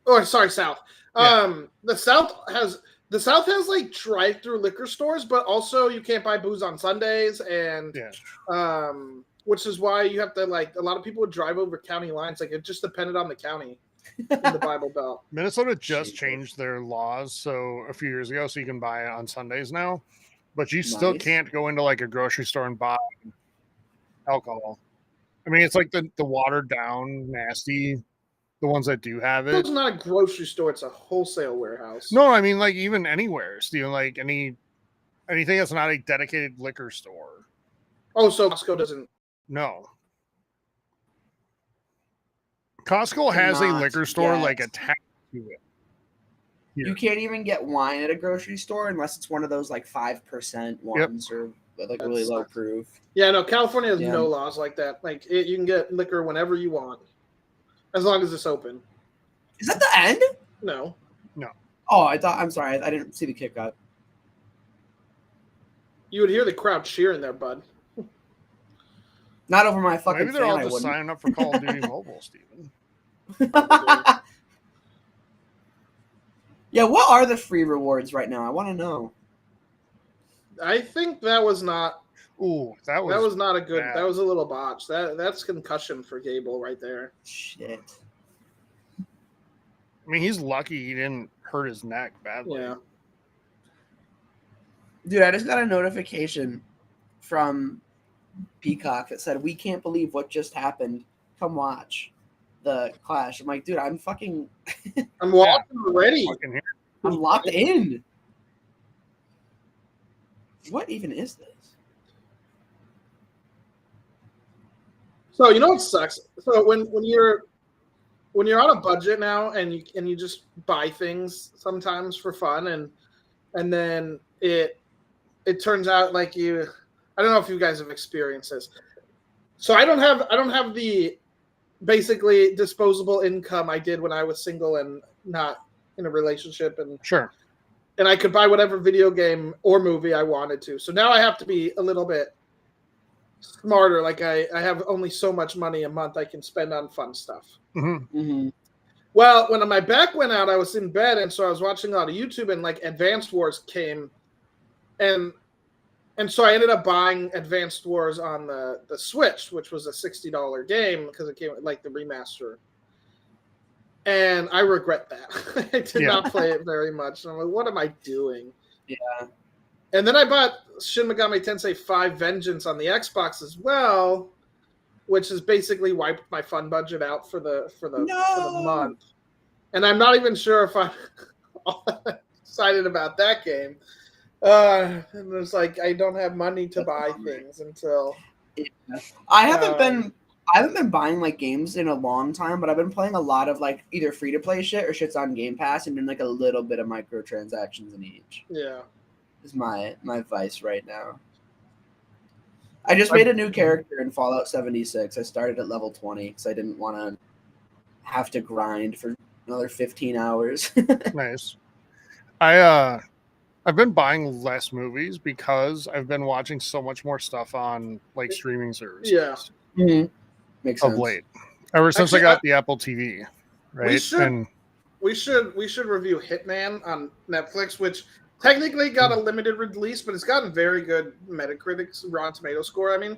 Oh, sorry, South. Yeah. The South has like drive-through liquor stores, but also you can't buy booze on Sundays, and which is why you have to a lot of people would drive over county lines. Like it just depended on the county in the Bible Belt. Minnesota just changed their laws a few years ago, so you can buy it on Sundays now. But you still can't go into like a grocery store and buy alcohol. I mean, it's like the watered down, nasty, the ones that do have it. It's not a grocery store; it's a wholesale warehouse. No, I mean like even anywhere, Steven. Like anything that's not a dedicated liquor store. Oh, so Costco doesn't? No. Costco has a liquor store like attached to it. Here. You can't even get wine at a grocery store unless it's one of those like 5% ones or like really low proof. Yeah, no, California has no laws like that. Like you can get liquor whenever you want, as long as it's open. Is that the end? No. Oh, I'm sorry. I didn't see the kick up. You would hear the crowd cheering there, bud. Not over my fucking. Maybe they're all just signing up for Call of Duty Mobile, Steven. Yeah, what are the free rewards right now? I want to know. I think that was not. Ooh, that was not a good. Bad. That was a little botch. That's concussion for Gable right there. Shit. I mean, he's lucky he didn't hurt his neck badly. Yeah. Dude, I just got a notification from Peacock that said, "We can't believe what just happened. Come watch the Clash." I'm like, dude, I'm fucking. I'm watching already. I'm locked in. What even is this? So you know what sucks? So when you're on a budget now and you just buy things sometimes for fun and then it turns out like you. I don't know if you guys have experienced this. So I don't have the basically disposable income I did when I was single and not in a relationship and sure. And I could buy whatever video game or movie I wanted to. So now I have to be a little bit smarter. Like I have only so much money a month I can spend on fun stuff. Mm-hmm. Mm-hmm. Well, when my back went out, I was in bed, and so I was watching a lot of YouTube, and like Advanced Wars came, and so I ended up buying Advanced Wars on the Switch, which was a $60 game because it came with like the remaster. And I regret that. I did not play it very much. And I'm like, what am I doing? Yeah. And then I bought Shin Megami Tensei 5 Vengeance on the Xbox as well, which has basically wiped my fun budget out for the month. And I'm not even sure if I'm excited about that game. And it's like I don't have money to buy things until I haven't been buying like games in a long time, but I've been playing a lot of like either free to play shit or shit's on Game Pass and doing like a little bit of microtransactions in each. Yeah. Is my vice right now. I just made a new character in Fallout 76. I started at level 20 because I didn't want to have to grind for another 15 hours. Nice. I've been buying less movies because I've been watching so much more stuff on like streaming services. Yeah. Mm-hmm. Makes sense. Of late. Ever since I got the Apple TV. Right. We should review Hitman on Netflix, which technically got a limited release, but it's gotten very good Metacritic's Rotten Tomato score. I mean,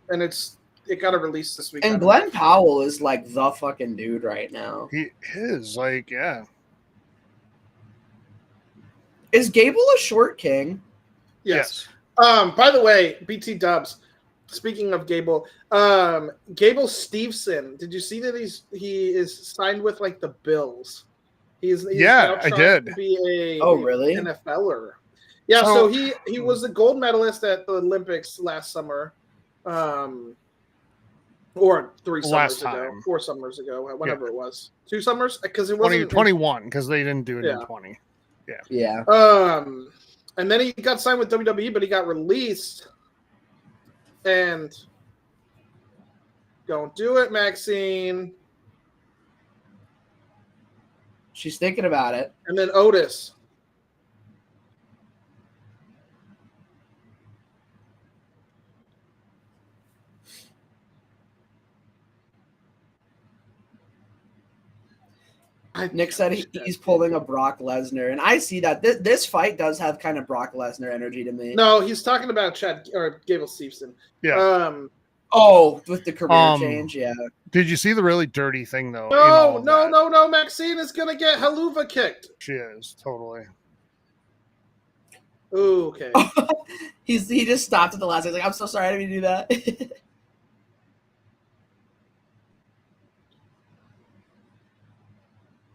and it got a release this week. And Glenn Powell is like the fucking dude right now. He is like, yeah. Is Gable a short king? Yes. By the way, BT Dubs. Speaking of Gable, Gable Steveson. Did you see that he is signed with like the Bills? He's now I did. To be really? NFLer. Yeah, so he was the gold medalist at the Olympics last summer, or 3 summers ago, 4 summers ago, whenever it was, 2 summers, because it wasn't 2021 because they didn't do it in 20. Yeah. And then he got signed with WWE, but he got released. And don't do it, Maxine. She's thinking about it. And then Otis. Nick said he's pulling a Brock Lesnar, and I see that this fight does have kind of Brock Lesnar energy to me. No, he's talking about Gable Steveson. Yeah. With the career change, yeah. Did you see the really dirty thing though? No. Maxine is gonna get Haluva kicked. She is totally. Ooh, okay. He just stopped at the last. He's like, "I'm so sorry, I didn't mean to do that."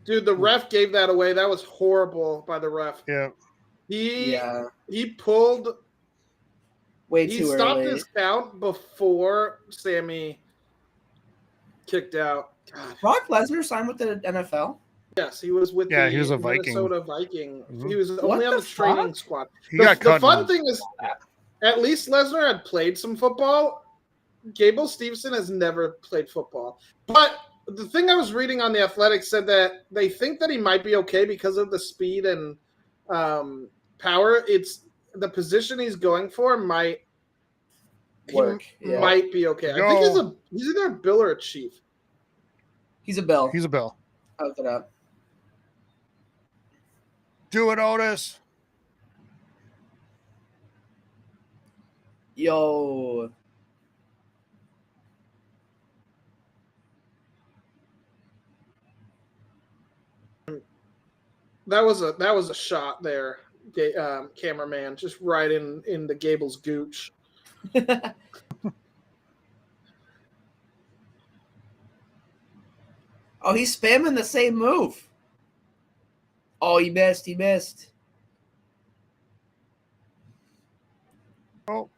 Dude, the ref gave that away. That was horrible by the ref. Yeah. He pulled way too early. He stopped his count before Sami kicked out. God. Brock Lesnar signed with the NFL? Yes, he was with he was a Viking. Minnesota Viking. Mm-hmm. He was only on the training squad. The fun thing is, at least Lesnar had played some football. Gable Steveson has never played football. But the thing I was reading on The Athletic said that they think that he might be okay because of the speed and power. It's the position he's going for might work. Might be okay. I think he's either a Bill or a Chief. He's a Bill. He's a Bill. I'll look it up. Do it, Otis. Yo. That was a shot there, cameraman, just right in the Gable's gooch. Oh, he's spamming the same move. Oh, he missed. Oh,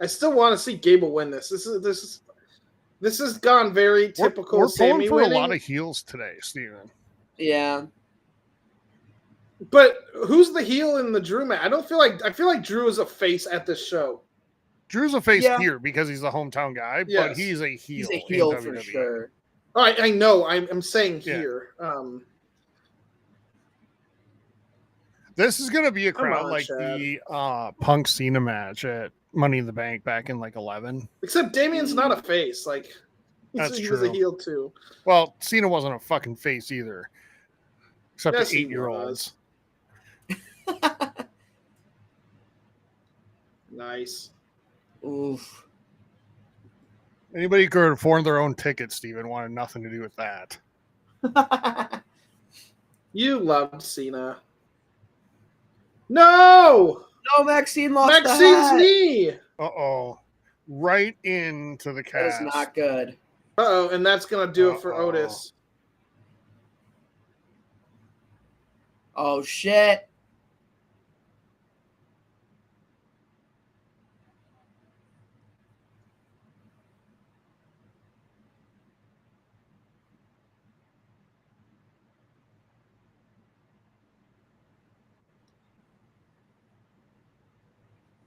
I still want to see Gable win this. This has gone very typical. We're Sami pulling for winning. a lot of heels today, Steven. Yeah. But who's the heel in the Drew match? I feel like Drew is a face at this show. Drew's a face here because he's the hometown guy, but he's a heel. He's a heel in for WWE. sure. All right, I know. I'm saying here. This is going to be a crowd like Chad. the Punk Cena match at Money in the Bank back in like 11. Except Damian's not a face. Like he was a heel too. Well, Cena wasn't a fucking face either, except Yes, to 8-year-olds. Nice. Oof. Anybody who could afford their own ticket, Steven, wanted nothing to do with that. You loved Cena. No, Maxine lost Maxine's the hat. knee. Uh-oh. Right into the cast. That is not good. Uh-oh, and that's going to do it for Otis. Oh, shit.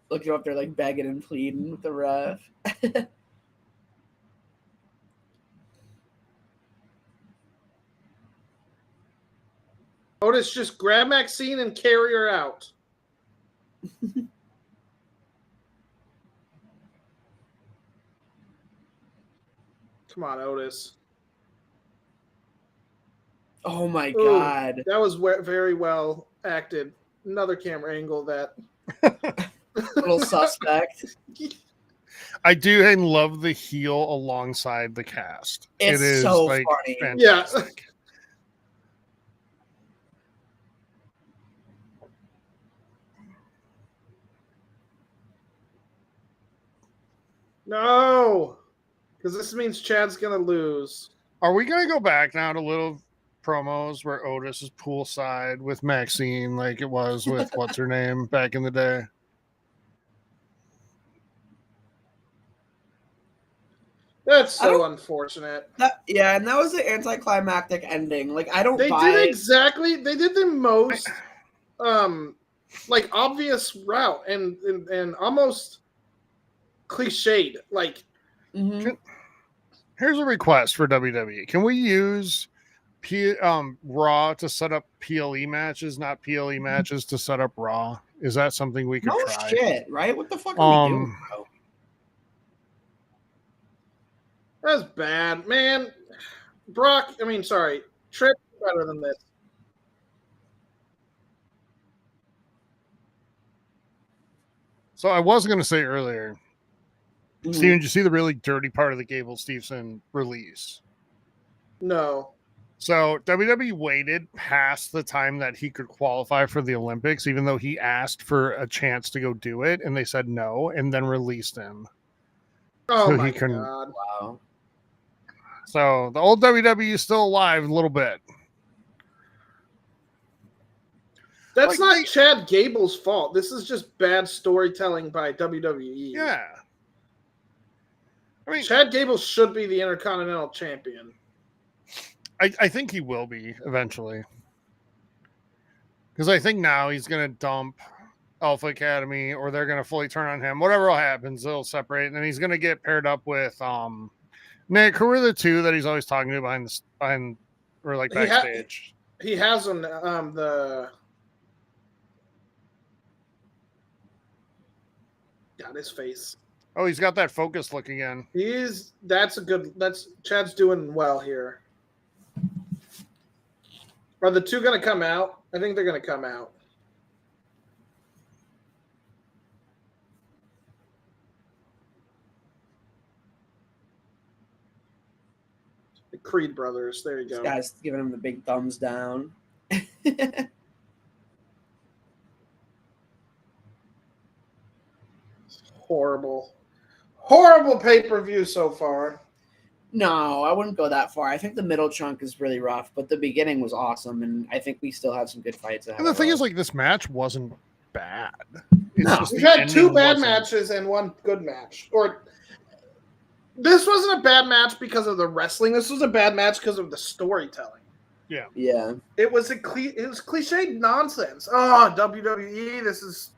Looking up there like begging and pleading with the ref. Otis, just grab Maxine and carry her out. Come on, Otis. Oh my God. That was very well acted. Another camera angle that Little suspect. I do and love the heel alongside the cast. It's it is so like funny. fantastic. No, because this means Chad's gonna lose. Are we gonna go back now to little promos where Otis is poolside with Maxine like it was with what's her name back in the day? That's so unfortunate. And that was the anticlimactic ending. Like, I don't They did the most like obvious route and almost cliched. Like, here's a request for WWE. Can we use Raw to set up PLE matches, not PLE matches to set up Raw? Is that something we could try? Shit, right? What the fuck are we doing, bro? That's bad, man. Tripp better than this. So I was going to say earlier, Steven, did you see the really dirty part of the Gable Stevenson release? No. So WWE waited past the time that he could qualify for the Olympics, even though he asked for a chance to go do it, and they said no, and then released him. Oh so my God. Wow. So the old WWE is still alive a little bit. That's not Chad Gable's fault. This is just bad storytelling by WWE. Yeah. I mean, Chad Gable should be the Intercontinental Champion. I think he will be eventually. Because I think now he's going to dump Alpha Academy or they're going to fully turn on him. Whatever happens, they'll separate. And then he's going to get paired up with Nick, who are the two that he's always talking to behind or like backstage? He has on the got his face. Oh, he's got that focus look again. That's Chad's doing well here. Are the two going to come out? I think they're going to come out. The Creed brothers. There you go. This guy's giving him the big thumbs down. Horrible pay-per-view so far. No, I wouldn't go that far. I think the middle chunk is really rough, but the beginning was awesome, and I think we still have some good fights ahead. And the thing is, like, this match wasn't bad. We've had two bad matches and one good match. Or this wasn't a bad match because of the wrestling. This was a bad match because of the storytelling. Yeah. Yeah. It was cliched nonsense. Oh, WWE, this is...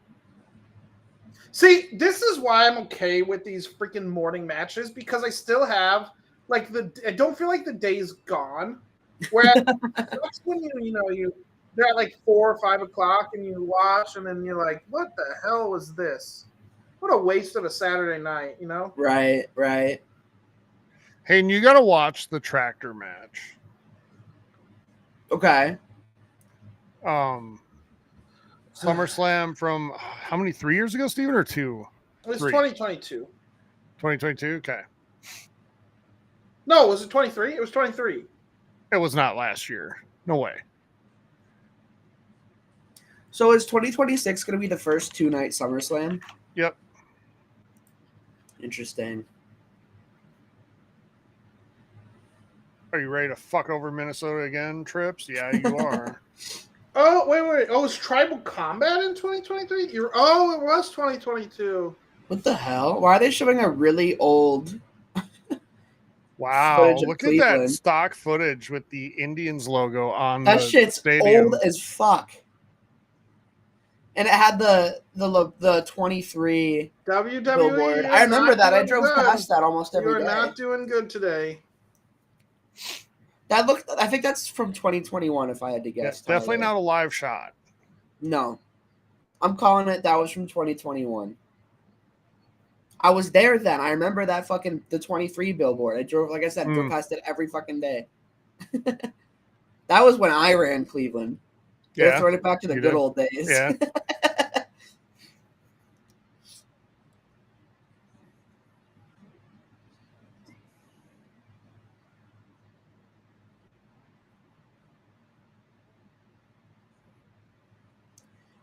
See, this is why I'm okay with these freaking morning matches, because I still have... I don't feel like the day's gone. Whereas that's when they're at like 4 or 5 o'clock and you watch and then you're like, what the hell was this? What a waste of a Saturday night, you know? Right. Hey, and you got to watch the tractor match. Okay. SummerSlam from how many? 3 years ago, Steven, or 2? It was 2022. 2022? Okay. No, was it 23? It was 23. It was not last year. No way. So is 2026 going to be the first 2-night SummerSlam? Yep. Interesting. Are you ready to fuck over Minnesota again, Trips? Yeah, you are. Oh, wait. Oh, was Tribal Combat in 2023? It was 2022. What the hell? Why are they showing a really old... Wow, look at that stock footage with the Indians logo on that the shit's stadium. Old as fuck. And it had the 23 WWE billboard. I remember that. I drove past that almost every day. You're not doing good today. I think that's from 2021 if I had to guess. It's definitely not a live shot. No. I'm calling it that was from 2021. I was there then. I remember that the 23 billboard. I drove, like I said, drove past it every fucking day. That was when I ran Cleveland. They're throwing it back to the good old days. Yeah.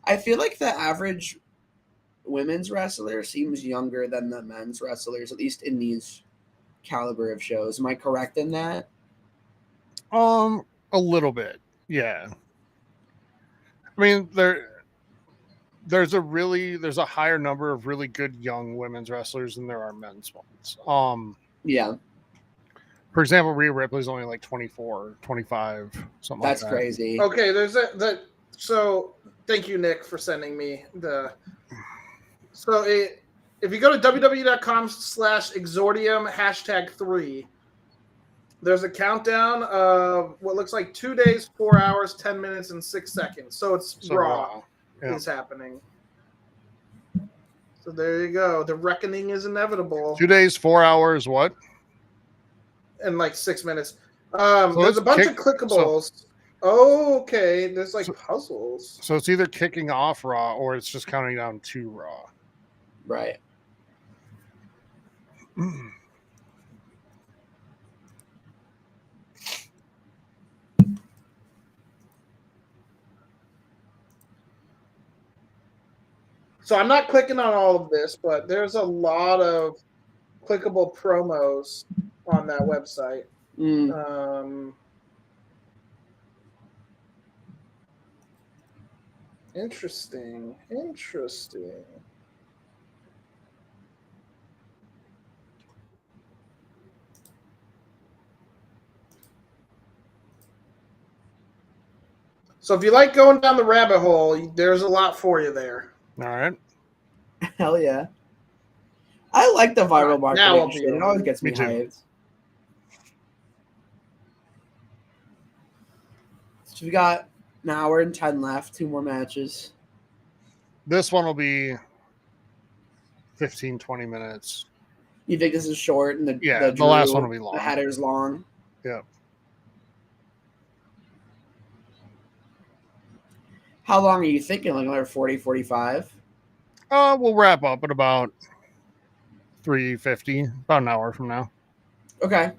I feel like the average women's wrestler seems younger than the men's wrestlers, at least in these caliber of shows. Am I correct in that? A little bit. Yeah. I mean, there's a higher number of really good young women's wrestlers than there are men's ones. Yeah. For example, Rhea Ripley's only like 24, 25, something That's like that. crazy. Okay, there's that. So thank you, Nick, for sending me the. So if you go to www.com/exordium #3, there's a countdown of what looks like 2 days, 4 hours, 10 minutes, and 6 seconds. So Raw is happening. So there you go. The reckoning is inevitable. 2 days, 4 hours, what? And like 6 minutes. So there's a bunch of clickables. Okay, there's like puzzles. So it's either kicking off Raw or it's just counting down to Raw. Right. So I'm not clicking on all of this, but there's a lot of clickable promos on that website. Interesting. So if you like going down the rabbit hole, there's a lot for you there. All right. Hell yeah. I like the viral marketing shit. It always gets me hyped. So we got an hour and 10 left, 2 more matches. This one will be 15, 20 minutes. You think this is short and the last one will be long. The header's long? Yeah. How long are you thinking? Like another 40, 45? We'll wrap up at about 3:50, about an hour from now. Okay.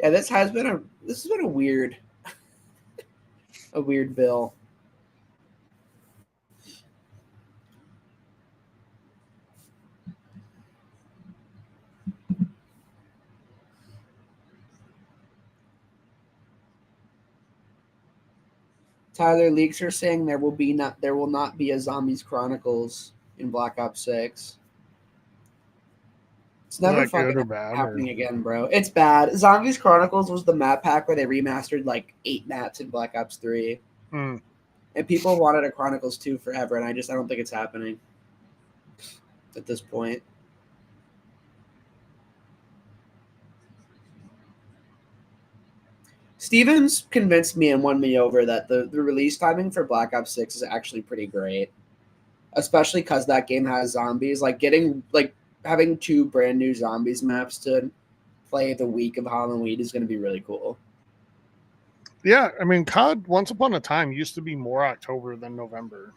Yeah, this has been a weird bill. Tyler, leaks are saying there will not be a Zombies Chronicles in Black Ops 6. It's never fucking happening again, bro. It's bad. Zombies Chronicles was the map pack where they remastered like 8 maps in Black Ops 3. And people wanted a Chronicles 2 forever, and I don't think it's happening at this point. Stevens convinced me and won me over that the release timing for Black Ops 6 is actually pretty great, especially because that game has zombies. Having 2 brand new zombies maps to play the week of Halloween is going to be really cool. Yeah, I mean, COD once upon a time used to be more October than November.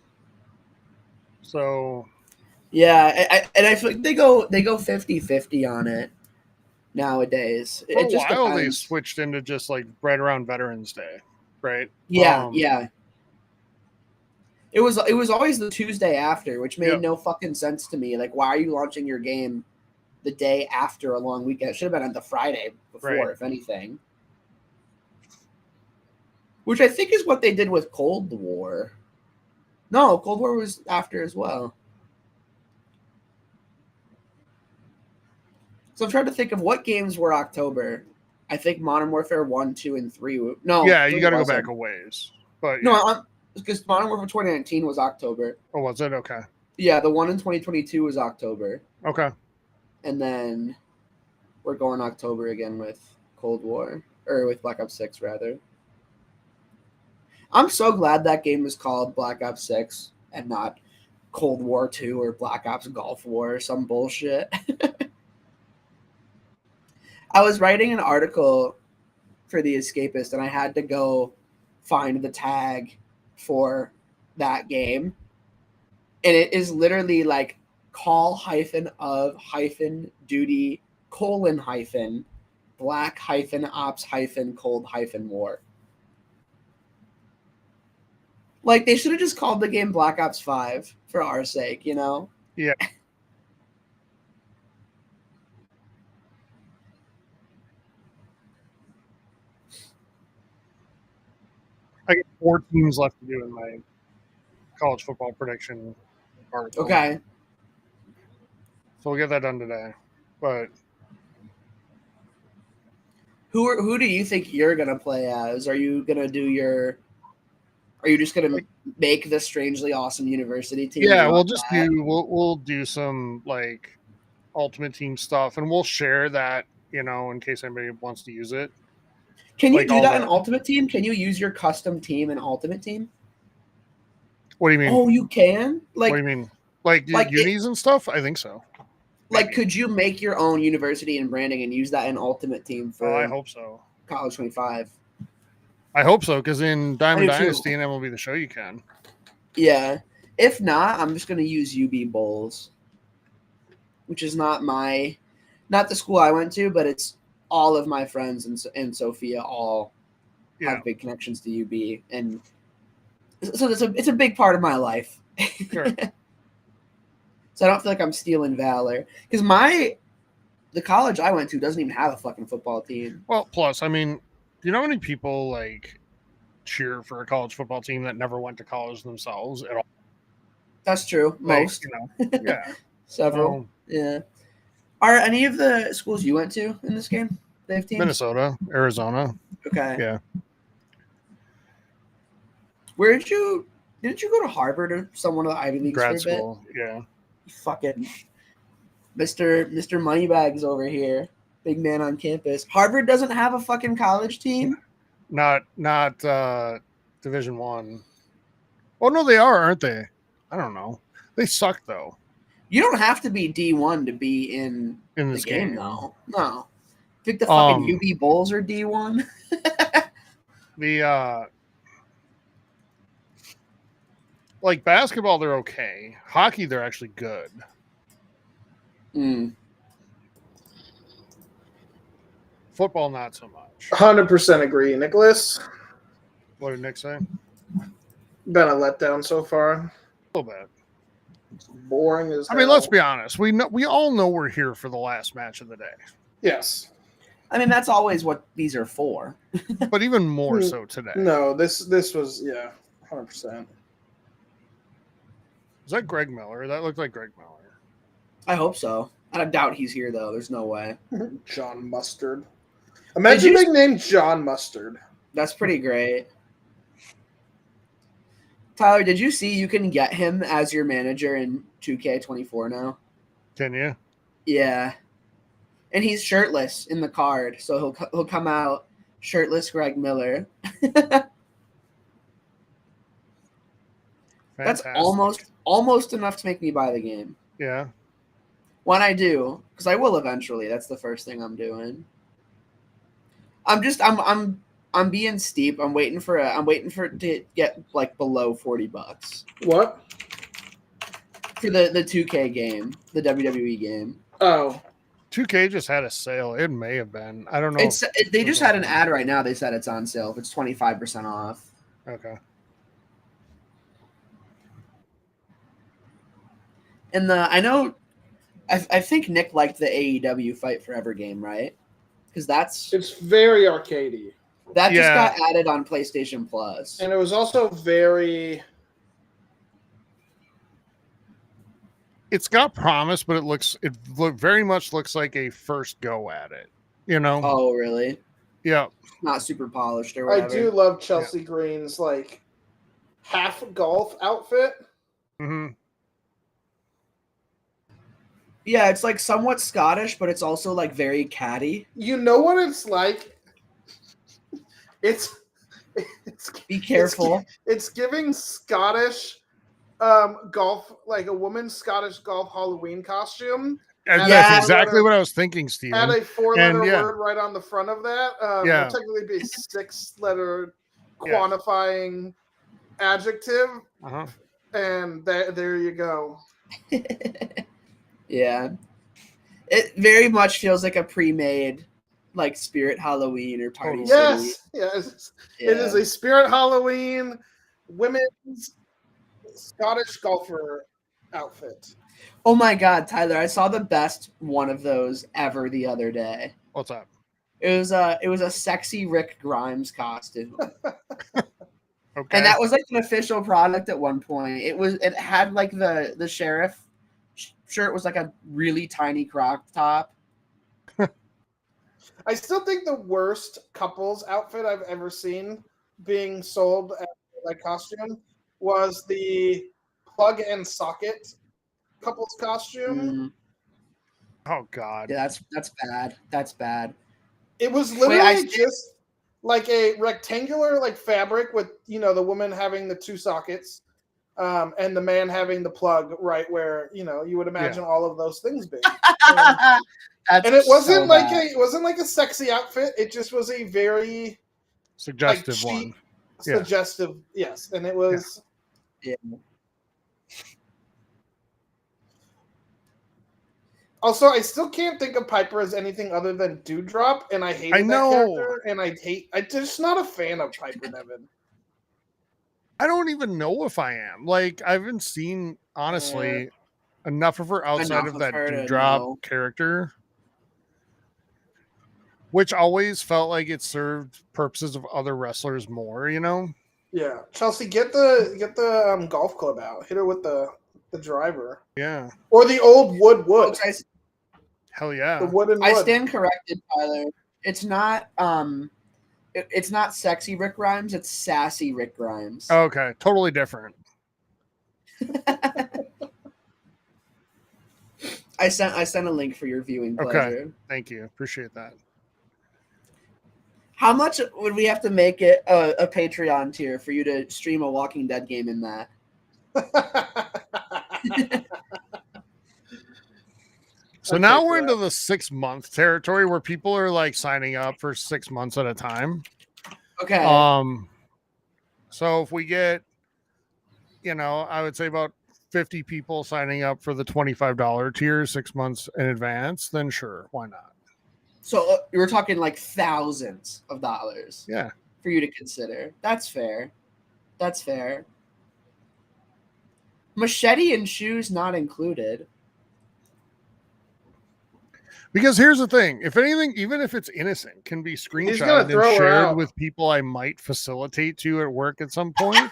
So yeah, I feel like they go 50-50 on it nowadays. For a while, they switched into just like right around Veterans Day, right? Yeah, yeah. It was always the Tuesday after, which made no fucking sense to me. Like, why are you launching your game the day after a long weekend? It should have been on the Friday before, if anything. Which I think is what they did with Cold War. No, Cold War was after as well. So I'm trying to think of what games were October. I think Modern Warfare 1, 2, and 3. No. Yeah, you got to go back a ways. But no, because Modern Warfare 2019 was October. Oh, was it? Okay. Yeah, the one in 2022 was October. Okay. And then we're going October again with Cold War, or with Black Ops 6, rather. I'm so glad that game is called Black Ops 6 and not Cold War 2 or Black Ops Gulf War or some bullshit. I was writing an article for The Escapist, and I had to go find the tag for that game. And it is literally like call-of-duty : black-ops-cold-war. Like, they should have just called the game Black Ops 5 for our sake, you know? Yeah. I got 4 teams left to do in my college football prediction article. Okay. So we'll get that done today. But who do you think you're gonna play as? Are you gonna do your? Are you just gonna make the Strangely Awesome University team? Yeah, we'll do some like Ultimate Team stuff, and we'll share that, you know, in case anybody wants to use it. Can you do that in Ultimate Team? Can you use your custom team in Ultimate Team? What do you mean? Oh, you can. Like, what do you mean? Like unis and stuff? I think so. Like, Maybe. could you make your own university and branding and use that in Ultimate Team for? I hope so. College 25. I hope so, because in Diamond I do Dynasty too. and MLB The Show, you can. Yeah. If not, I'm just gonna use UB Bowls, which is not the school I went to, but it's all of my friends in Sophia all have big connections to UB, and so it's a big part of my life. Sure. So I don't feel like I'm stealing valor, because the college I went to doesn't even have a fucking football team. Well, plus, I mean, do you know how many people like cheer for a college football team that never went to college themselves at all? That's true. Most, like, you know, yeah, several, yeah. Are any of the schools you went to in this game? They have teams? Minnesota, Arizona. Okay. Yeah. Where didn't you go to Harvard or some of the Ivy Leagues Grad for a bit? school, yeah. Fucking Mr. Moneybags over here, big man on campus. Harvard doesn't have a fucking college team. Not Division I. Oh no, they are, aren't they? I don't know. They suck though. You don't have to be D1 to be in this the game, game. though. No. I think the fucking UB Bulls are D1. Like basketball, they're okay. Hockey, they're actually good. Football, not so much. 100% agree, Nicholas. What did Nick say? Been a letdown so far. A little bit. It's boring as hell. I mean, let's be honest. We all know we're here for the last match of the day. Yes. I mean, that's always what these are for. But even more so today. No, this was 100%. Is that Greg Miller? That looked like Greg Miller. I hope so. I doubt he's here though. There's no way. John Mustard. Imagine being named John Mustard. That's pretty great. Tyler, did you see you can get him as your manager in 2K24 now? Can you? Yeah. And he's shirtless in the card, so he'll come out shirtless Greg Miller. That's almost enough to make me buy the game. Yeah. When I do, because I will eventually. That's the first thing I'm doing. I'm being steep. I'm waiting for it to get like below $40. What? For the 2K game, the WWE game. Oh. 2K just had a sale. It may have been. I don't know. They just had an ad right now. They said it's on sale. It's 25% off. Okay. And I think Nick liked the AEW Fight Forever game, right? Because it's very arcadey. That just got added on PlayStation Plus. And it was also very... It's got promise, but it very much looks like a first go at it. You know? Oh, really? Yeah. Not super polished or whatever. I do love Chelsea Green's like half golf outfit. Mm-hmm. Yeah, it's like somewhat Scottish, but it's also like very catty. You know what it's like? It's Be careful. It's giving Scottish golf, like a woman's Scottish golf Halloween costume. That's exactly what I was thinking, Steven. Add a 4-letter word right on the front of that. It'll technically be a 6-letter quantifying adjective. And there you go. Yeah. It very much feels like a pre-made like Spirit Halloween or Party City. Yes. It is a Spirit Halloween women's Scottish golfer outfit. Oh my God, Tyler! I saw the best one of those ever the other day. What's up? It was a sexy Rick Grimes costume. Okay. And that was like an official product at one point. It had like the sheriff shirt was like a really tiny crop top. I still think the worst couples outfit I've ever seen being sold as like costume was the plug and socket couples costume. Oh God. Yeah, that's bad. That's bad. It was literally just like a rectangular like fabric with the woman having the 2 sockets, and the man having the plug right where you would imagine all of those things being. And it wasn't like a sexy outfit. It just was a very suggestive one. Suggestive, yes, and it was. Yeah. Also, I still can't think of Piper as anything other than Dewdrop, and I hate that character, and I'm just not a fan of Piper Nevin. I don't even know if I am. Like, I haven't seen, honestly, enough of her outside of that Dewdrop character, which always felt like it served purposes of other wrestlers more, Yeah, Chelsea, get the golf club out. Hit her with the driver. Yeah. Or the old wood. Hell yeah. The wooden wood. I stand corrected, Tyler. It's not it's not sexy Rick Grimes, it's sassy Rick Grimes. Okay, totally different. I sent a link for your viewing pleasure. Okay. Thank you. Appreciate that. How much would we have to make it a Patreon tier for you to stream a Walking Dead game in that? So now we're into the 6-month territory where people are like signing up for 6 months at a time. Okay. So if we get, I would say about 50 people signing up for the $25 tier 6 months in advance, then sure, why not? So we're talking like thousands of dollars. Yeah. For you to consider. That's fair. That's fair. Machete and shoes not included. Because here's the thing. If anything, even if it's innocent, can be screenshotted and shared with people I might facilitate to at work at some point.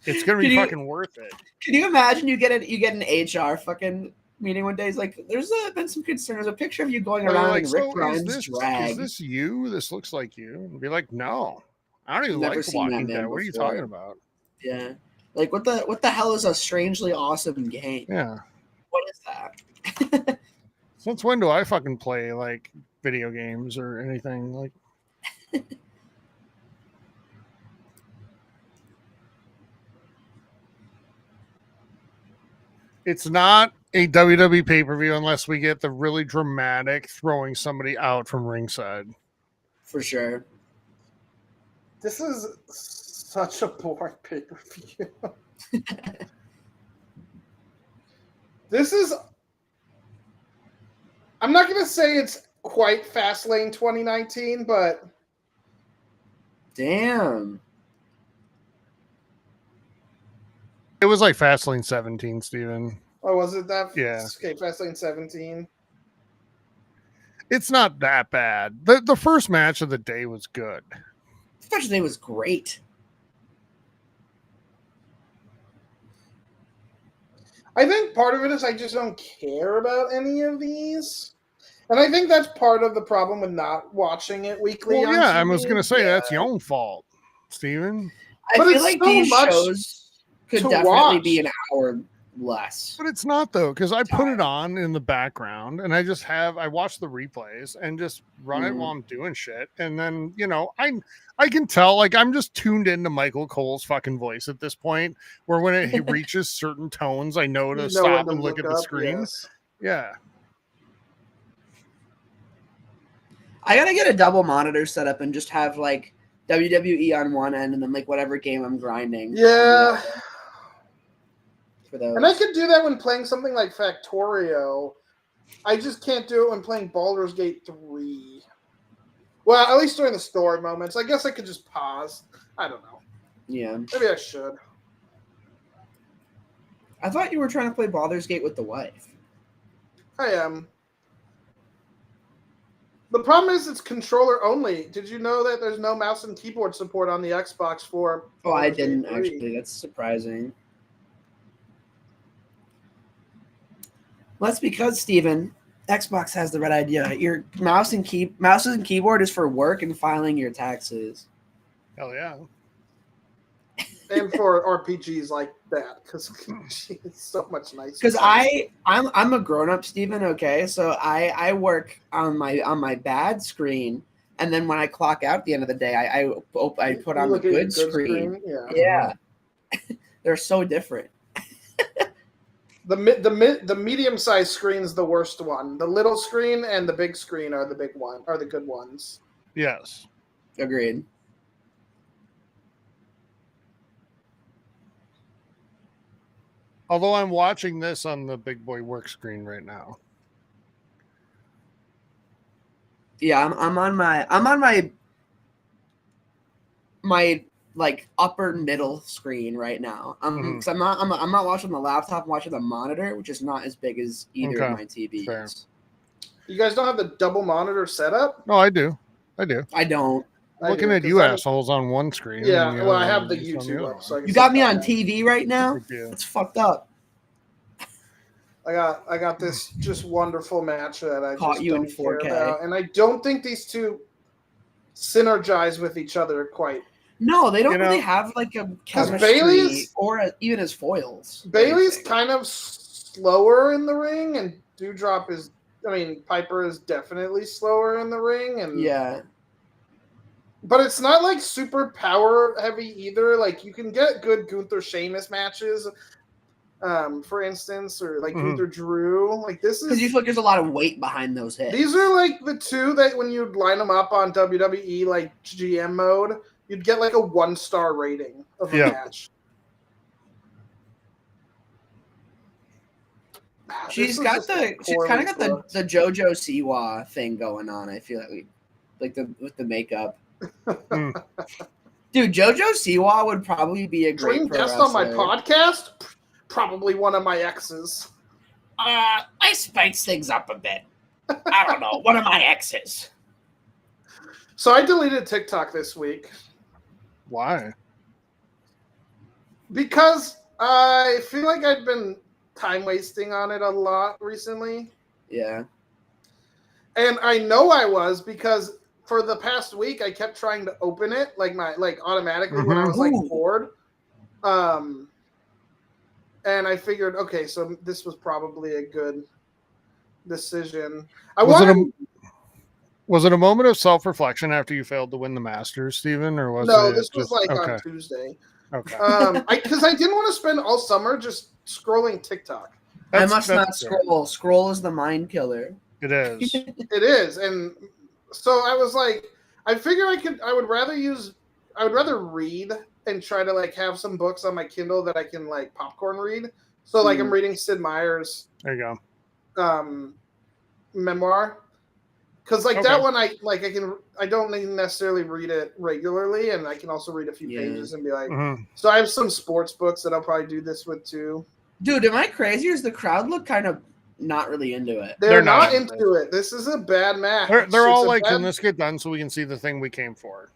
It's going to be fucking worth it. Can you imagine you get an HR fucking meeting one day? It's like, there's been some concern. There's a picture of you going around in Rick Grimes drag. Is this you? This looks like you. And be like, no, I don't even like Walking Dead. What are you talking about? Yeah. Like, what the hell is a strangely awesome game? Yeah. What is that? Since when do I fucking play like video games or anything like? It's not a WWE pay-per-view unless we get the really dramatic throwing somebody out from ringside. For sure. This is such a boring pay-per-view. This is... I'm not going to say it's quite Fastlane 2019, but... Damn. It was like Fastlane 17, Steven. Oh, was it that? Yeah. Okay, Fastlane 17. It's not that bad. The first match of the day was good. The first day was great. I think part of it is I just don't care about any of these. And I think that's part of the problem with not watching it weekly. Well, yeah, I was going to say that's your own fault, Steven. I feel like these shows could definitely be an hour less. But it's not though, because I put it on in the background and I watch the replays and just run it while I'm doing shit. And then, I can tell, like, I'm just tuned into Michael Cole's fucking voice at this point, where when he reaches certain tones, I know to stop and look at the screen. Yes. Yeah. I gotta get a double monitor set up and just have like WWE on one end and then like whatever game I'm grinding. Yeah. For those. And I could do that when playing something like Factorio. I just can't do it when playing Baldur's Gate 3. Well, at least during the story moments. I guess I could just pause. I don't know. Yeah. Maybe I should. I thought you were trying to play Baldur's Gate with the wife. I am. The problem is it's controller only. Did you know that there's no mouse and keyboard support on the Xbox for... Oh, I didn't actually. That's surprising. Well, that's because, Steven, Xbox has the right idea. Your mouse and keyboard is for work and filing your taxes. Hell yeah. And for RPGs like that, because it's so much nicer. Because I'm a grown up, Steven. Okay, so I work on my bad screen, and then when I clock out at the end of the day, I put on the good screen. Yeah. They're so different. The medium sized screen is the worst one. The little screen and the big screen are the good ones. Yes. Agreed. Although I'm watching this on the big boy work screen right now. Yeah, I'm on my like upper middle screen right now. Because I'm not watching the laptop. I'm watching the monitor, which is not as big as either of my TVs. Fair. You guys don't have the double monitor setup? No, I do. I don't. Looking at you assholes on one screen. Yeah, well, I have the YouTube up. So you got me on TV right now? It's fucked up. I got this just wonderful match that I caught just you don't in 4K. care about. And I don't think these two synergize with each other quite. No, they don't really have like a chemistry even as foils. Bayley's kind of slower in the ring, and Piper is definitely slower in the ring, and yeah. But it's not like super power heavy either. Like you can get good Gunther Sheamus matches, for instance, or like Gunther Drew. Like this is because you feel like there's a lot of weight behind those hits. These are like the two that when you line them up on WWE like GM mode, you'd get like a 1-star rating of a match. She's kind of got the JoJo Siwa thing going on. I feel like with the makeup. Dude, JoJo Siwa would probably be a great guest on my podcast. Probably one of my exes. I spice things up a bit. I don't know. One of my exes. So I deleted TikTok this week. Why? Because I feel like I've been time wasting on it a lot recently. Yeah. And I know I was because for the past week I kept trying to open it automatically when I was bored. And I figured, okay, so this was probably a good decision. Was it a moment of self-reflection after you failed to win the Masters, Steven? Or was no, it this was on Tuesday. Okay. Because I didn't want to spend all summer just scrolling TikTok. I must not scroll. Scroll is the mind killer. It is. It is. And so I was like, I figure I would rather read and try to have some books on my Kindle that I can popcorn read. So I'm reading Sid Meier's there you go. Memoir. Because that one I don't necessarily read it regularly, and I can also read a few pages and be like, so I have some sports books that I'll probably do this with too. Dude, am I crazy? Or does the crowd look kind of not really into it? They're not into it. This is a bad match. They're all can this get done so we can see the thing we came for?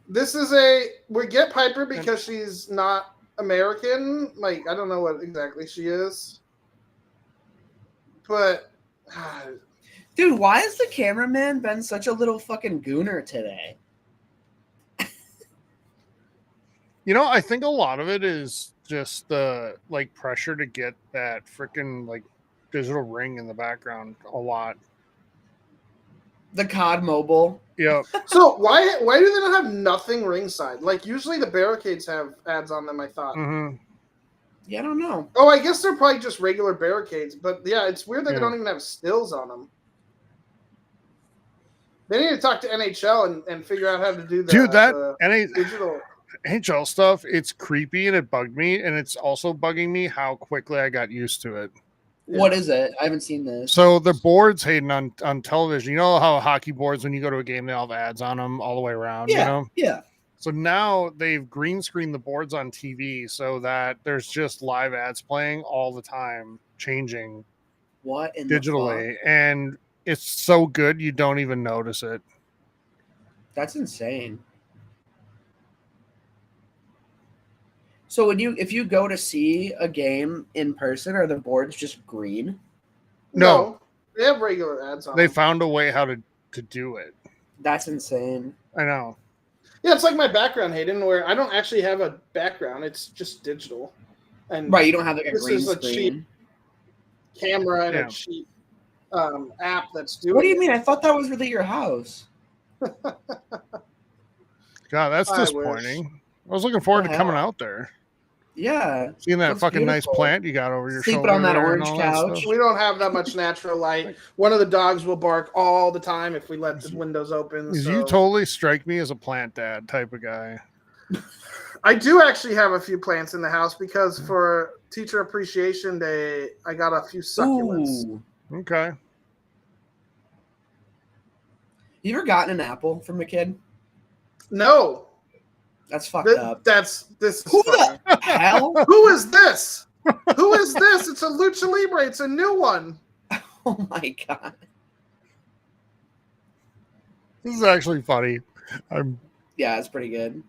This is we get Piper because she's not American. I don't know what exactly she is. But dude, why has the cameraman been such a little fucking gooner today? I think a lot of it is just the like pressure to get that freaking like digital ring in the background a lot. The COD Mobile. Yep. So why do they not have nothing ringside? Like usually the barricades have ads on them, I thought. Mm-hmm. Yeah, I don't know. Oh, I guess they're probably just regular barricades, but yeah, it's weird that they Yeah. don't even have stills on them. They need to talk to NHL and figure out how to do that. Dude, that digital NHL stuff, it's creepy and it bugged me, and it's also bugging me how quickly I got used to it. Yeah. What is it? I haven't seen this. So the boards, Hayden, on television, you know how hockey boards, when you go to a game, they all have ads on them all the way around, yeah, you know? Yeah. So now they've green screened the boards on TV so that there's just live ads playing all the time, changing what in digitally. And it's so good you don't even notice it. That's insane. So if you go to see a game in person, are the boards just green? No. They have regular ads on They them. found a way how to do it. That's insane. I know. Yeah, it's like my background, Hayden, where I don't actually have a background. It's just digital. And right, you don't have like a green is screen. A cheap camera and a cheap app that's doing. What do you mean? I thought that was really your house. God, that's disappointing. I was looking forward to coming out there. Yeah. Seeing that fucking beautiful. Nice plant you got over your shoulder. Sleeping on that orange couch. We don't have that much natural light. One of the dogs will bark all the time if we let the windows open. So. You totally strike me as a plant dad type of guy. I do actually have a few plants in the house because for Teacher Appreciation Day, I got a few succulents. Ooh. Okay. You ever gotten an apple from a kid? No. That's fucked up. This is who the hell? Who is this? Who is this? It's a Lucha Libre. It's a new one. Oh my god. This is actually funny. Yeah, it's pretty good.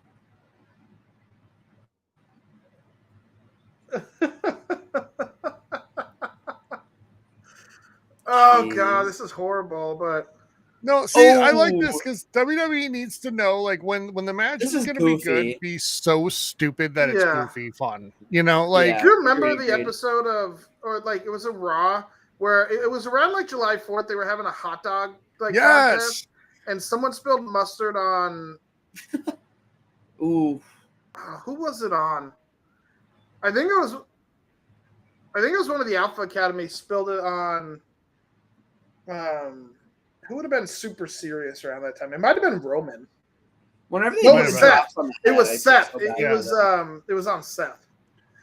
Oh god, this is horrible, but no, see, I like this because WWE needs to know, like, when the match is going to be good, be so stupid that it's goofy fun. You know, like. Do you remember the episode of, or like, it was a Raw where it was around like July 4th. They were having a hot dog contest, and someone spilled mustard on. Ooh. Who was it on? I think it was one of the Alpha Academy spilled it on. Who would have been super serious around that time? It might have been Roman. Whenever it was Seth. It was Seth. It was on Seth.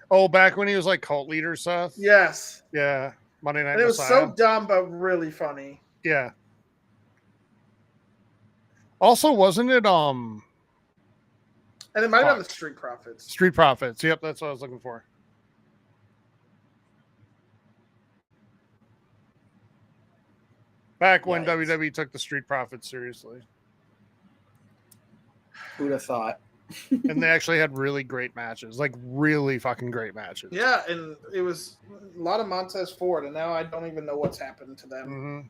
Oh, back when he was like cult leader Seth? Yes. Yeah. Monday Night and it was Messiah. so dumb but really funny. Yeah. Also, wasn't it and it might have been the Street Profits. Street Profits. Yep, that's what I was looking for. Back when WWE took the Street Profits seriously. Who'd have thought? And they actually had really great matches, like really fucking great matches. Yeah, and it was a lot of Montez Ford, and now I don't even know what's happened to them. Mm-hmm.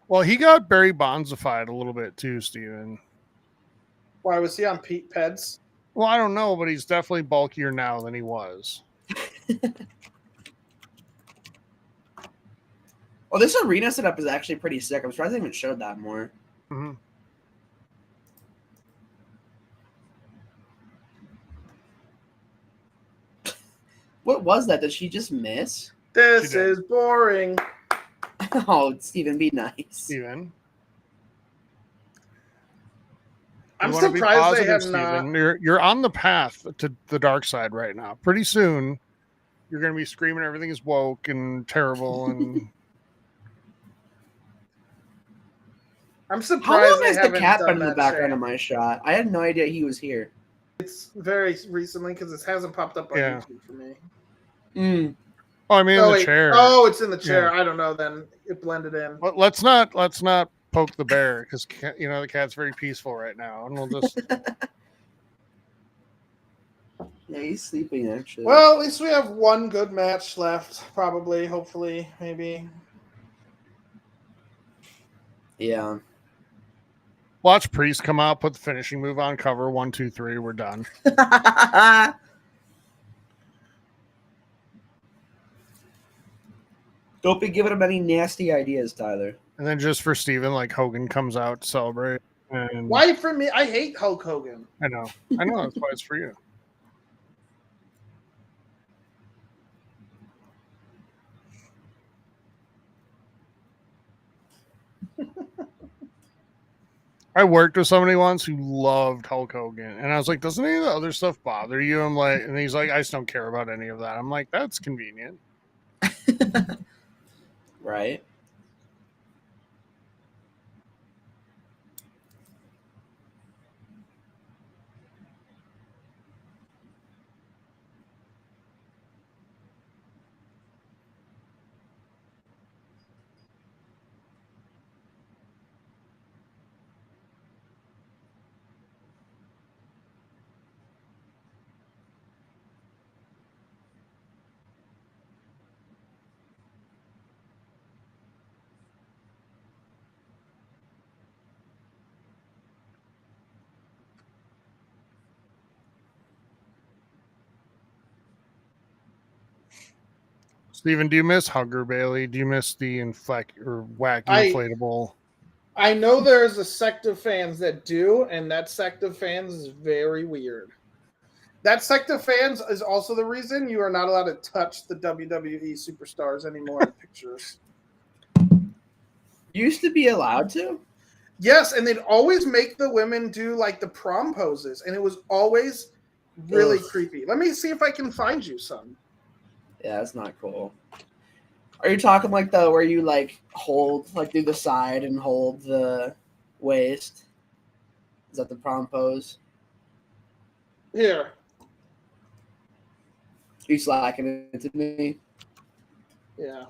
Well, he got Barry Bonds-ified a little bit too, Steven. Why was he on Pete Peds? Well, I don't know, but he's definitely bulkier now than he was. Well, this arena setup is actually pretty sick. I'm surprised they haven't showed that more. Mm-hmm. What was that? Did she just miss? This is boring. Oh, Steven, be nice. Steven. I'm surprised they have not. You're on the path to the dark side right now. Pretty soon, you're going to be screaming everything is woke and terrible and... I'm surprised. How long has the cat been in the background of my shot? I had no idea he was here. It's very recently because it hasn't popped up on YouTube for me. Mm. Oh, I mean, in the chair. Oh, it's in the chair. Yeah. I don't know. Then it blended in. But let's not poke the bear because the cat's very peaceful right now, and we'll just. Yeah, he's sleeping actually. Well, at least we have one good match left. Probably, hopefully, maybe. Yeah. Watch Priest come out, put the finishing move on, cover 1, 2, 3. We're done. Don't be giving him any nasty ideas, Tyler. And then just for Steven, like Hogan comes out to celebrate. And Why for me? I hate Hulk Hogan. I know. That's why it's for you. I worked with somebody once who loved Hulk Hogan, and I was like, "Doesn't any of the other stuff bother you?" I'm like, and he's like, "I just don't care about any of that." I'm like, "That's convenient." Right. Steven, do you miss Hugger Bayley? Do you miss the wacky inflatable? I know there's a sect of fans that do, and that sect of fans is very weird. That sect of fans is also the reason you are not allowed to touch the WWE superstars anymore in pictures. You used to be allowed to? Yes, and they'd always make the women do like the prom poses, and it was always really creepy. Let me see if I can find you some. Yeah, that's not cool. Are you talking like where you like hold like do the side and hold the waist? Is that the prom pose? Here. You slacking it to me? Yeah.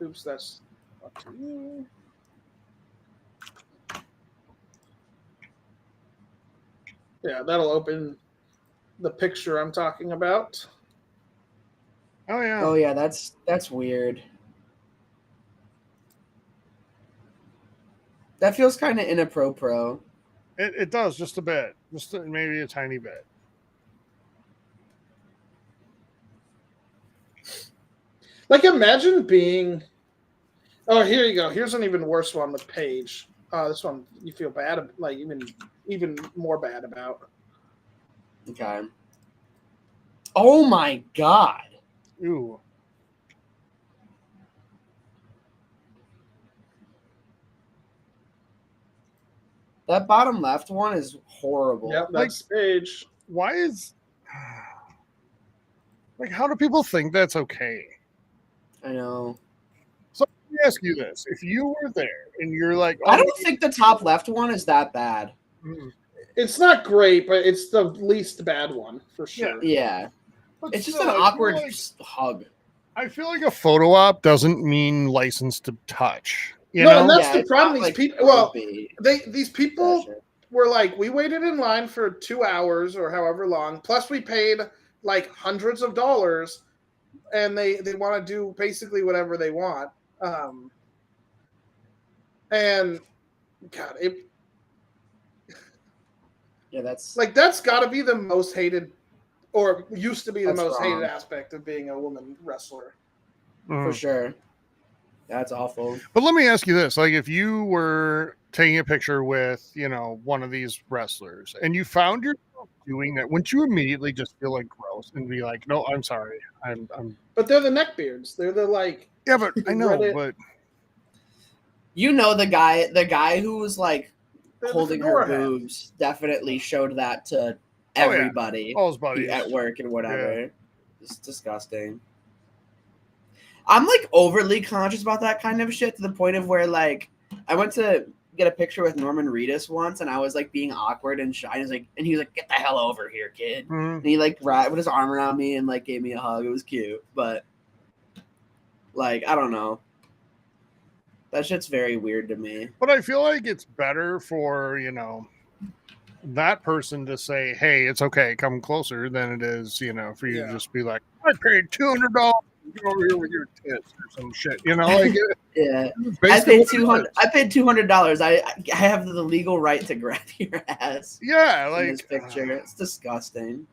Oops, that's up to you. Yeah, that'll open the picture I'm talking about. Oh yeah. Oh yeah, that's weird. That feels kind of inappropriate. It does just a bit, just maybe a tiny bit. Like imagine being. Oh, here you go. Here's an even worse one with Paige. This one you feel bad, like even more bad about. Okay. Oh my god. Ooh. That bottom left one is horrible. Yep, that's Paige. Why is how do people think that's okay? I know. So let me ask you this: if you were there and you're like, I don't think the top left one is that bad. It's not great, but it's the least bad one for sure. Yeah. But it's just still, an awkward hug. I feel like a photo op doesn't mean license to touch. You no, know? and that's the problem. These people, well, these people were like, we waited in line for 2 hours or however long, plus we paid like hundreds of dollars, and they want to do basically whatever they want. And God, that's got to be the most hated, or used to be the most hated aspect of being a woman wrestler. For sure. That's awful. But let me ask you this: like, if you were taking a picture with, one of these wrestlers, and you found yourself doing that, wouldn't you immediately just feel like gross and be like, "No, I'm sorry, I'm." But they're the neckbeards. They're the like. Yeah, but I know, but the guy who was like holding her boobs definitely showed that to everybody, all his buddies at work and whatever. Yeah. It's disgusting. I'm like overly conscious about that kind of shit to the point of where like I went to get a picture with Norman Reedus once and I was like being awkward and shy. And he was like, "Get the hell over here, kid." Mm-hmm. And he like put his arm around me and like gave me a hug. It was cute, but like I don't know. That shit's very weird to me. But I feel like it's better for, that person to say, "Hey, it's okay, come closer," than it is, for you to just be like, "I paid $200 to go over here with your tits," or some shit, like yeah. I paid $200. I have the legal right to grab your ass. Yeah, like in this picture. It's disgusting.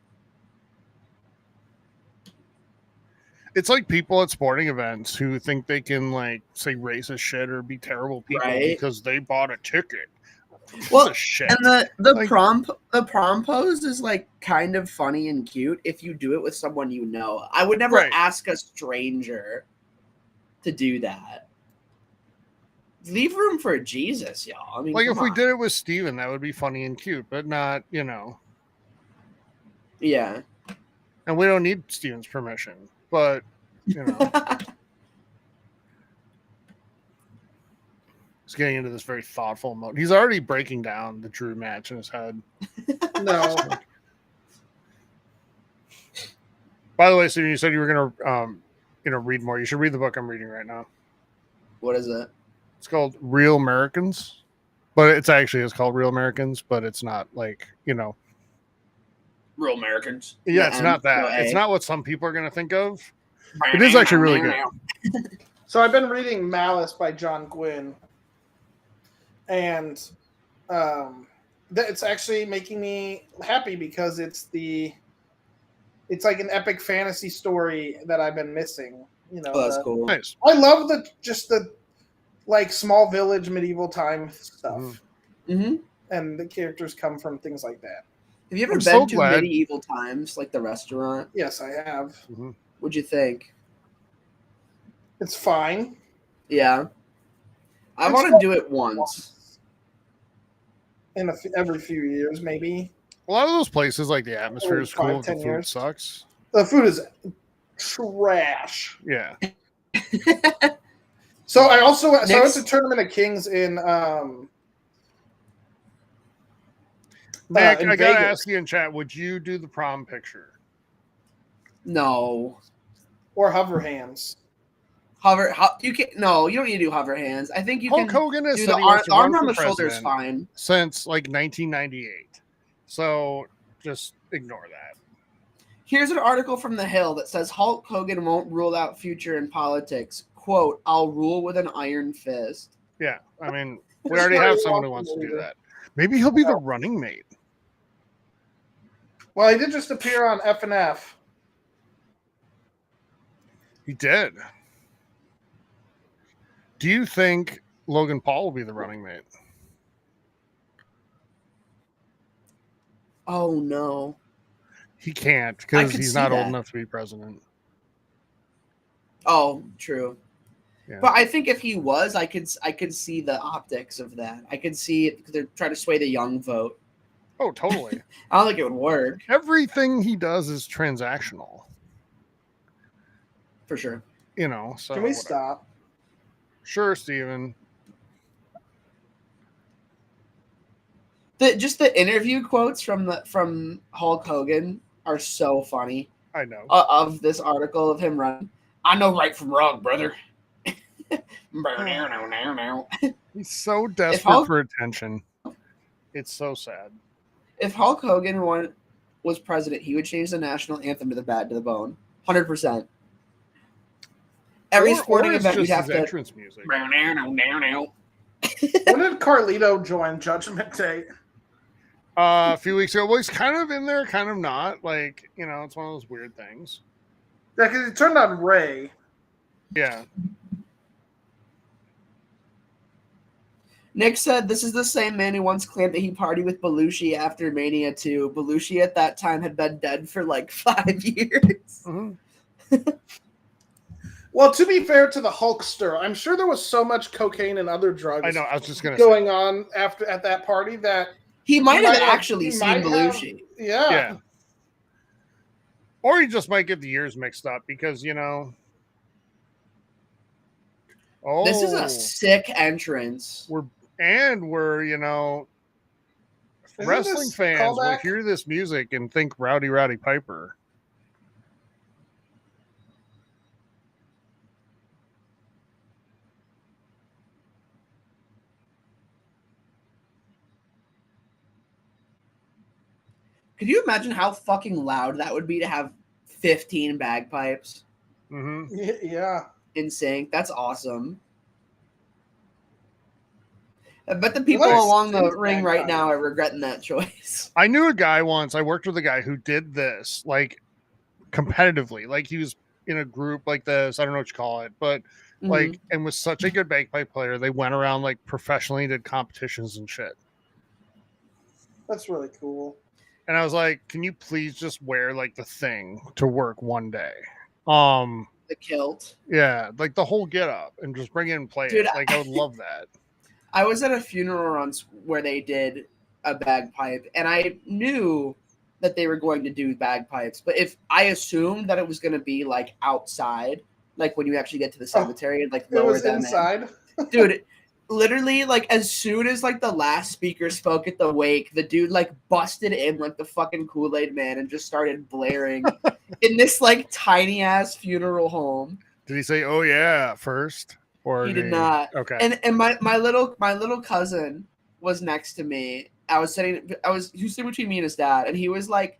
It's like people at sporting events who think they can like say racist shit or be terrible people because they bought a ticket. Well, shit. And the prom pose is like kind of funny and cute if you do it with someone you know. I would never ask a stranger to do that. Leave room for Jesus, y'all. I mean, like if we did it with Steven, that would be funny and cute, but not, Yeah. And we don't need Steven's permission, but he's getting into this very thoughtful mode. He's already breaking down the Drew match in his head. No. By the way, Steven, you said you were gonna read more. You should read the book I'm reading right now. What is it? It's called Real Americans, but it's called Real Americans, but it's not like Real Americans. Yeah, it's not that. It's not what some people are gonna think of. It is actually really good. So I've been reading Malice by John Gwynne, and it's actually making me happy because it's like an epic fantasy story that I've been missing. That's cool. Nice. I love the like small village medieval time stuff, Mm-hmm. and the characters come from things like that. Have you ever been to Medieval Times, like the restaurant? Yes, I have. Mm-hmm. What'd you think? It's fine. Yeah, I want to do it once. Every few years, maybe. A lot of those places, like the atmosphere is cool, the food years. sucks. The food is trash. Yeah. So I went to Tournament of Kings in Nick, in I gotta Vegas. ask you in chat, would you do the prom picture? No. Or hover hands. You can you don't need to do hover hands. I think you Hulk can Hogan has do said the he wants to arm run on for the shoulder is president fine. since like 1998. So just ignore that. Here's an article from The Hill that says Hulk Hogan won't rule out future in politics. Quote, I'll rule with an iron fist. Yeah, I mean, we already have someone who wants to do that. Maybe he'll be the running mate. Well, he did just appear on F&F. He did. Do you think Logan Paul will be the running mate? Oh, no. He can't because he's not old enough to be president. Oh, true. Yeah. But I think if he was, I could see the optics of that. I could see it because they're trying to sway the young vote. Oh, totally. I don't think it would work. Everything he does is transactional. For sure. So can we stop? Sure, Steven. Just the interview quotes from Hulk Hogan are so funny. I know. Of this article of him running. I know right from wrong, brother. He's so desperate for attention. It's so sad. If Hulk Hogan was president, he would change the national anthem to the Bad to the Bone. 100%. Every sporting event you'd have to entrance music. When did Carlito join Judgment Day? A few weeks ago. Well, he's kind of in there, kind of not. Like, it's one of those weird things. Yeah, because he turned on Ray. Yeah. Nick said this is the same man who once claimed that he partied with Belushi after Mania 2. Belushi at that time had been dead for like 5 years. Mm-hmm. Well, to be fair to the Hulkster, I'm sure there was so much cocaine and other drugs. I know. I was just going on at that party that he might have actually seen Belushi. Yeah. Or he just might get the years mixed up because Oh, this is a sick entrance. We're wrestling fans will hear this music and think Rowdy Piper. Could you imagine how fucking loud that would be to have 15 bagpipes? Mm-hmm. Yeah. In sync? That's awesome. I bet the people along the ring right now are regretting that choice. I knew a guy once. I worked with a guy who did this like competitively. Like he was, in a group like this. I don't know what you call it, but like, and was such a good bagpipe player. They went around like professionally, did competitions and shit. That's really cool. And I was like, can you please just wear like the thing to work one day? The kilt. Yeah, like the whole get up and just bring it and play Dude, it. Like I would love that. I was at a funeral once where they did a bagpipe, and I knew that they were going to do bagpipes, but if I assumed that it was going to be like outside, like when you actually get to the cemetery and like It lower was them inside. Dude, literally, like as soon as like the last speaker spoke at the wake, the dude like busted in like the fucking Kool-Aid Man and just started blaring in this like tiny ass funeral home. Did he say, "Oh yeah," first? Or he did not. Okay. And my little cousin was next to me. He was sitting between me and his dad, and he was like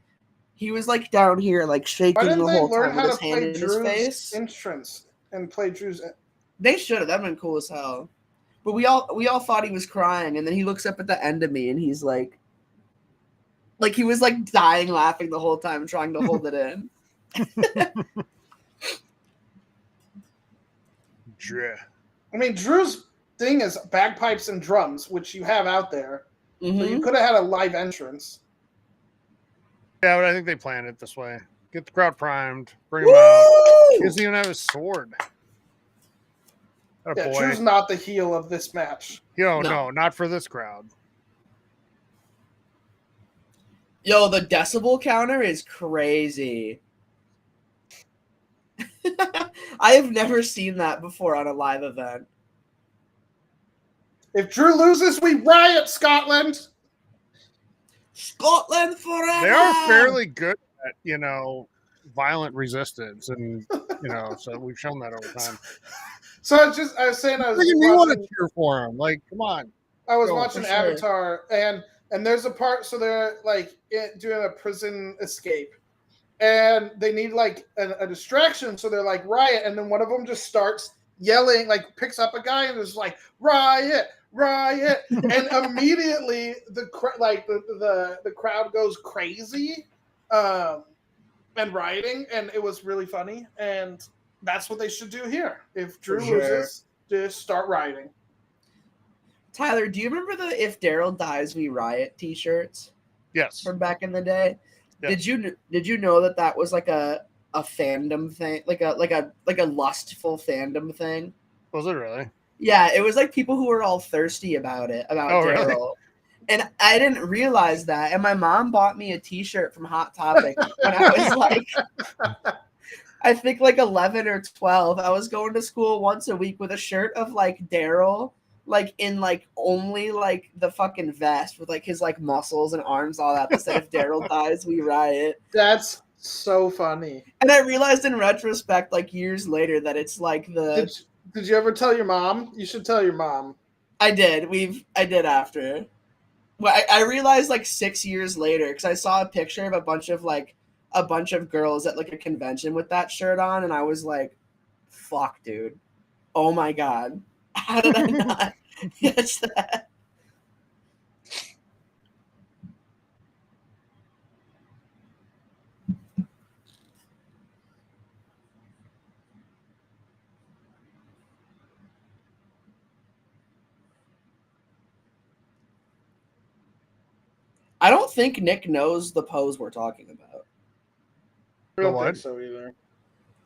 down here, like shaking Why didn't the they whole learn time how with to his hand play in his Drew's face. entrance and play Drew's? They should have. That'd been cool as hell. But we all thought he was crying, and then he looks up at the end of me, and he's like he was like dying laughing the whole time, trying to hold it in. I mean, Drew's thing is bagpipes and drums, which you have out there. Mm-hmm. So you could have had a live entrance. Yeah, but I think they planned it this way. Get the crowd primed, bring him out. He doesn't even have his sword. Yeah, Drew's not the heel of this match. No, not for this crowd. Yo, the decibel counter is crazy. I have never seen that before on a live event. If Drew loses, we riot, Scotland! Scotland forever! They are fairly good at, violent resistance, and, so we've shown that over time. So I was want to cheer for him. Like, come on. I was watching Avatar, and there's a part, so they're like doing a prison escape, and they need like a distraction, so they're like riot, and then one of them just starts yelling, like picks up a guy and is like riot, and immediately the crowd goes crazy, and rioting, and it was really funny, and that's what they should do here. If Drew loses, just start rioting. Tyler, do you remember the "If Daryl Dies We Riot" T-shirts? Yes. From back in the day. Yes. Did you know that was like a fandom thing, like a lustful fandom thing? Was it really? Yeah, it was like people who were all thirsty about Daryl. Really? And I didn't realize that. And my mom bought me a T-shirt from Hot Topic when I was like, I think like 11 or 12. I was going to school once a week with a shirt of like Daryl, like in like only like the fucking vest with like his like muscles and arms, all that said "If Daryl dies, we riot." That's so funny. And I realized in retrospect, like years later, that it's like the. Did you ever tell your mom? You should tell your mom. I did. I did after. Well, I realized like 6 years later because I saw a picture of a bunch of girls at like a convention with that shirt on, and I was like, "Fuck, dude! Oh my god, how did I not catch that?" I don't think Nick knows the pose we're talking about. I don't think so either.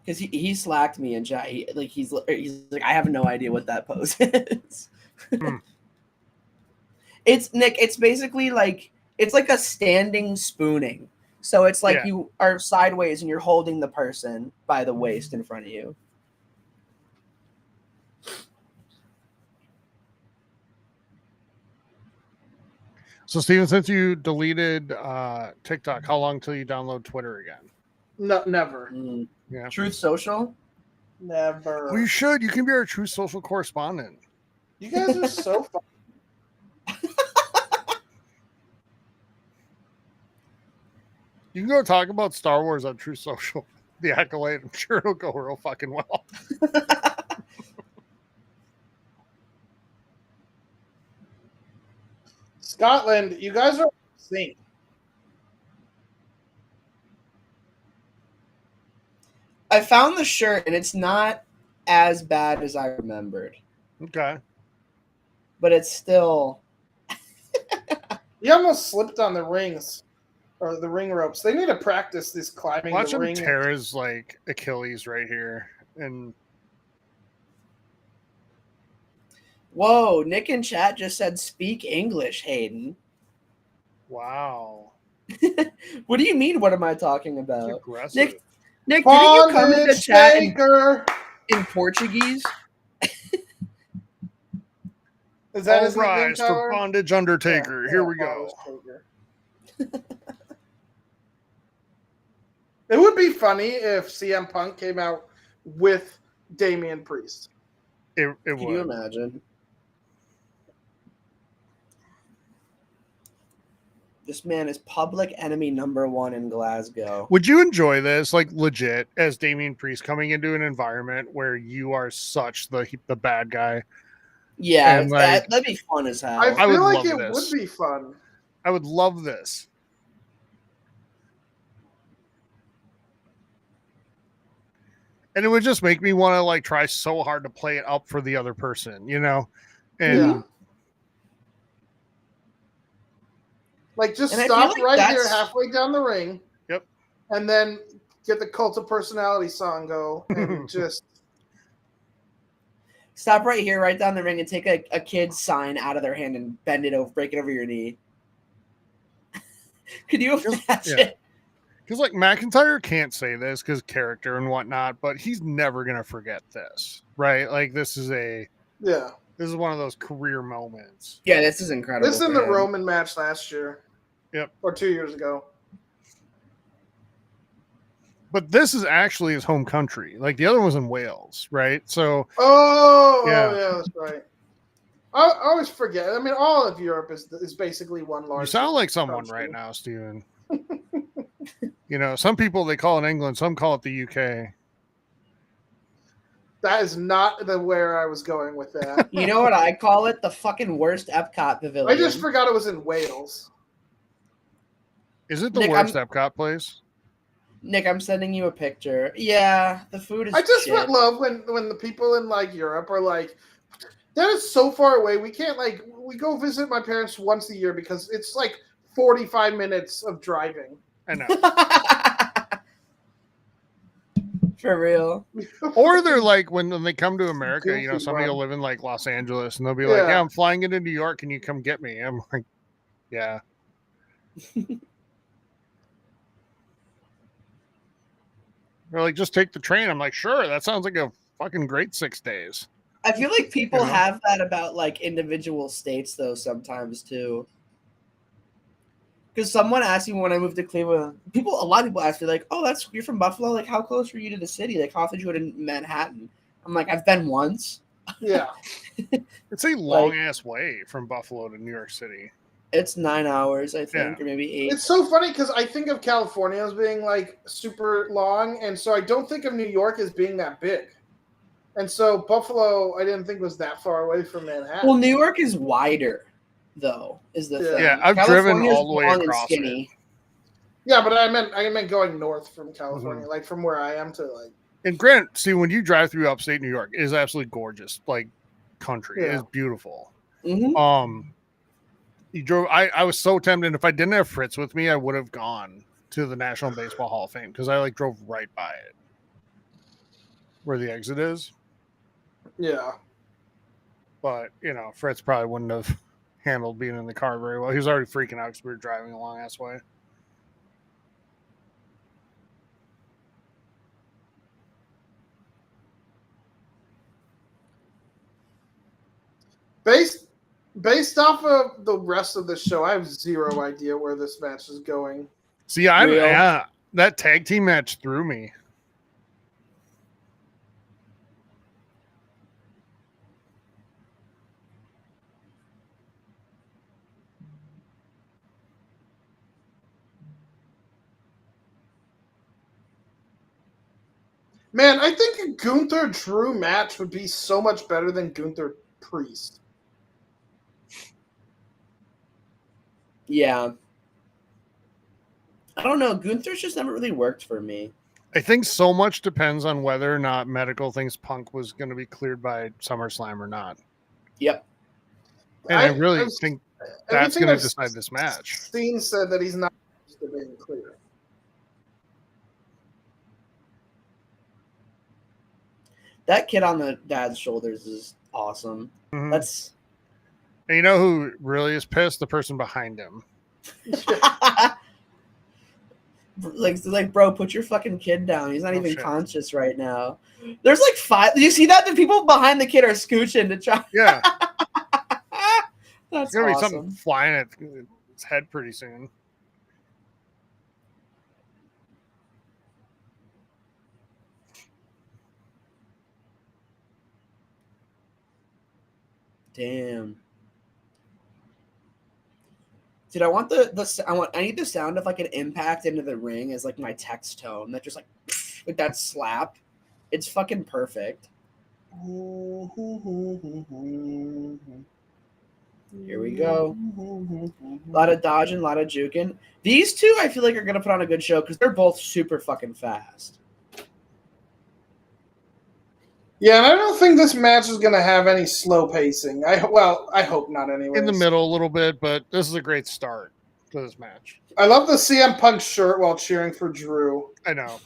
Because he slacked me and chat. He's like, I have no idea what that pose is. It's Nick. It's basically like it's like a standing spooning. So it's like you are sideways and you're holding the person by the waist in front of you. So, Steven, since you deleted TikTok, how long till you download Twitter again? No, never. Yeah. Truth Social? Never. Well, you should. You can be our Truth Social correspondent. You guys are so fun. You can go talk about Star Wars on Truth Social. The Accolade. I'm sure it'll go real fucking well. Scotland, you guys are insane. I found the shirt, and it's not as bad as I remembered. Okay. But it's still... He almost slipped on the rings. Or the ring ropes. They need to practice this climbing Watch the him ring. tear his like Achilles right here. And whoa, Nick in chat just said speak English, Hayden. wow. What do you mean? What am I talking about? That's aggressive. Nick, didn't you come in the chat in Portuguese? Is that All his nickname, rise for Bondage Undertaker. Yeah, Here we go. It would be funny if CM Punk came out with Damian Priest. It Can would. you imagine? This man is public enemy number 1 in Glasgow. Would you enjoy this, like legit, as Damian Priest coming into an environment where you are such the bad guy? Yeah, and like, that'd be fun as hell. I feel like it this. would be fun. I would love this. And it would just make me want to like try so hard to play it up for the other person, you know? And yeah. Like just stop like right here halfway down the ring. Yep. And then get the Cult of Personality song go and just stop right here, right down the ring, and take a kid's sign out of their hand and bend it over, break it over your knee. Could you imagine? Yeah. Because like McIntyre can't say this because character and whatnot, but he's never gonna forget this, right? Like this is one of those career moments. Yeah, this is incredible. This is in the Roman match last year. Yep. Or 2 years ago. But this is actually his home country. Like the other one was in Wales, right? So yeah, that's right. I always forget. I mean, all of Europe is basically one large. You sound like someone right now, Steven. You know, some people they call it England, some call it the UK. That is not where I was going with that. You know what I call it? The fucking worst Epcot pavilion. I just forgot it was in Wales. Is it the worst Epcot place? Nick, I'm sending you a picture. Yeah, the food is I just shit. love when the people in like Europe are like, that is so far away. We can't we go visit my parents once a year because it's like 45 minutes of driving. I know. For real. Or they're like when they come to America, you know, somebody will live in like Los Angeles and they'll be like, yeah, I'm flying into New York. Can you come get me? I'm like, yeah. They're like, just take the train. I'm like, sure. That sounds like a fucking great 6 days. I feel like people have that about like individual states though sometimes too. Because someone asked me when I moved to Cleveland, a lot of people ask me like, "Oh, you're from Buffalo. Like, how close were you to the city? Like, how often did you go to Manhattan?" I'm like, "I've been once." Yeah, it's a long ass way from Buffalo to New York City. It's 9 hours, I think, or maybe 8. It's so funny because I think of California as being like super long, and so I don't think of New York as being that big. And so Buffalo, I didn't think was that far away from Manhattan. Well, New York is wider, though, is the thing. Yeah, I've driven all the way across it. Yeah, but I meant going north from California, like from where I am to like. And Grant, see, when you drive through upstate New York, it is absolutely gorgeous, like country. Yeah. It is beautiful. Mm-hmm. You drove. I was so tempted. If I didn't have Fritz with me, I would have gone to the National Baseball Hall of Fame because I like drove right by it, where the exit is. Yeah. But you know, Fritz probably wouldn't have handled being in the car very well. He was already freaking out because we were driving a long ass way. Based off of the rest of the show, I have zero idea where this match is going. See, that tag team match threw me. Man, I think a Gunther Drew match would be so much better than Gunther Priest. Yeah. I don't know. Gunther's just never really worked for me. I think so much depends on whether or not medical thinks Punk was going to be cleared by SummerSlam or not. Yep. And I really think that's going to decide this match. Steen said that he's not being clear. That kid on the dad's shoulders is awesome. Mm-hmm. That's. And you know who really is pissed? The person behind him. like, bro, put your fucking kid down. He's not even conscious right now. There's like 5. Do you see that? The people behind the kid are scooching to try. Yeah. That's gonna awesome. Be something flying at its head pretty soon. Damn. Dude, I want I need the sound of like an impact into the ring as like my text tone. That just like that slap. It's fucking perfect. Here we go. A lot of dodging, a lot of juking. These two, I feel like, are gonna put on a good show because they're both super fucking fast. Yeah, and I don't think this match is going to have any slow pacing. I hope not anyway. In the middle a little bit, but this is a great start to this match. I love the CM Punk shirt while cheering for Drew. I know.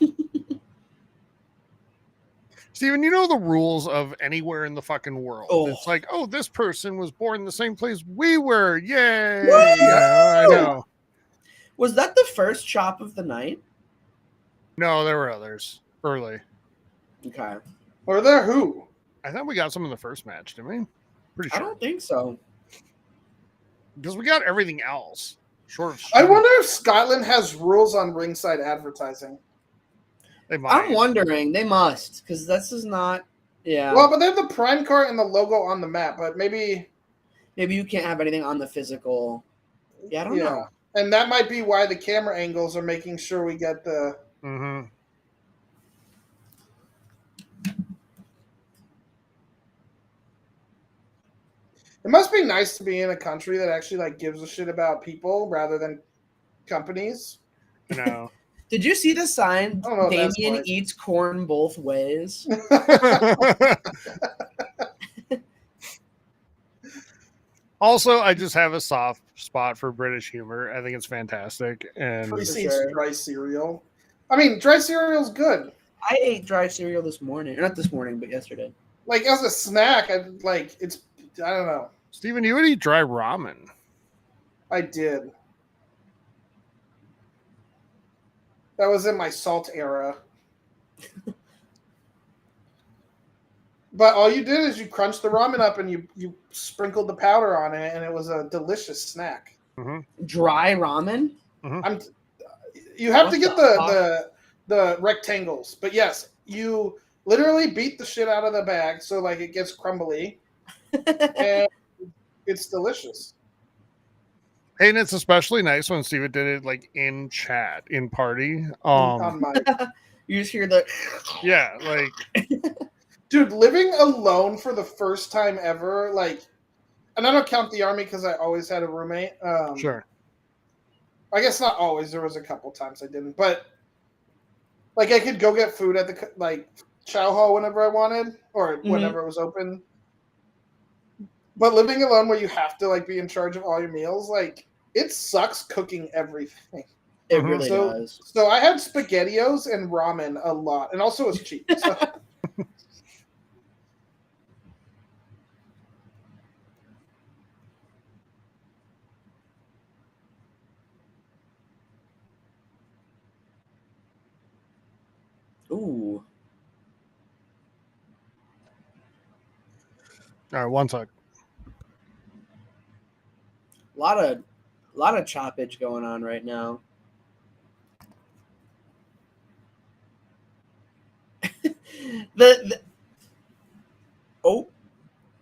Steven, you know the rules of anywhere in the fucking world. Oh. It's like, oh, this person was born in the same place we were. Yay! Yeah, I know. Was that the first chop of the night? No, there were others early. Okay. Or there who? I thought we got some in the first match, didn't we? Pretty sure. I don't think so. Because we got everything else. Short of I wonder if Scotland has rules on ringside advertising. They might. I'm wondering. They must. Because this is not... Yeah. Well, but they have the prime card and the logo on the map. But maybe you can't have anything on the physical... Yeah, I don't know. And that might be why the camera angles are making sure we get the... Mm-hmm. It must be nice to be in a country that actually like gives a shit about people rather than companies. No. Did you see the sign? Damian eats corn both ways. Also, I just have a soft spot for British humor. I think it's fantastic. And dry cereal. I mean, dry cereal's good. I ate dry cereal this morning. Not this morning, but yesterday. Like as a snack, I don't know. Steven, you would eat dry ramen. I did. That was in my salt era. But all you did is you crunched the ramen up and you sprinkled the powder on it, and it was a delicious snack. Mm-hmm. Dry ramen? Mm-hmm. You have to get the rectangles. But yes, you literally beat the shit out of the bag so like it gets crumbly. And it's delicious. And it's especially nice when Steven did it like in chat, in party. You just hear the like dude, living alone for the first time ever, like, and I don't count the army because I always had a roommate. Sure. I guess not always. There was a couple times I didn't, but like I could go get food at the like chow hall whenever I wanted or whenever it was open. But living alone where you have to like be in charge of all your meals, like it sucks cooking everything. It really does. So I had SpaghettiOs and ramen a lot, and also it's cheap. So. Ooh. All right, one sec. A lot of choppage going on right now.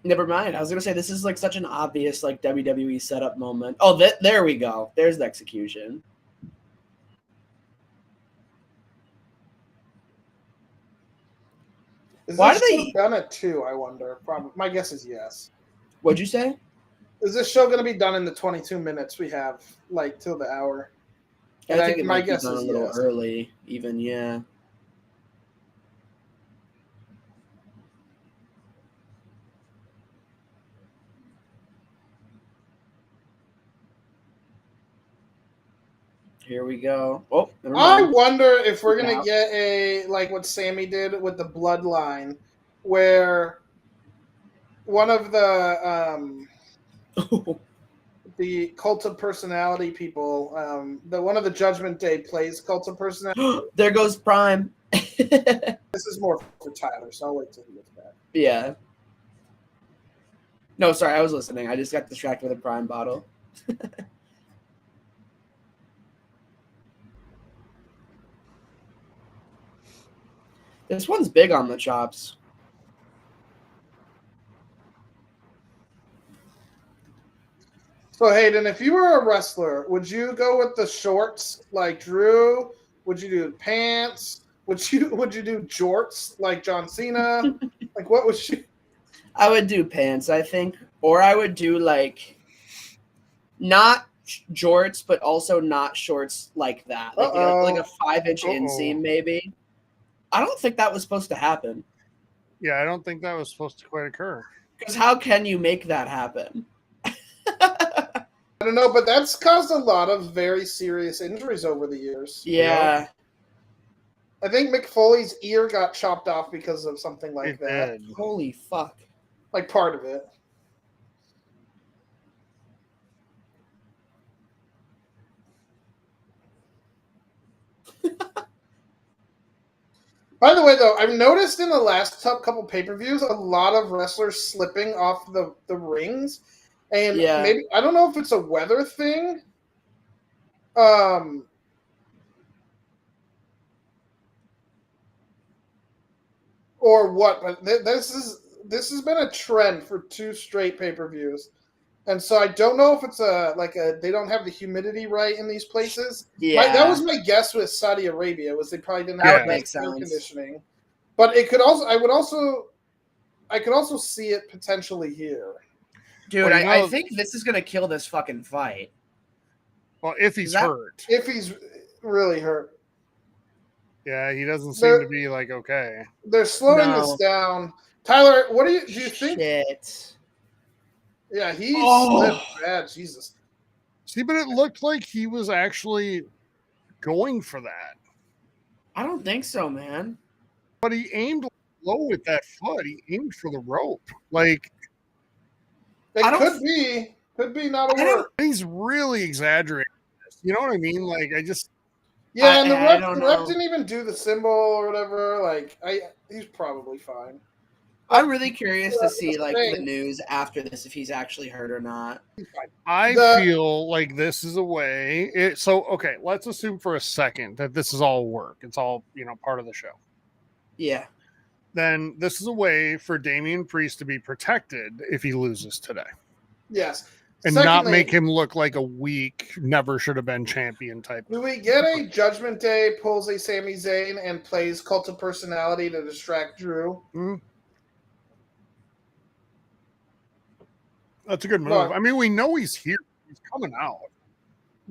Never mind. I was gonna say this is like such an obvious like WWE setup moment. Oh, there we go. There's the execution. Why do they done at 2? I wonder. Probably. My guess is yes. What'd you say? Is this show going to be done in the 22 minutes we have, like till the hour? I think my guess is a little early, even. Yeah. Here we go. Oh, never I mind. wonder if we're gonna get a like what Sami did with the bloodline, where one of the cult of personality people, one of the Judgment Day plays cult of personality. There goes Prime. This is more for Tyler, so I'll wait till he gets back. Yeah. No, sorry, I was listening. I just got distracted with a Prime bottle. This one's big on the chops. So Hayden, if you were a wrestler, would you go with the shorts like Drew? Would you do pants? Would you do jorts like John Cena? Like what would you? I would do pants, I think, or I would do like not jorts, but also not shorts like that, like a 5-inch inseam maybe. I don't think that was supposed to happen. Yeah, I don't think that was supposed to quite occur. Because how can you make that happen? I don't know, but that's caused a lot of very serious injuries over the years. Yeah. I think Mick Foley's ear got chopped off because of something like that. Did. Holy fuck. Like part of it. By the way, though, I've noticed in the last couple pay-per-views a lot of wrestlers slipping off the rings. And maybe, I don't know if it's a weather thing. Or what, but this has been a trend for 2 straight pay-per-views. And so I don't know if it's they don't have the humidity right in these places. Yeah. That was my guess with Saudi Arabia, was they probably didn't have air conditioning. But it could also I could also see it potentially here. Dude, I think this is gonna kill this fucking fight. Well, if he's hurt. If he's really hurt. Yeah, he doesn't seem to be like okay. They're slowing this down. Tyler, what do you think? Shit. Yeah, he slipped bad. Jesus. See, but it looked like he was actually going for that. I don't think so, man. But he aimed low with that foot. He aimed for the rope. Like it could be not a word. He's really exaggerating this. You know what I mean? Like I just and the ref didn't even do the symbol or whatever. Like he's probably fine. I'm really curious to see like the news after this if he's actually hurt or not. I feel like this is a way. Okay, let's assume for a second that this is all work. It's all part of the show. Yeah. Then this is a way for Damian Priest to be protected if he loses today. Yes. And not make him look like a weak, never should have been champion type. Do we get a Judgment Day pulls a Sami Zayn and plays Cult of Personality to distract Drew? Mm-hmm. That's a good move. I mean, we know he's here. He's coming out.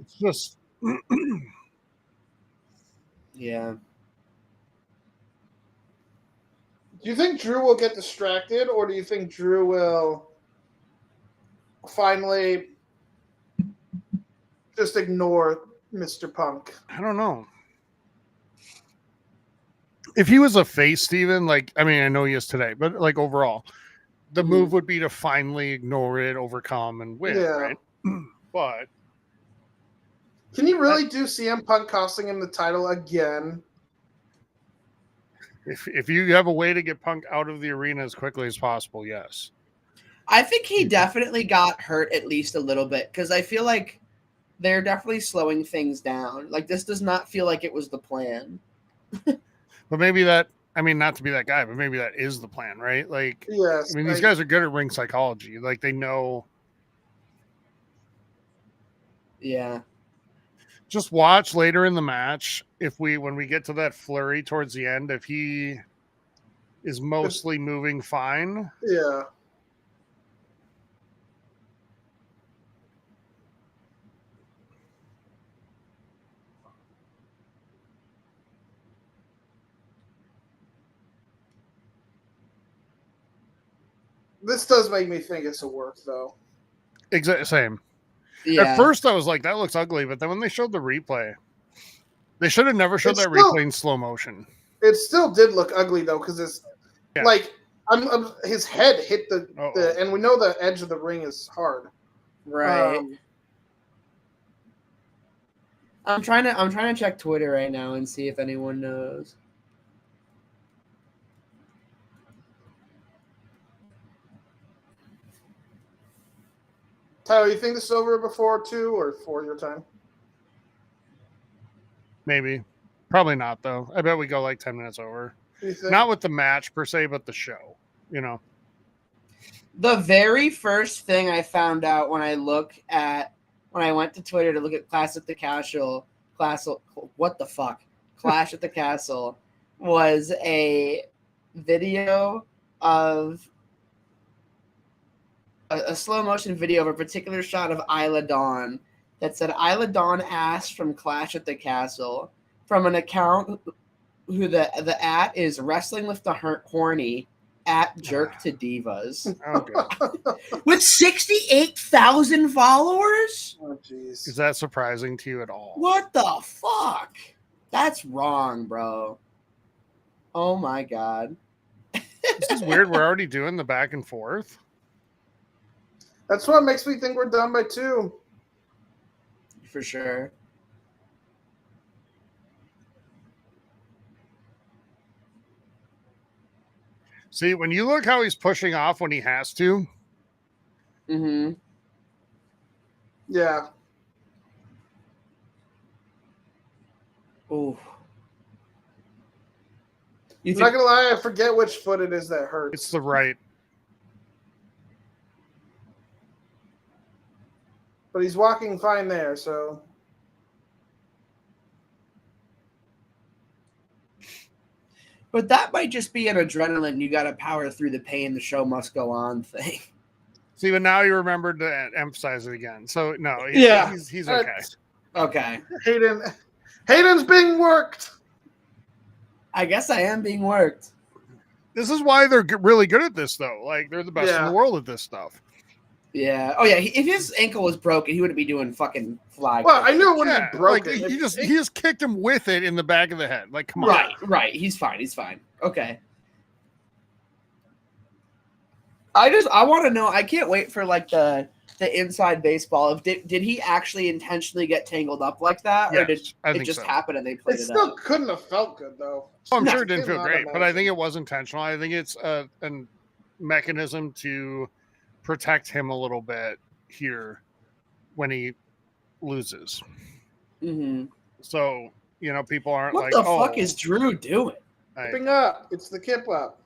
It's just... Yeah. Do you think Drew will get distracted, or do you think Drew will finally just ignore Mr. Punk? I don't know. If he was a face, Steven, I know he is today, but overall, the move would be to finally ignore it, overcome, and win, right? But can you really do CM Punk costing him the title again? If you have a way to get Punk out of the arena as quickly as possible, yes. I think he definitely got hurt at least a little bit because I feel like they're definitely slowing things down. Like this does not feel like it was the plan. But maybe that, not to be that guy, but maybe that is the plan, right? Yes. These guys are good at ring psychology. Like they know. Yeah. Just watch later in the match when we get to that flurry towards the end, if he is mostly moving fine. Yeah. This does make me think it's a work, though. Exactly same. Yeah. At first, I was like, "That looks ugly," but then when they showed the replay, They should have never showed that replay in slow motion. It still did look ugly though, because it's like his head hit the and we know the edge of the ring is hard. Right. I'm trying to check Twitter right now and see if anyone knows. Tyler, you think this is over before 2 or 4 your time? Maybe. Probably not, though. I bet we go like 10 minutes over. Not with the match per se, but the show, you know. The very first thing I found out when I went to Twitter to look at Clash at the Castle, Clash at the Castle was a video of a slow motion video of a particular shot of Isla Dawn that said Isla Dawn asked from Clash at the Castle from an account who the at is Wrestling with the Horny at Jerk to Divas. Okay. With 68,000 followers? Oh, jeez. Is that surprising to you at all? What the fuck? That's wrong, bro. Oh my god. This is weird. We're already doing the back and forth. That's what makes me think we're done by 2. For sure. See, when you look how he's pushing off when he has to. Mm-hmm. Yeah. Ooh. I'm not gonna lie, I forget which foot it is that hurts. It's the right. But he's walking fine there, so. But that might just be an adrenaline. You got to power through the pain. The show must go on thing. See, but now you remembered to emphasize it again. So no, he's okay. Okay. Hayden's being worked. I guess I am being worked. This is why they're really good at this, though. Like they're the best in the world at this stuff. Yeah. Oh yeah. If his ankle was broken, he wouldn't be doing fucking fly. Well, I knew it wouldn't be broken. Like, he just kicked him with it in the back of the head. Like, come on. Right. He's fine. Okay. I want to know. I can't wait for like the inside baseball. Of did he actually intentionally get tangled up like that, or did it just happen and they played it? It still out? couldn't have felt good though. Oh, I'm sure it didn't feel great, but I think it was intentional. I think it's a mechanism to protect him a little bit here when he loses. Mm-hmm. So, people aren't what like, the fuck is Drew doing? Kipping up. It's the kip up.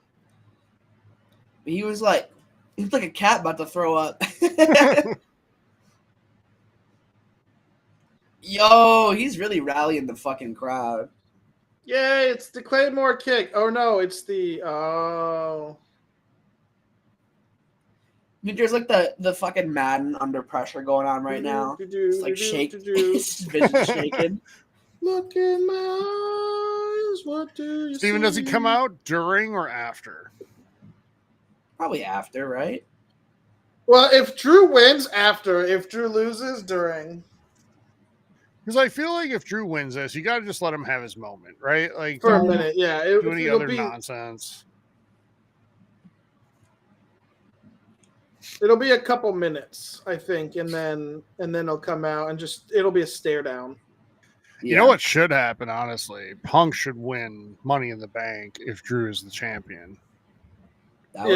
He was like a cat about to throw up. Yo, he's really rallying the fucking crowd. Yeah, it's the Claymore kick. Oh no, it's the I mean, there's like the fucking Madden under pressure going on right now. It's like shake. His vision shaking. Look in my eyes. What do you Steven, see? does he come out during or after? Probably after, right? Well, if Drew wins, after. If Drew loses, during. Because I feel like if Drew wins this, you got to just let him have his moment, right? Like for a minute, yeah. Do any other nonsense. It'll be a couple minutes, I think, and then he'll come out and it'll be a stare down. Yeah. You know what should happen, honestly? Punk should win Money in the Bank if Drew is the champion. That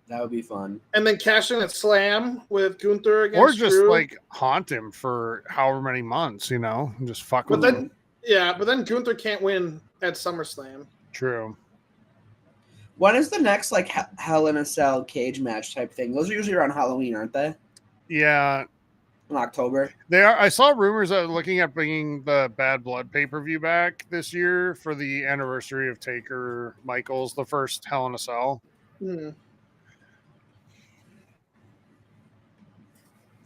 would be fun. And then cash in at Slam with Gunther against or just Drew. like haunt him for however many months, and just fuck with him. Yeah, but then Gunther can't win at SummerSlam. True. When is the next like Hell in a Cell cage match type thing? Those are usually around Halloween, aren't they? Yeah. In October. They are. I saw rumors that looking at bringing the Bad Blood pay-per-view back this year for the anniversary of Taker Michaels, the first Hell in a Cell. Hmm.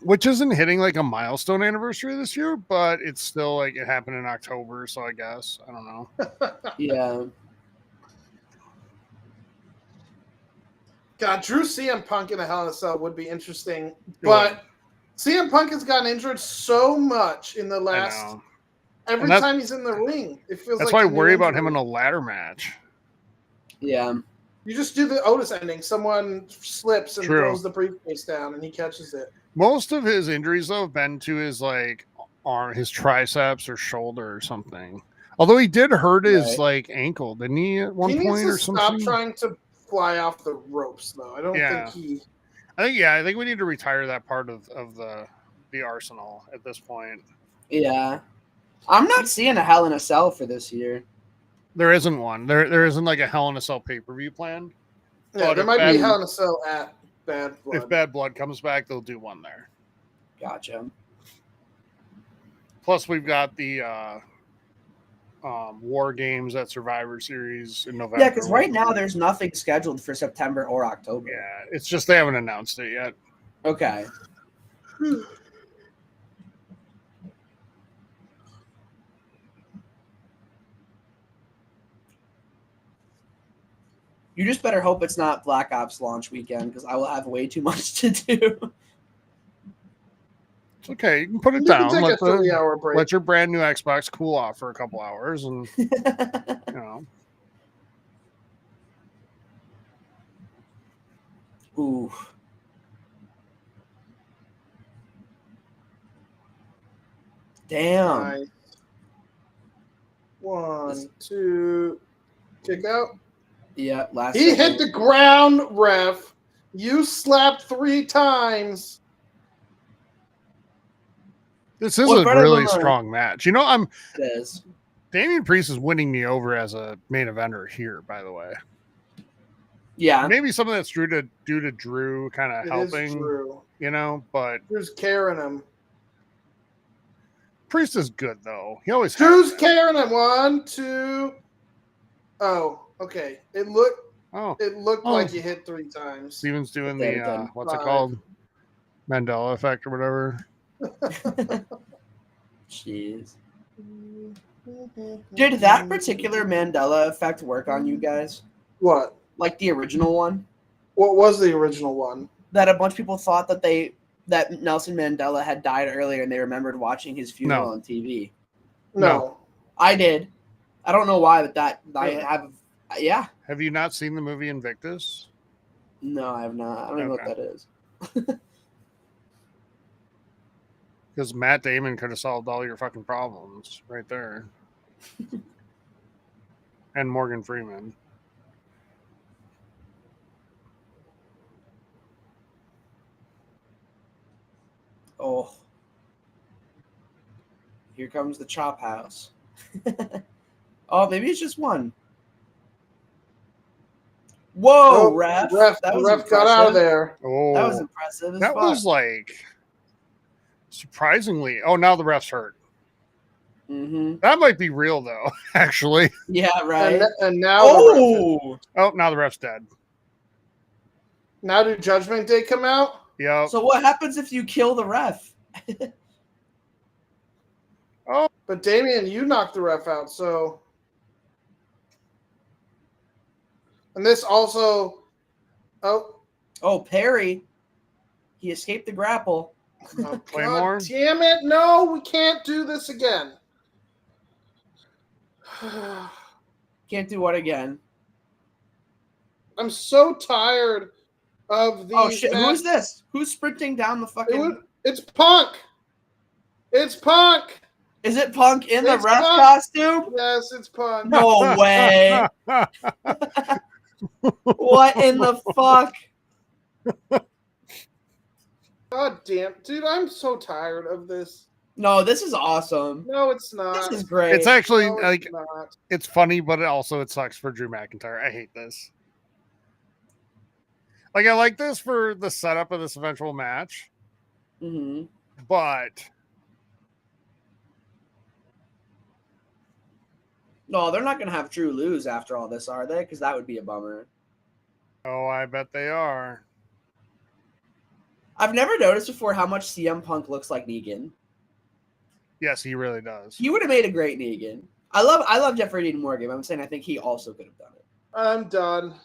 Which isn't hitting like a milestone anniversary this year, but it's still like it happened in October, so I guess. I don't know. Yeah. God, Drew CM Punk in a Hell in a Cell would be interesting. But CM Punk has gotten injured so much in the last Every time he's in the ring, it feels that's like why I worry about him in a ladder match. Yeah. You just do the Otis ending. Someone slips and throws the briefcase down, and he catches it. Most of his injuries, though, have been to his arm, his triceps or shoulder or something. Although he did hurt his ankle, didn't he? At one point or something. Stop trying to fly off the ropes, though. I don't think he. I think we need to retire that part of the arsenal at this point. Yeah, I'm not seeing a Hell in a Cell for this year. There isn't one. There isn't like a Hell in a Cell pay-per-view plan. Yeah, there might be Hell in a Cell at Bad Blood. If Bad Blood comes back, they'll do one there. Gotcha. Plus, we've got the War Games at Survivor Series in November. Yeah, because right now there's nothing scheduled for September or October. Yeah, it's just they haven't announced it yet. Okay. You just better hope it's not Black Ops launch weekend because I will have way too much to do. It's okay. You can put it down. Take a 3-hour break. Let your brand new Xbox cool off for a couple hours, and you know. Ooh. Damn. Nice. 1, 2, kick out. Yeah, He hit the ground, ref. You slapped 3 times. This is a really strong match. You know, Damian Priest is winning me over as a main eventer here, by the way. Yeah. Maybe some of that's due to Drew kind of helping, you know, but Drew's carrying him. Priest is good though. He always Drew's carrying him. 1, 2. Oh, okay. It looked like you hit 3 times. Steven's doing the what's it called? Mandela effect or whatever. Jeez. Did that particular Mandela effect work on you guys? What? Like the original one? What was the original one? That a bunch of people thought that Nelson Mandela had died earlier and they remembered watching his funeral on TV. No. I did. I don't know why, but yeah. Have you not seen the movie Invictus? No, I have not. I don't even know what that is. Because Matt Damon could have solved all your fucking problems right there. And Morgan Freeman. Oh. Here comes the chop house. Oh, maybe it's just one. Whoa, ref. The ref got out of there. Oh, that was impressive. That was like surprisingly. Oh, now the ref's hurt. Mm-hmm. That might be real though, actually. Yeah, right. And now now the ref's dead. Now do Judgment Day come out? Yeah. So what happens if you kill the ref? Oh, but Damian, you knocked the ref out, so. And this also. Oh, Perry. He escaped the grapple. Oh, Claymore. God damn it! No, we can't do this again. Can't do what again? I'm so tired of these. Oh shit! Who is this? Who's sprinting down the fucking? It's Punk. It's Punk. Is it Punk in the ref costume? Yes, it's Punk. No way. What in the fuck? God damn, dude! I'm so tired of this. No, this is awesome. No, it's not. This is great. It's actually not. It's funny, but it sucks for Drew McIntyre. I hate this. Like, I like this for the setup of this eventual match, but no, they're not going to have Drew lose after all this, are they? Because that would be a bummer. Oh, I bet they are. I've never noticed before how much CM Punk looks like Negan. Yes, he really does. He would have made a great Negan. I love Jeffrey Dean Morgan. I'm saying I think he also could have done it. I'm done.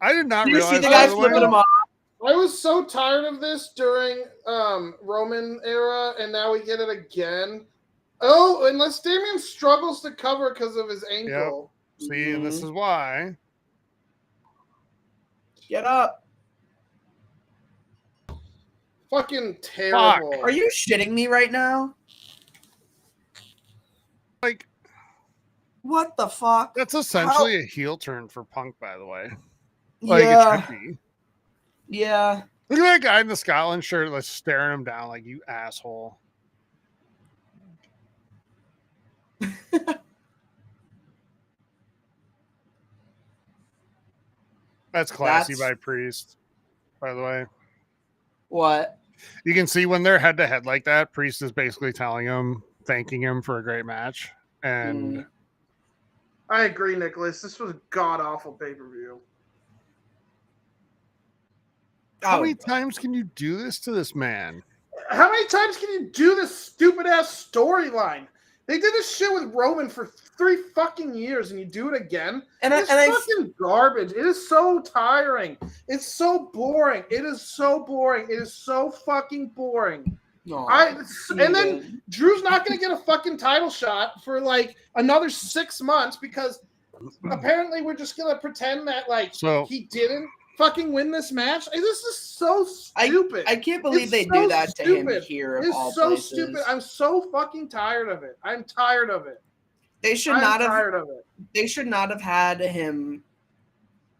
I did not realize. realize. You see the guy flipping him off? I was so tired of this during Roman era, and now we get it again. Oh, unless Damian struggles to cover because of his ankle. Yep. See, and this is why. Get up. Fucking terrible. Fuck. Are you shitting me right now? Like, what the fuck? That's essentially a heel turn for Punk, by the way. Like, yeah. it should be. Yeah. Look at that guy in the Scotland shirt, like staring him down like, you asshole. That's classy by Priest, by the way. What? You can see when they're head to head like that, Priest is basically telling him, thanking him for a great match. And I agree, Nicholas. This was a god awful pay-per-view. How many times can you do this to this man? How many times can you do this stupid ass storyline? They did this shit with Roman for 3 fucking years, and you do it again. It's fucking garbage. It is so tiring. It's so boring. It is so boring. It is so fucking boring. No, and then Drew's not going to get a fucking title shot for like another 6 months because apparently we're just going to pretend that like he didn't fucking win this match. This is so stupid. I can't believe they do that to him here. It's so stupid. I'm so fucking tired of it. I'm tired of it. They should not have. They should not have had him.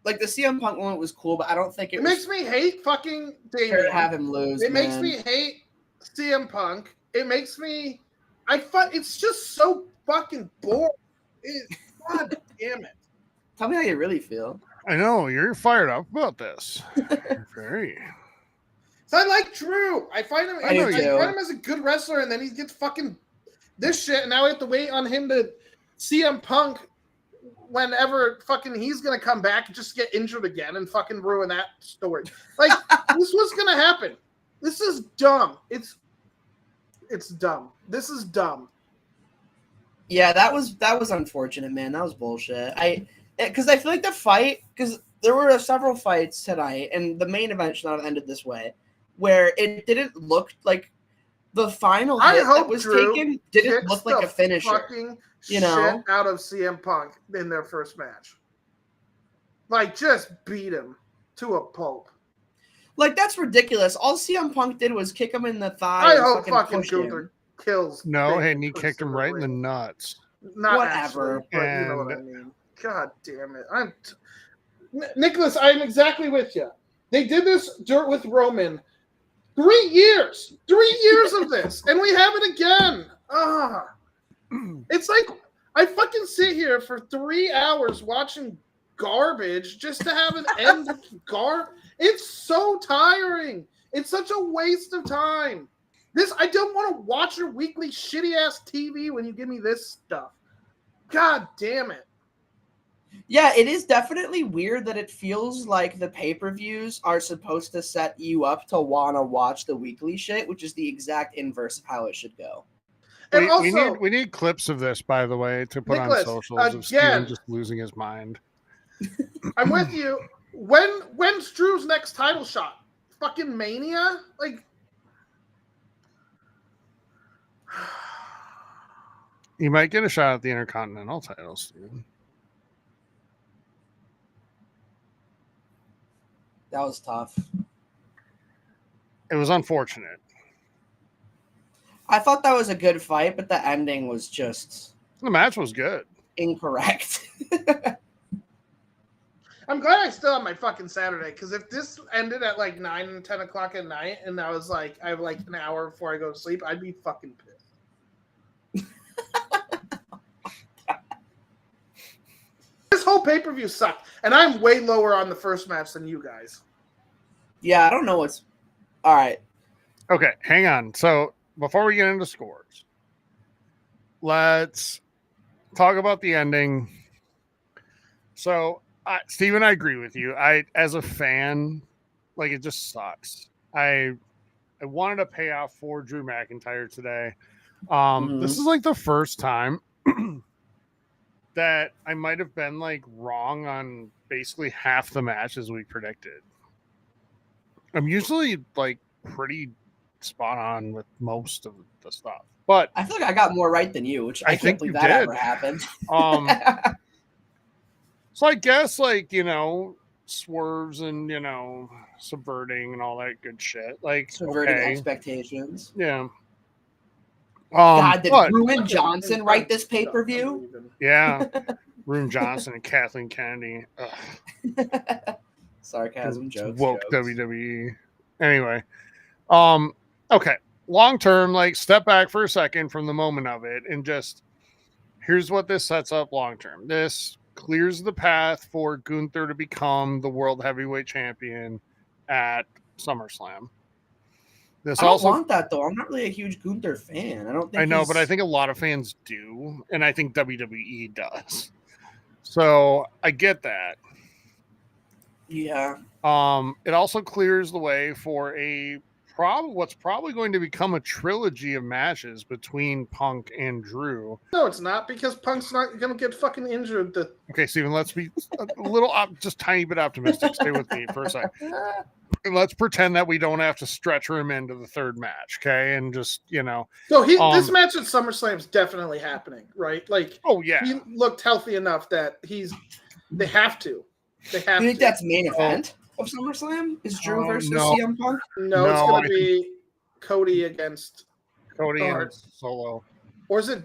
Like the CM Punk moment was cool, but I don't think it makes me hate fucking Damian. Have him lose. It makes me hate CM Punk. It makes me. It's just so fucking boring. God damn it. Tell me how you really feel. I know you're fired up about this. Very. So I like Drew. I find him. I find him as a good wrestler, and then he gets fucking this shit, and now we have to wait on him to CM Punk whenever fucking he's gonna come back and just get injured again and fucking ruin that story. Like this was gonna happen. This is dumb. It's dumb. This is dumb. Yeah, that was unfortunate, man. That was bullshit. Because I feel like the fight, because there were several fights tonight, and the main event should not have ended this way, where it didn't look like the final hit that was taken didn't look like a finisher. Fucking shit out of CM Punk in their first match. Like, just beat him to a pulp. Like, that's ridiculous. All CM Punk did was kick him in the thigh. I hope fucking Gunther kills. No, and he kicked him right in the nuts. Whatever. Actually, but you know what I mean. God damn it. Nicholas, I'm exactly with you. They did this with Roman. 3 years. 3 years of this. And we have it again. It's like I fucking sit here for 3 hours watching garbage just to have an end of garbage. It's so tiring. It's such a waste of time. I don't want to watch your weekly shitty ass TV when you give me this stuff. God damn it. Yeah, it is definitely weird that it feels like the pay-per-views are supposed to set you up to want to watch the weekly shit, which is the exact inverse of how it should go. And also, we need clips of this, by the way, to put on socials of Steven just losing his mind. I'm with you. When's Drew's next title shot? Fucking Mania? Like, he might get a shot at the Intercontinental title, Steven. That was tough. It was unfortunate. I thought that was a good fight, but the ending was just... The match was good. Incorrect. I'm glad I still have my fucking Saturday, because if this ended at like 9 and 10 o'clock at night, and I was like, I have like an hour before I go to sleep, I'd be fucking pissed. This whole pay-per-view sucked, and I'm way lower on the first match than you guys. Yeah, I don't know what's... All right. Okay, hang on. So, before we get into scores, let's talk about the ending. So, Steven, I agree with you. As a fan, like, it just sucks. I wanted to pay off for Drew McIntyre today. This is like the first time that I might have been like wrong on basically half the matches we predicted. I'm usually like pretty spot on with most of the stuff. But I feel like I got more right than you, which I can't believe that ever happened. So I guess, like, you know, swerves and, you know, subverting and all that good shit. Like, subverting expectations. Yeah. God, did Ruin Johnson write this pay-per-view? Yeah. Ruin Johnson and Kathleen Kennedy. Sarcasm jokes. Woke WWE. Anyway. Okay. Long term, like, step back for a second from the moment of it and just here's what this sets up long term. This clears the path for Gunther to become the world heavyweight champion at SummerSlam. I don't want that, though. I'm not really a huge Gunther fan. I know, but I think a lot of fans do, and I think WWE does. So I get that. Yeah. It also clears the way for what's probably going to become a trilogy of matches between Punk and Drew. No, it's not, because Punk's not going to get fucking injured. Okay, Steven, let's be a little, just tiny bit optimistic. Stay with me for a second. And let's pretend that we don't have to stretch him into the third match, okay? And just, you know. So this match at SummerSlam is definitely happening, right? Like, oh yeah, he looked healthy enough that they have to. You think that's main event of SummerSlam? Is Drew versus CM Punk? No, it's going to be Cody against Cody and Solo. Or is it?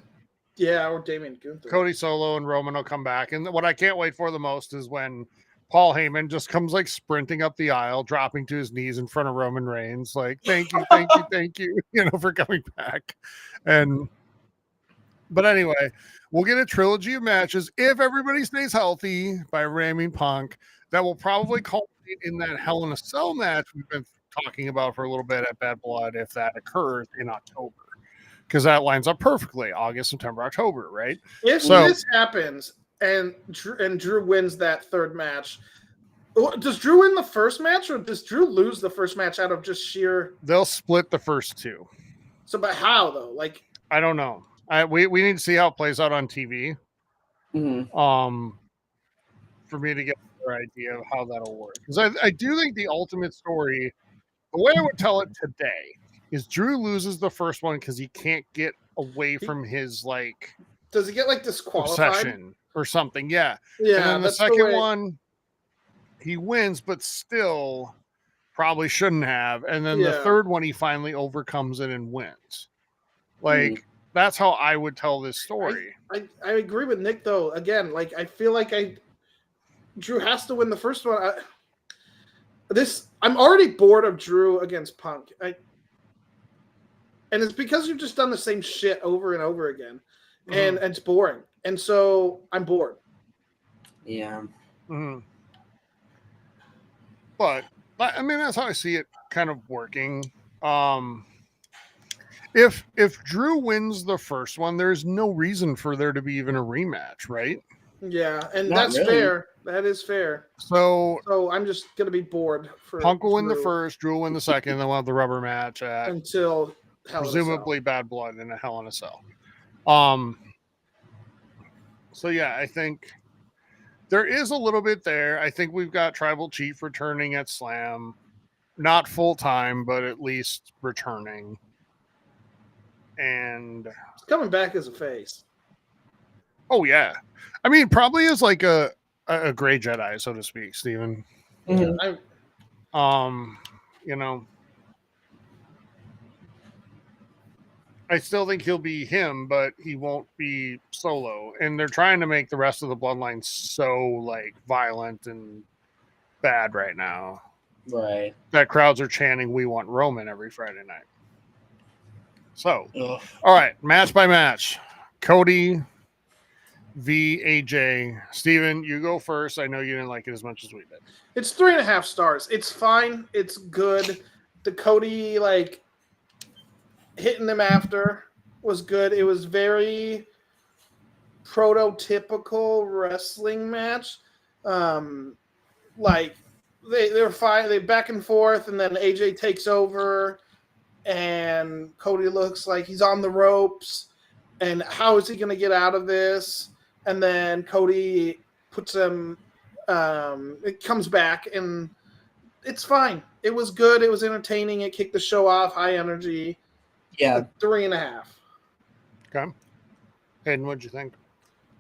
Yeah, or Damian Gunther. Cody Solo and Roman will come back. And what I can't wait for the most is when Paul Heyman just comes like sprinting up the aisle, dropping to his knees in front of Roman Reigns. Like, thank you, you know, for coming back. But anyway, we'll get a trilogy of matches if everybody stays healthy by ramming Punk. That will probably culminate in that Hell in a Cell match we've been talking about for a little bit at Bad Blood if that occurs in October. Because that lines up perfectly. August, September, October, right? If this happens and Drew wins that third match, does Drew win the first match, or does Drew lose the first match out of just sheer... They'll split the first two. So, but how, though? Like, I don't know. We need to see how it plays out on TV. Mm-hmm. For me to get a better idea of how that'll work. Because I do think the ultimate story, the way I would tell it today, is Drew loses the first one because he can't get away from his, like... Does he get, like, disqualified? Obsession or something, yeah. Yeah, and then the second one, he wins, but still probably shouldn't have. And then the third one, he finally overcomes it and wins. Like... That's how I would tell this story. I agree with Nick, though. Again, like, I feel like Drew has to win the first one. I'm already bored of Drew against Punk. And it's because you've just done the same shit over and over again. And it's boring. And so I'm bored. Yeah. Mm-hmm. But, I mean, that's how I see it kind of working. If Drew wins the first one, there's no reason for there to be even a rematch, right? Yeah, and that's fair. That is fair. So I'm just gonna be bored. Punk will win the first, Drew will win the second, then we'll have the rubber match until presumably Bad Blood in a Hell in a Cell. So yeah, I think there is a little bit there. I think we've got Tribal Chief returning at Slam, not full time, but at least returning. And it's coming back as a face. Oh yeah, I mean, probably as like a gray Jedi, so to speak, Steven. Mm-hmm. You know, I still think he'll be him, but he won't be Solo. And they're trying to make the rest of the bloodline so like violent and bad right now, right? That crowds are chanting, "We want Roman" every Friday night. So, all right, match by match. Cody v. AJ. Steven, you go first. I know you didn't like it as much as we did. It's 3.5 stars. It's fine. It's good. The Cody, like, hitting them after was good. It was very prototypical wrestling match. Like, they were fine. They back and forth, and then AJ takes over. And Cody looks like he's on the ropes. And how is he going to get out of this? And then Cody puts him, it comes back and it's fine. It was good. It was entertaining. It kicked the show off. High energy. Yeah. 3.5. Okay. Hayden, what'd you think?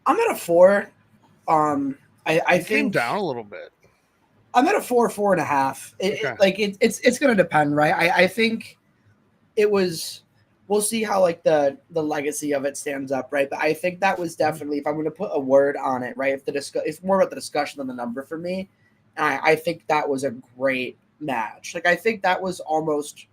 I'm at a 4. I came think down a little bit. I'm at a 4.5. It's going to depend, right? I think it was. We'll see how like the legacy of it stands up, right? But I think that was definitely, if I'm going to put a word on it, right? It's more about the discussion than the number for me. And I think that was a great match. Like I think that was almost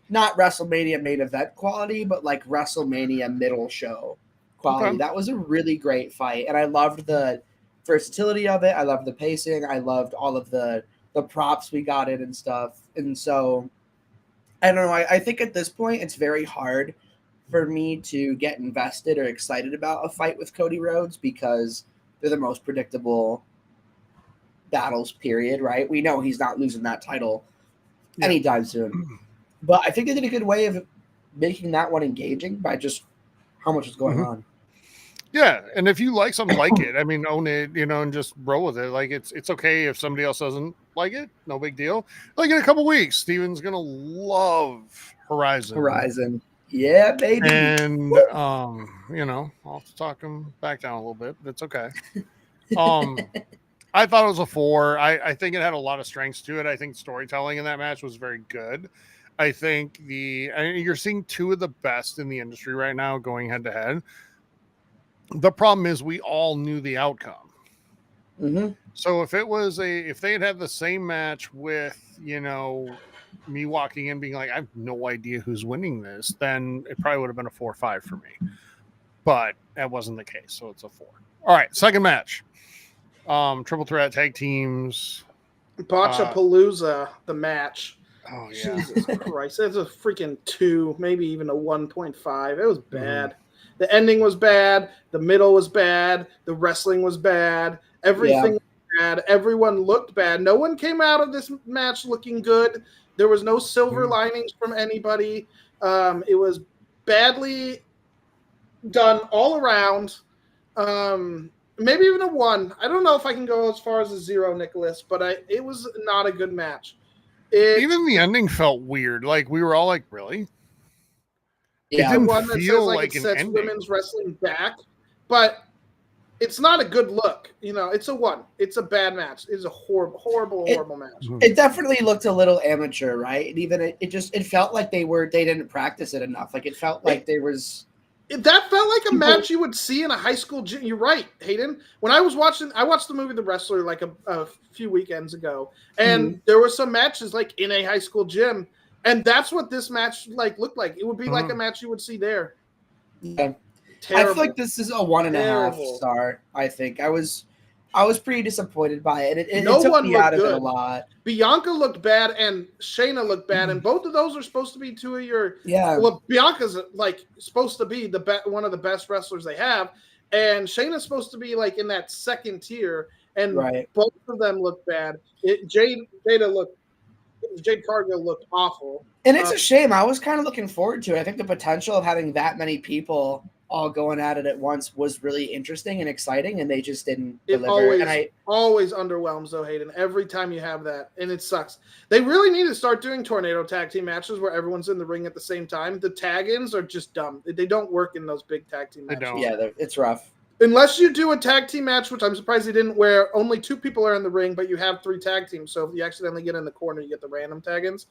not WrestleMania main event quality, but like WrestleMania middle show quality. Okay. That was a really great fight, and I loved the versatility of it. I loved the pacing. I loved all of the props we got in and stuff. And so I don't know. I think at this point it's very hard for me to get invested or excited about a fight with Cody Rhodes because they're the most predictable battles, period, right? We know he's not losing that title anytime soon. But I think they did a good way of making that one engaging by just how much is going on. Yeah, and if you like something, like it. I mean, own it, and just roll with it. Like it's okay if somebody else doesn't like it. No big deal. Like in a couple weeks, Steven's gonna love Horizon. Yeah, baby. And I'll have to talk him back down a little bit, but it's okay. I thought it was a 4. I think it had a lot of strengths to it. I think storytelling in that match was very good. I think you're seeing 2 of the best in the industry right now going head to head. The problem is we all knew the outcome. Mm-hmm. So if they had the same match with, me walking in being like, I have no idea who's winning this, then it probably would have been a 4 or 5 for me. But that wasn't the case. So it's a 4. All right. Second match. Triple threat tag teams. Botchapalooza, the match. Oh yeah. Jesus Christ. That's a freaking 2, maybe even a 1.5. It was bad. Mm-hmm. The ending was bad. The middle was bad. The wrestling was bad. Everything was bad. Everyone looked bad. No one came out of this match looking good. There was no silver linings from anybody. It was badly done all around. Maybe even a 1. I don't know if I can go as far as a 0, Nicholas, but it was not a good match. Even the ending felt weird. Like we were all like, really? Yeah, it didn't feel like it sets ending. Women's wrestling back, but it's not a good look. It's a 1. It's a bad match. It's a horrible match. It definitely looked a little amateur, right? And even it felt like they didn't practice it enough. Like it felt like there was. That felt like a match you would see in a high school gym. You're right, Hayden. When I watched the movie The Wrestler like a few weekends ago, and there were some matches like in a high school gym. And that's what this match looked like. It would be like a match you would see there. Yeah, terrible. I feel like this is a 1.5 star. I think I was pretty disappointed by it. It took me out of it a lot. Bianca looked bad, and Shayna looked bad, and both of those are supposed to be 2 of your. Yeah. Well, Bianca's supposed to be one of the best wrestlers they have, and Shayna's supposed to be in that second tier, and both of them look bad. Jade Cargill looked awful. And it's a shame. I was kind of looking forward to it. I think the potential of having that many people all going at it at once was really interesting and exciting, and they just didn't deliver. It always underwhelms, though, Hayden, every time you have that, and it sucks. They really need to start doing tornado tag team matches where everyone's in the ring at the same time. The tag-ins are just dumb. They don't work in those big tag team matches. They don't. Yeah, it's rough. Unless you do a tag team match, which I'm surprised they didn't, where only 2 people are in the ring, but you have 3 tag teams. So if you accidentally get in the corner, you get the random tag-ins.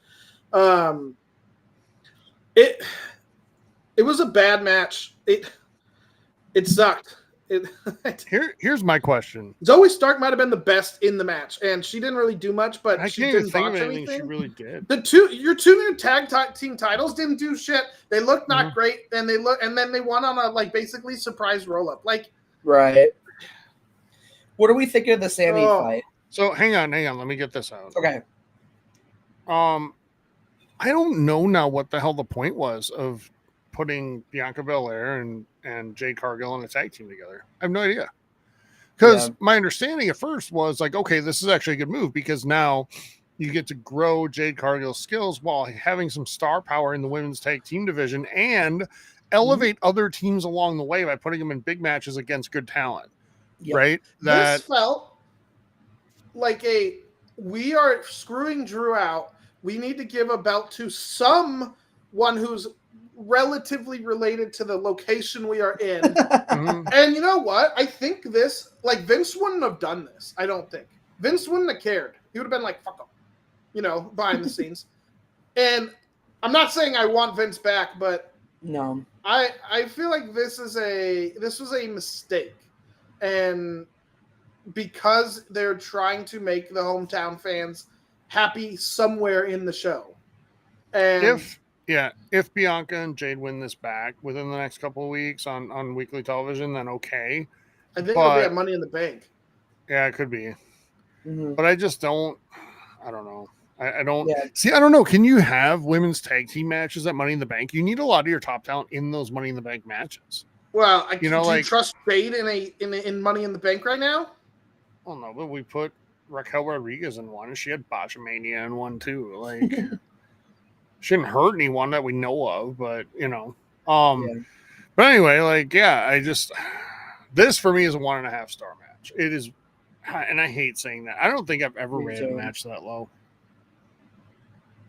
It was a bad match. It sucked. Here's my question. Zoe Stark might have been the best in the match, and she didn't really do much, but she didn't botch anything. She really did. Your 2 new tag team titles didn't do shit. They looked not great, and then they won on a basically surprise roll up. Right. What are we thinking of the Sami fight? So hang on. Let me get this out. Okay. I don't know now what the hell the point was of putting Bianca Belair and Jade Cargill in a tag team together. I have no idea. Because my understanding at first was okay, this is actually a good move because now you get to grow Jade Cargill's skills while having some star power in the women's tag team division and elevate other teams along the way by putting them in big matches against good talent. Yep. Right? This felt like a we are screwing Drew out. We need to give a belt to someone who's relatively related to the location we are in. Mhm. And you know what? I think this, like, Vince wouldn't have done this. I don't think. Vince wouldn't have cared. He would have been like, fuck him, behind the scenes. And I'm not saying I want Vince back, but no. I feel like this was a mistake. And because they're trying to make the hometown fans happy somewhere in the show. And if Bianca and Jade win this back within the next couple of weeks on weekly television, then okay. I think it'll be at Money in the Bank. Yeah, it could be. Mm-hmm. But I just don't. I don't know. I don't see. I don't know. Can you have women's tag team matches at Money in the Bank? You need a lot of your top talent in those Money in the Bank matches. Well, do you trust Jade in Money in the Bank right now? Oh no, but we put Raquel Rodriguez in one, and she had Botchamania in one too. Like, she didn't hurt anyone that we know of, but But anyway, this for me is a 1.5 star match. It is, and I hate saying that. I don't think I've ever rated a match that low.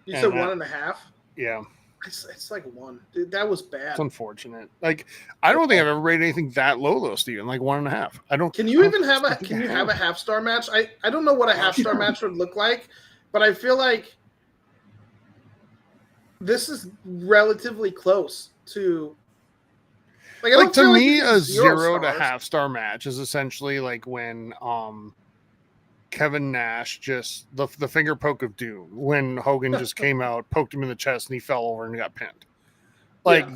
You said 1.5? Yeah. It's like 1. Dude, that was bad. It's unfortunate. Like, I don't think I've ever rated anything that low though, Steven. Like 1.5. I don't. Can you have a half star match? I don't know what a half star match would look like, but I feel like this is relatively close to. Like to me, a 0 to half star match is essentially like when Kevin Nash just the finger poke of doom when Hogan just came out, poked him in the chest, and he fell over and got pinned.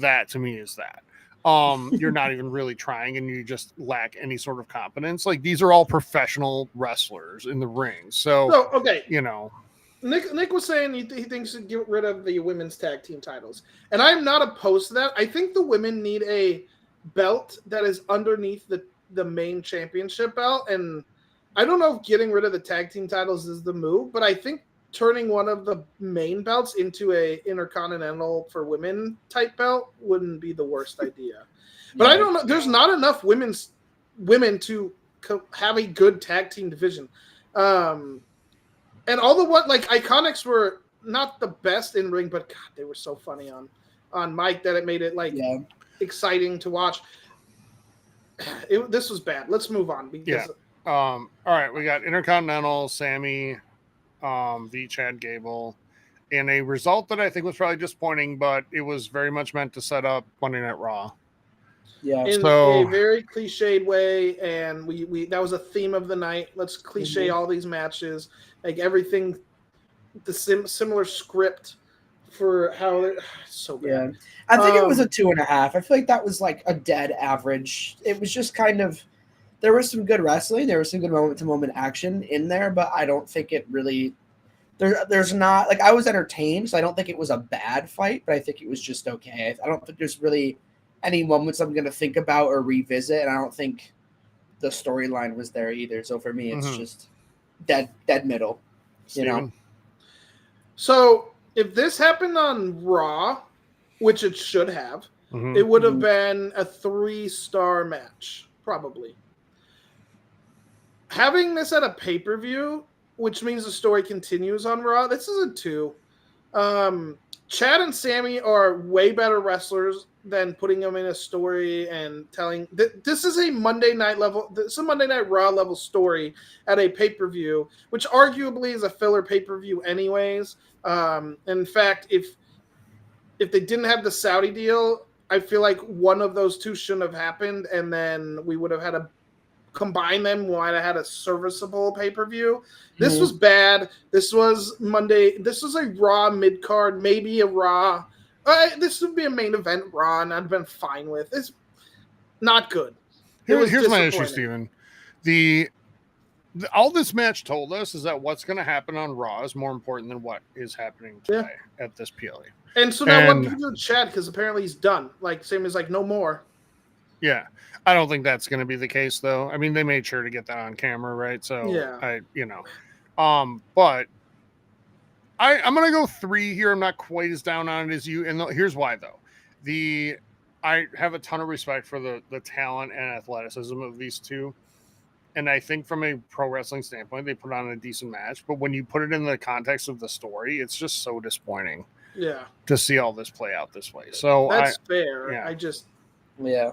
That to me is that. You're not even really trying, and you just lack any sort of competence. Like, these are all professional wrestlers in the ring, so okay, Nick was saying he thinks to get rid of the women's tag team titles, and I'm not opposed to that. I think the women need a belt that is underneath the main championship belt, and I don't know if getting rid of the tag team titles is the move, but I think turning one of the main belts into a intercontinental for women type belt wouldn't be the worst idea. But I don't know. There's not enough women to have a good tag team division. And all the Iconics were not the best in ring, but God, they were so funny on mic that it made it exciting to watch. This was bad. Let's move on because all right, we got Intercontinental Sami v Chad Gable in a result that I think was probably disappointing, but it was very much meant to set up Monday Night Raw. Yeah, in a very cliched way, and we that was a theme of the night. Let's cliche all these matches, like everything, the similar script for how they're so bad. Yeah, I think it was a 2.5. I feel like that was like a dead average. It was just kind of. There was some good wrestling. There was some good moment-to-moment action in there, but I don't think it really there's not – like, I was entertained, so I don't think it was a bad fight, but I think it was just okay. I don't think there's really any moments I'm going to think about or revisit, and I don't think the storyline was there either. So for me, it's just dead middle, Steven? So if this happened on Raw, which it should have, it would have been a 3-star match, probably. Having this at a pay-per-view, which means the story continues on Raw, this is a 2. Chad and Sami are way better wrestlers than putting them in a story and telling. This is a Monday Night level. This is a Monday Night Raw level story at a pay-per-view, which arguably is a filler pay-per-view anyways. In fact, if they didn't have the Saudi deal, I feel like one of those two shouldn't have happened, and then we would have had to combine them. We might have had a serviceable pay-per-view. This was bad. This was Monday. This was a Raw mid-card, maybe a Raw. This would be a main event Raw, and I'd been fine with. It's not good. Here's my issue, Steven. All this match told us is that what's going to happen on Raw is more important than what is happening today at this PLE. And so now what do you do with Chad? Because apparently he's done. Like, same as like no more. Yeah. I don't think that's going to be the case, though. I mean, they made sure to get that on camera, right? So, but I'm going to go 3 here. I'm not quite as down on it as you. And here's why, though. I have a ton of respect for the talent and athleticism of these two. And I think from a pro wrestling standpoint, they put on a decent match. But when you put it in the context of the story, it's just so disappointing. Yeah. To see all this play out this way. So that's fair. Yeah.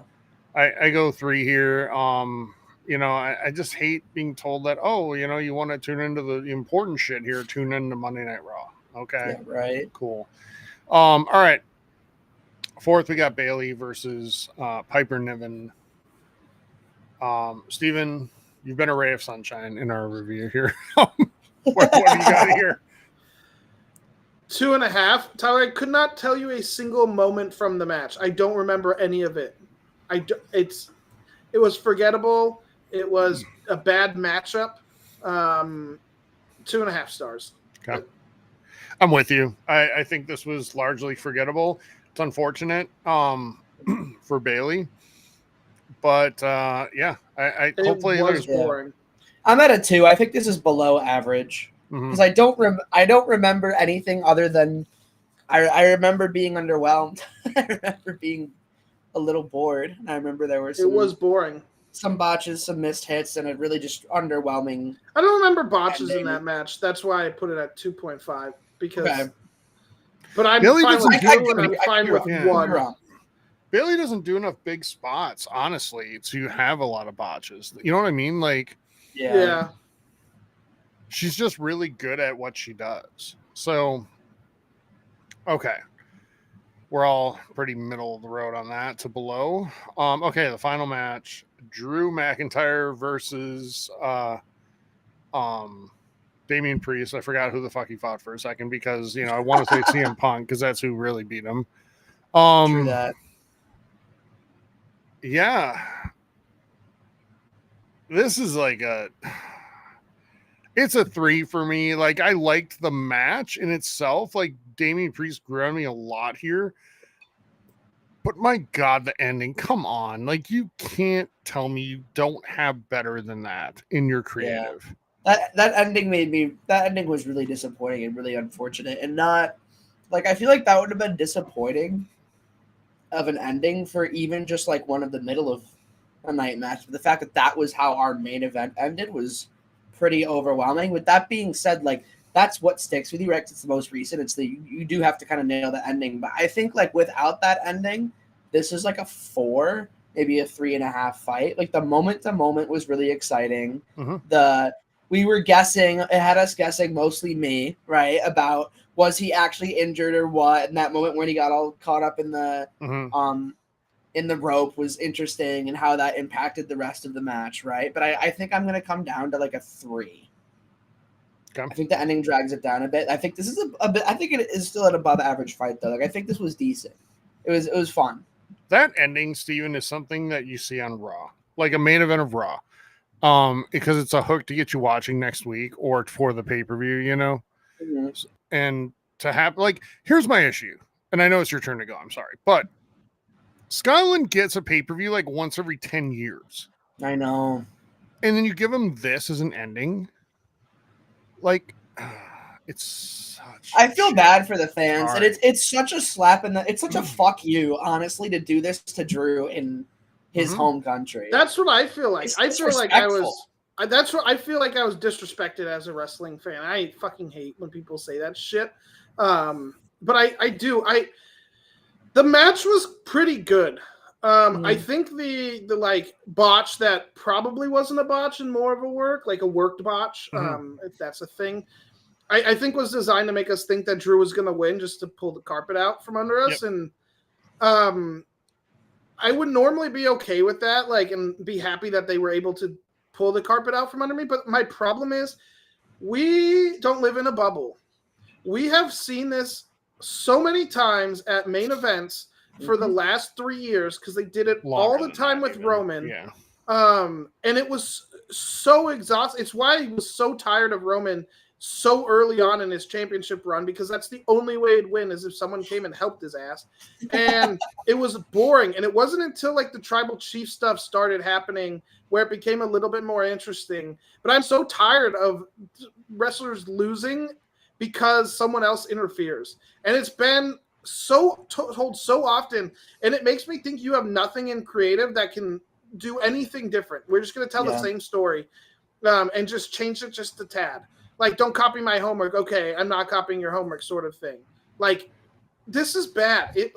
I go 3 here. I just hate being told that, you want to tune into the important shit here, tune into Monday Night Raw. Okay. Yeah, right. Cool. All right. 4th, we got Bayley versus Piper Niven. Steven, you've been a ray of sunshine in our review here. what do you got here? 2.5. Tyler, I could not tell you a single moment from the match. I don't remember any of it. It was forgettable. It was a bad matchup. 2.5 stars. Okay. I'm with you. I think this was largely forgettable. It's unfortunate for Bayley. But I hopefully it was boring. I'm at a 2. I think this is below average. Because I don't remember anything other than I remember being underwhelmed. I remember being a little bored. I remember there were it was boring. Some botches, some missed hits, and it really just underwhelming. I don't remember botches in that match. That's why I put it at 2.5 because. Okay. But I'm Bayley fine with 2, and I'm fine with 1. Bayley doesn't do enough big spots, honestly, to have a lot of botches. You know what I mean? Like, yeah. She's just really good at what she does. So, okay. We're all pretty middle of the road on that to below. Okay, the final match. Drew McIntyre versus Damian Priest. I forgot who the fuck he fought for a second because, I want to say CM Punk because that's who really beat him. True that. Yeah. This is like it's a 3 for me. Like, I liked the match in itself. Like, Damian Priest grew on me a lot here. But my God, the ending. Come on. Like, you can't tell me you don't have better than that in your creative. Yeah. That ending was really disappointing and really unfortunate. And not, like, I feel like that would have been disappointing of an ending for even just, like, one of the middle of a night match. But the fact that was how our main event ended was pretty overwhelming. With that being said, like, that's what sticks with you, right? It's the most recent. It's you do have to kind of nail the ending. But I think, like, without that ending, this is like a 4, maybe a 3.5 fight. Like, the moment to moment was really exciting. We were guessing, it had us guessing, mostly me, right, about was he actually injured or what. And that moment when he got all caught up in the rope was interesting and how that impacted the rest of the match, right? But I think I'm going to come down to like a 3. Okay. I think the ending drags it down a bit. I think this is a bit. I think it is still an above average fight though. Like, I think this was decent. It was fun. That ending, Steven, is something that you see on Raw, like a main event of Raw, because it's a hook to get you watching next week or for the pay-per-view, Mm-hmm. And to have, like, here's my issue, and I know it's your turn to go. I'm sorry, but Scotland gets a pay-per-view like once every 10 years. I know. And then you give them this as an ending. Like, it's such I feel bad for the fans. And it's such a slap in the it's such a fuck you, honestly, to do this to Drew in his home country. That's what I feel like. I feel like I was disrespected as a wrestling fan. I fucking hate when people say that shit. But I do. The match was pretty good. I think the like botch that probably wasn't a botch and more of a work, like a worked botch, if that's a thing, I think was designed to make us think that Drew was going to win just to pull the carpet out from under us. Yep. And I would normally be okay with that, like, and be happy that they were able to pull the carpet out from under me. But my problem is we don't live in a bubble. We have seen this so many times at main events for the last 3 years because they did it all the time with Roman. Yeah. And it was so exhausting. It's why he was so tired of Roman so early on in his championship run, because that's the only way he'd win is if someone came and helped his ass. And it was boring. And it wasn't until like the tribal chief stuff started happening where it became a little bit more interesting. But I'm so tired of wrestlers losing because someone else interferes. And it's been told so often, and it makes me think you have nothing in creative that can do anything different. We're just going to tell the same story and just change it just a tad. Like, don't copy my homework. Okay, I'm not copying your homework sort of thing. Like, this is bad. The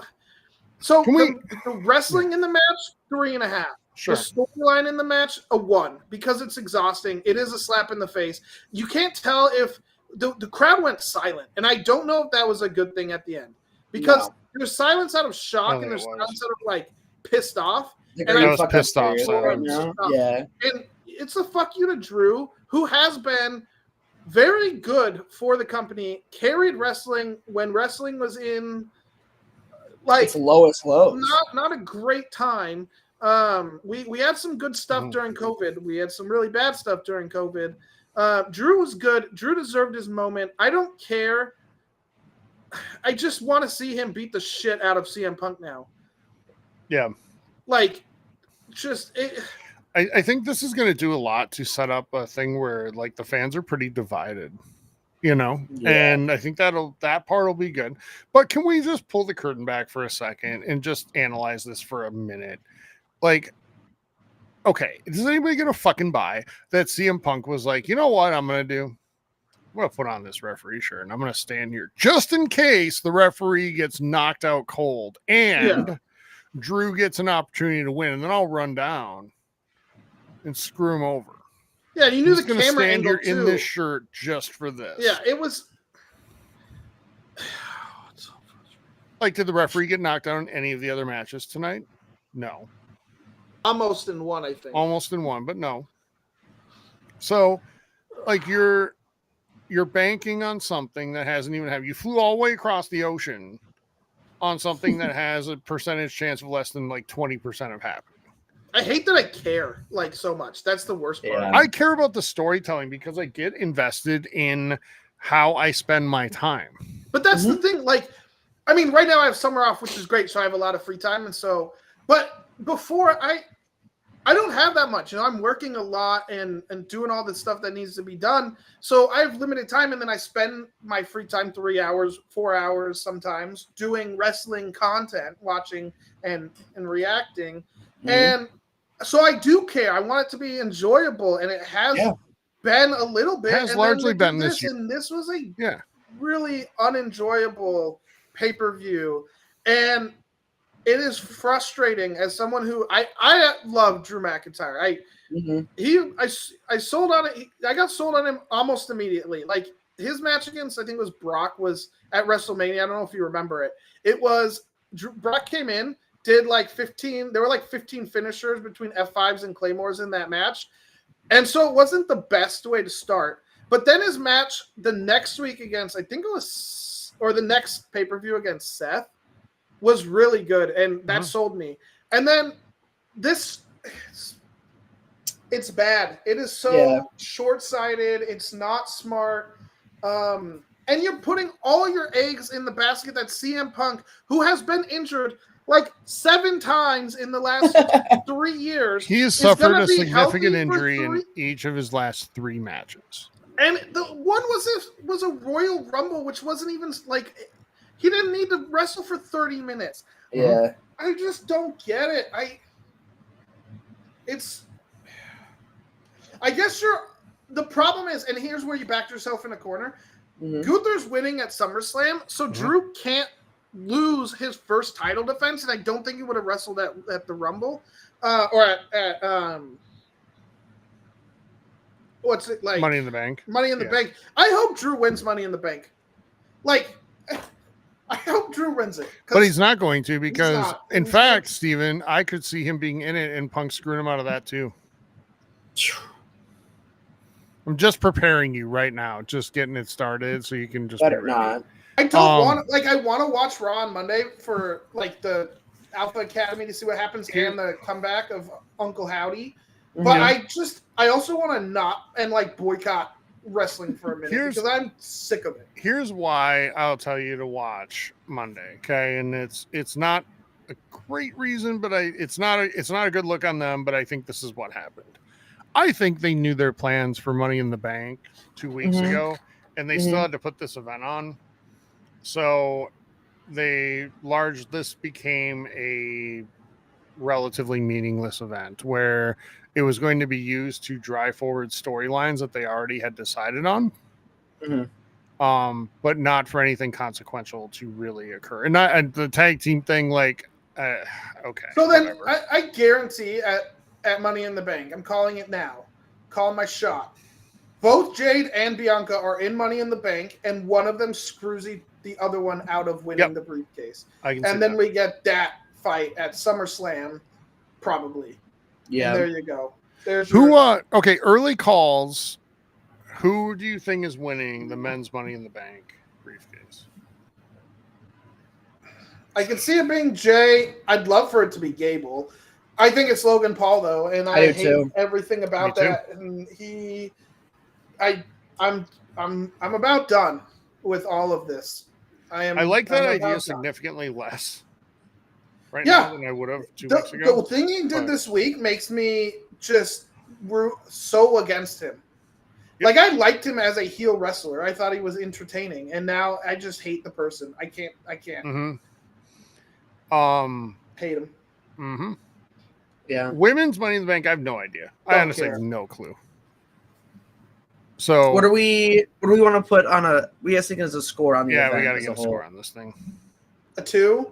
wrestling in the match, 3.5. Sure. The storyline in the match, a 1, because it's exhausting. It is a slap in the face. You can't tell if the crowd went silent, and I don't know if that was a good thing at the end, because there's silence out of shock and there's silence out of like pissed off. And I was pissed off. Yeah, and it's a fuck you to Drew, who has been very good for the company, carried wrestling when wrestling was in like its lowest lows. Not a great time. We had some good stuff during COVID. We had some really bad stuff during COVID. Drew was good. Drew deserved his moment. I don't care. I just want to see him beat the shit out of CM Punk now. Yeah. Like, just... I think this is going to do a lot to set up a thing where, like, the fans are pretty divided, you know? Yeah. And I think that part will be good. But can we just pull the curtain back for a second and just analyze this for a minute? Like, okay, is anybody going to fucking buy that CM Punk was like, you know what I'm going to do? I'm going to put on this referee shirt and I'm going to stand here just in case the referee gets knocked out cold and Drew gets an opportunity to win, and then I'll run down and screw him over. Yeah, you knew the camera stand angle here in this shirt just for this. Yeah, it was... Like, did the referee get knocked out in any of the other matches tonight? No. Almost in one, I think. Almost in one, but no. So, like, you're banking on something that hasn't even happened. You flew all the way across the ocean on something that has a percentage chance of less than like 20% of happening. I hate that I care like so much. That's the worst part. I care about the storytelling because I get invested in how I spend my time. But that's the thing. Like, I mean, right now I have summer off, which is great. So I have a lot of free time. And so, but before I don't have that much, you know, I'm working a lot and doing all this stuff that needs to be done. So I have limited time. And then I spend my free time 3 hours, 4 hours sometimes doing wrestling content, watching and reacting. And so I do care. I want it to be enjoyable. And it has been a little bit. It has largely been this year. And this was a really unenjoyable pay-per-view. And it is frustrating as someone who I love Drew McIntyre. I sold on it. I got sold on him almost immediately. Like, his match against, I think it was Brock, was at WrestleMania. I don't know if you remember it. It was Brock came in, did like 15. There were like 15 finishers between F5s and Claymores in that match. And so it wasn't the best way to start. But then his match the next week against, I think it was, or the next pay-per-view against Seth, was really good. And that sold me. And then this, it's bad. It is so short-sighted. It's not smart. And you're putting all your eggs in the basket that CM Punk, who has been injured like 7 times in the last 3 years. He has suffered a significant injury in each of his last 3 matches. And the one was a Royal Rumble, which wasn't even like, he didn't need to wrestle for 30 minutes. Yeah. I just don't get it. I guess the problem is, and here's where you backed yourself in a corner. Gunther's winning at SummerSlam, so Drew can't lose his first title defense, and I don't think he would have wrestled at the Rumble or at what's it like? Money in the Bank. Money in the Bank. I hope Drew wins Money in the Bank. Like, I hope Drew wins it. But he's not going to, because in fact, Steven, I could see him being in it and Punk screwing him out of that too. I'm just preparing you right now, just getting it started so you can just better not. I don't want to, like, I want to watch Raw on Monday for like the Alpha Academy to see what happens and the comeback of Uncle Howdy. But I also want to not and like boycott wrestling for a minute because I'm sick of it. Here's why I'll tell you to watch Monday, okay? And it's not a great reason, but it's not a good look on them. But I think this is what happened. I think they knew their plans for Money in the Bank 2 weeks ago, and they still had to put this event on. So this became a relatively meaningless event where it was going to be used to drive forward storylines that they already had decided on. But not for anything consequential to really occur. And the tag team thing, okay. So then I guarantee at Money in the Bank, I'm calling it now. Calling my shot. Both Jade and Bianca are in Money in the Bank, and one of them screws the other one out of winning the briefcase. And then we get that fight at SummerSlam, probably. Yeah. And there you go. There's early calls. Who do you think is winning the men's Money in the Bank briefcase? I can see it being Jay. I'd love for it to be Gable. I think it's Logan Paul though, and I hate everything about that. And I'm about done with all of this. I like that idea significantly less now than I would have 2 weeks ago. The thing he did this week makes me just so against him. Yep. Like, I liked him as a heel wrestler. I thought he was entertaining, and now I just hate the person. I can't. Hate him. Mm-hmm. Yeah. Women's Money in the Bank, I have no idea. I honestly have no clue. So what do we want to put on a? We guys think as a score on the event. We got to get a score on this thing. A 2?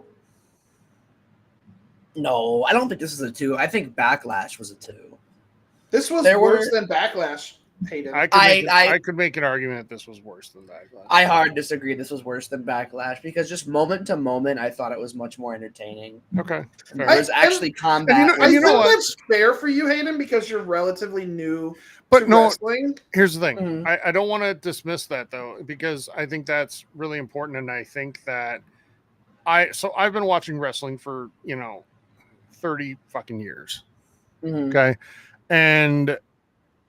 No, I don't think this is a 2. I think Backlash was a 2. This was worse than Backlash. I could make an argument that this was worse than Backlash. I hard disagree. This was worse than Backlash because just moment to moment, I thought it was much more entertaining. Okay, there was actually combat. I think that's fair for you, Hayden, because you're relatively new. But no, wrestling. Here's the thing. Mm-hmm. I don't want to dismiss that though, because I think that's really important, and I think that I've been watching wrestling for 30 fucking years. Mm-hmm. Okay, and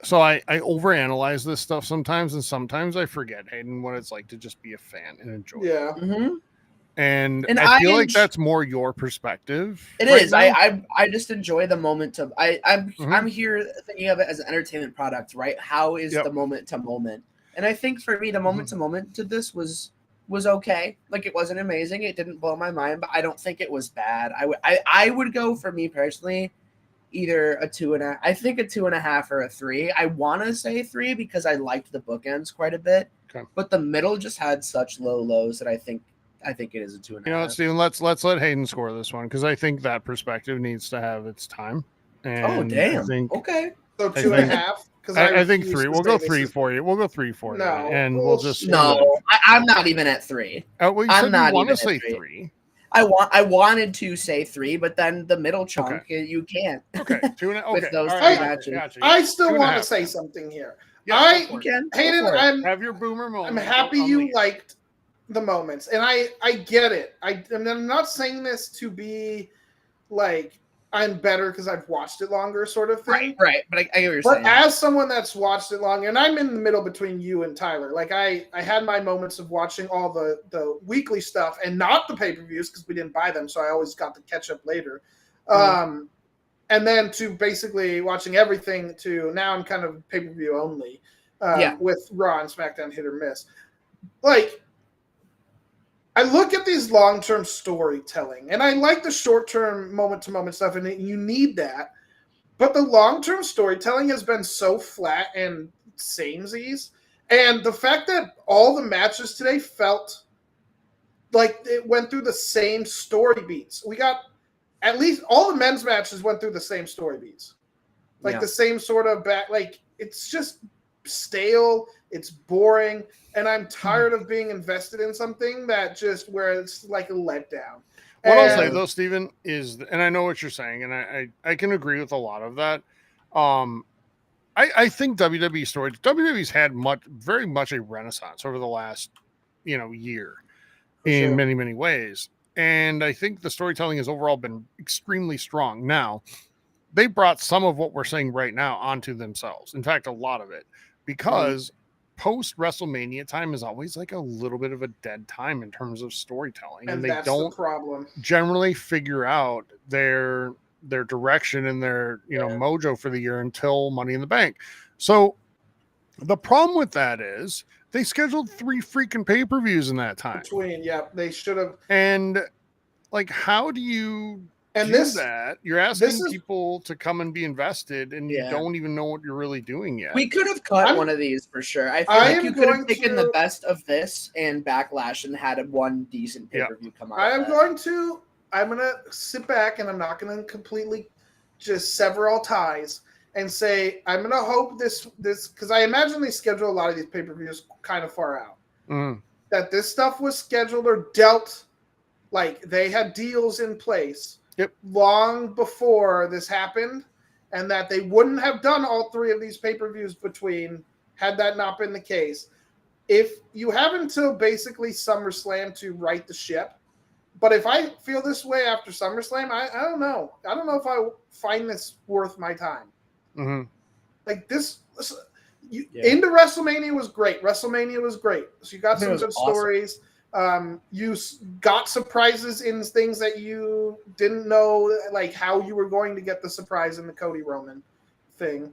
so I overanalyze this stuff sometimes, and sometimes I forget, Hayden, what it's like to just be a fan and enjoy it. Mm-hmm. And I feel like that's more your perspective. It is. I just enjoy the moment of I'm here thinking of it as an entertainment product, right? How is the moment to moment? And I think for me, the moment to moment to this was okay. Like, it wasn't amazing. It didn't blow my mind, but I don't think it was bad. I would go, for me personally, either a 2.5. I think a 2.5 or a 3. I want to say 3 because I liked the bookends quite a bit, but the middle just had such low lows that I think it is a 2.5. You know what, Steven? Let's let Hayden score this one because I think that perspective needs to have its time. And damn. Okay. So 2.5. I think 3. We'll go 3 for you. We'll go 3 for you. And we'll just I'm not even at 3. I'm not want to say 3. I wanted to say 3, but then the middle chunk you can't. Okay, 2.5. Okay, with those matches. Gotcha. I still want to say something here. Yeah, Hayden, have your boomer moment. I'm happy you liked the moments, and I get it. I'm not saying this to be like I'm better because I've watched it longer, sort of thing. Right. But I get what you're saying. But as someone that's watched it longer, and I'm in the middle between you and Tyler. Like I had my moments of watching all the weekly stuff and not the pay-per-views because we didn't buy them, so I always got to catch up later. And then to basically watching everything to now I'm kind of pay-per-view only with Raw and SmackDown hit or miss. Like, I look at these long-term storytelling, and I like the short-term moment-to-moment stuff, and you need that. But the long-term storytelling has been so flat and samesies, and the fact that all the matches today felt like it went through the same story beats. We got at least all the men's matches went through the same story beats, like the same sort of like it's just stale. It's boring. And I'm tired of being invested in something that just where it's like a letdown. What I'll say though, Steven, is, and I know what you're saying, and I can agree with a lot of that. I think WWE's had very much a renaissance over the last, year in many, many ways. And I think the storytelling has overall been extremely strong. Now, they brought some of what we're saying right now onto themselves. In fact, a lot of it, because post WrestleMania time is always like a little bit of a dead time in terms of storytelling, and they don't generally figure out their direction and their mojo for the year until Money in the Bank. So the problem with that is they scheduled 3 freaking pay-per-views in that time. They should have. And like, how do you And do that. You're asking people to come and be invested, and you Yeah. don't even know what you're really doing yet. We could have cut one of these for sure. I feel like you could have taken the best of this and Backlash and had one decent pay-per-view come out. I'm going to sit back, and I'm not going to completely just sever all ties and say I'm going to hope this because I imagine they schedule a lot of these pay-per-views kind of far out. That this stuff was scheduled or dealt, like they had deals in place long before this happened, and that they wouldn't have done all three of these pay-per-views had that not been the case. If you have until basically SummerSlam to right the ship, but if I feel this way after SummerSlam, I don't know. I don't know if I find this worth my time. Like this into WrestleMania was great. WrestleMania was great. So you got some good stories. You got surprises in things that you didn't know, like how you were going to get the surprise in the Cody Roman thing.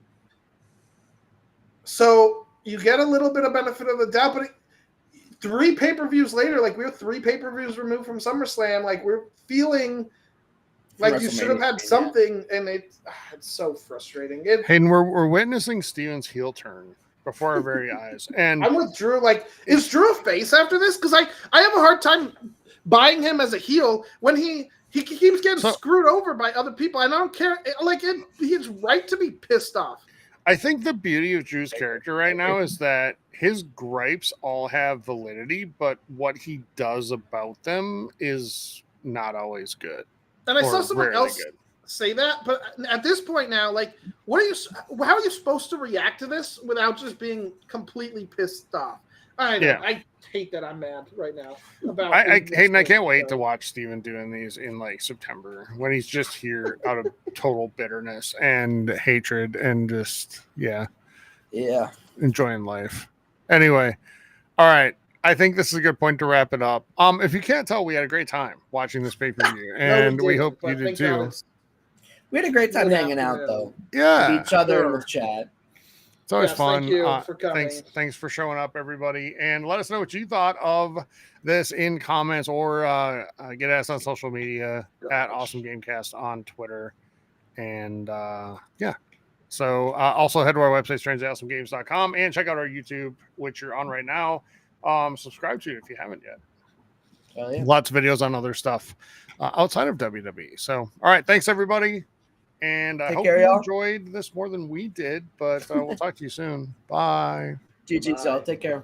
So you get a little bit of benefit of the doubt, but 3 pay-per-views later, like we're 3 pay-per-views removed from SummerSlam, like we're feeling like you should have had something, and it's so frustrating. Hayden, we're witnessing Steven's heel turn before our very eyes. And I'm with Drew. Like, is Drew a face after this? Because I have a hard time buying him as a heel when he keeps getting screwed over by other people, and I don't care. Like, he's right to be pissed off. I think the beauty of Drew's character right now is that his gripes all have validity, but what he does about them is not always good. And I saw someone else say that, but at this point now, like, how are you supposed to react to this without just being completely pissed off? I know. Yeah. I hate that I'm mad right now about. Hayden, I can't wait to watch Steven doing these in like September when he's just here out of total bitterness and hatred and just enjoying life. Anyway, all right. I think this is a good point to wrap it up. If you can't tell, we had a great time watching this pay-per-view, and we hope you did too. We had a great time hanging out, though. Yeah, with each other and with Chad. It's always fun. Thank you for coming. Thanks for showing up, everybody, and let us know what you thought of this in comments or get at us on social media at Awesome Gamecast on Twitter, and So also head to our website, strangely.awesomegames.com, and check out our YouTube, which you're on right now. Subscribe to it if you haven't yet. Lots of videos on other stuff outside of WWE. So, all right, thanks everybody, and I hope you enjoyed this more than we did. But we'll talk to you soon. Bye. GG, so take care.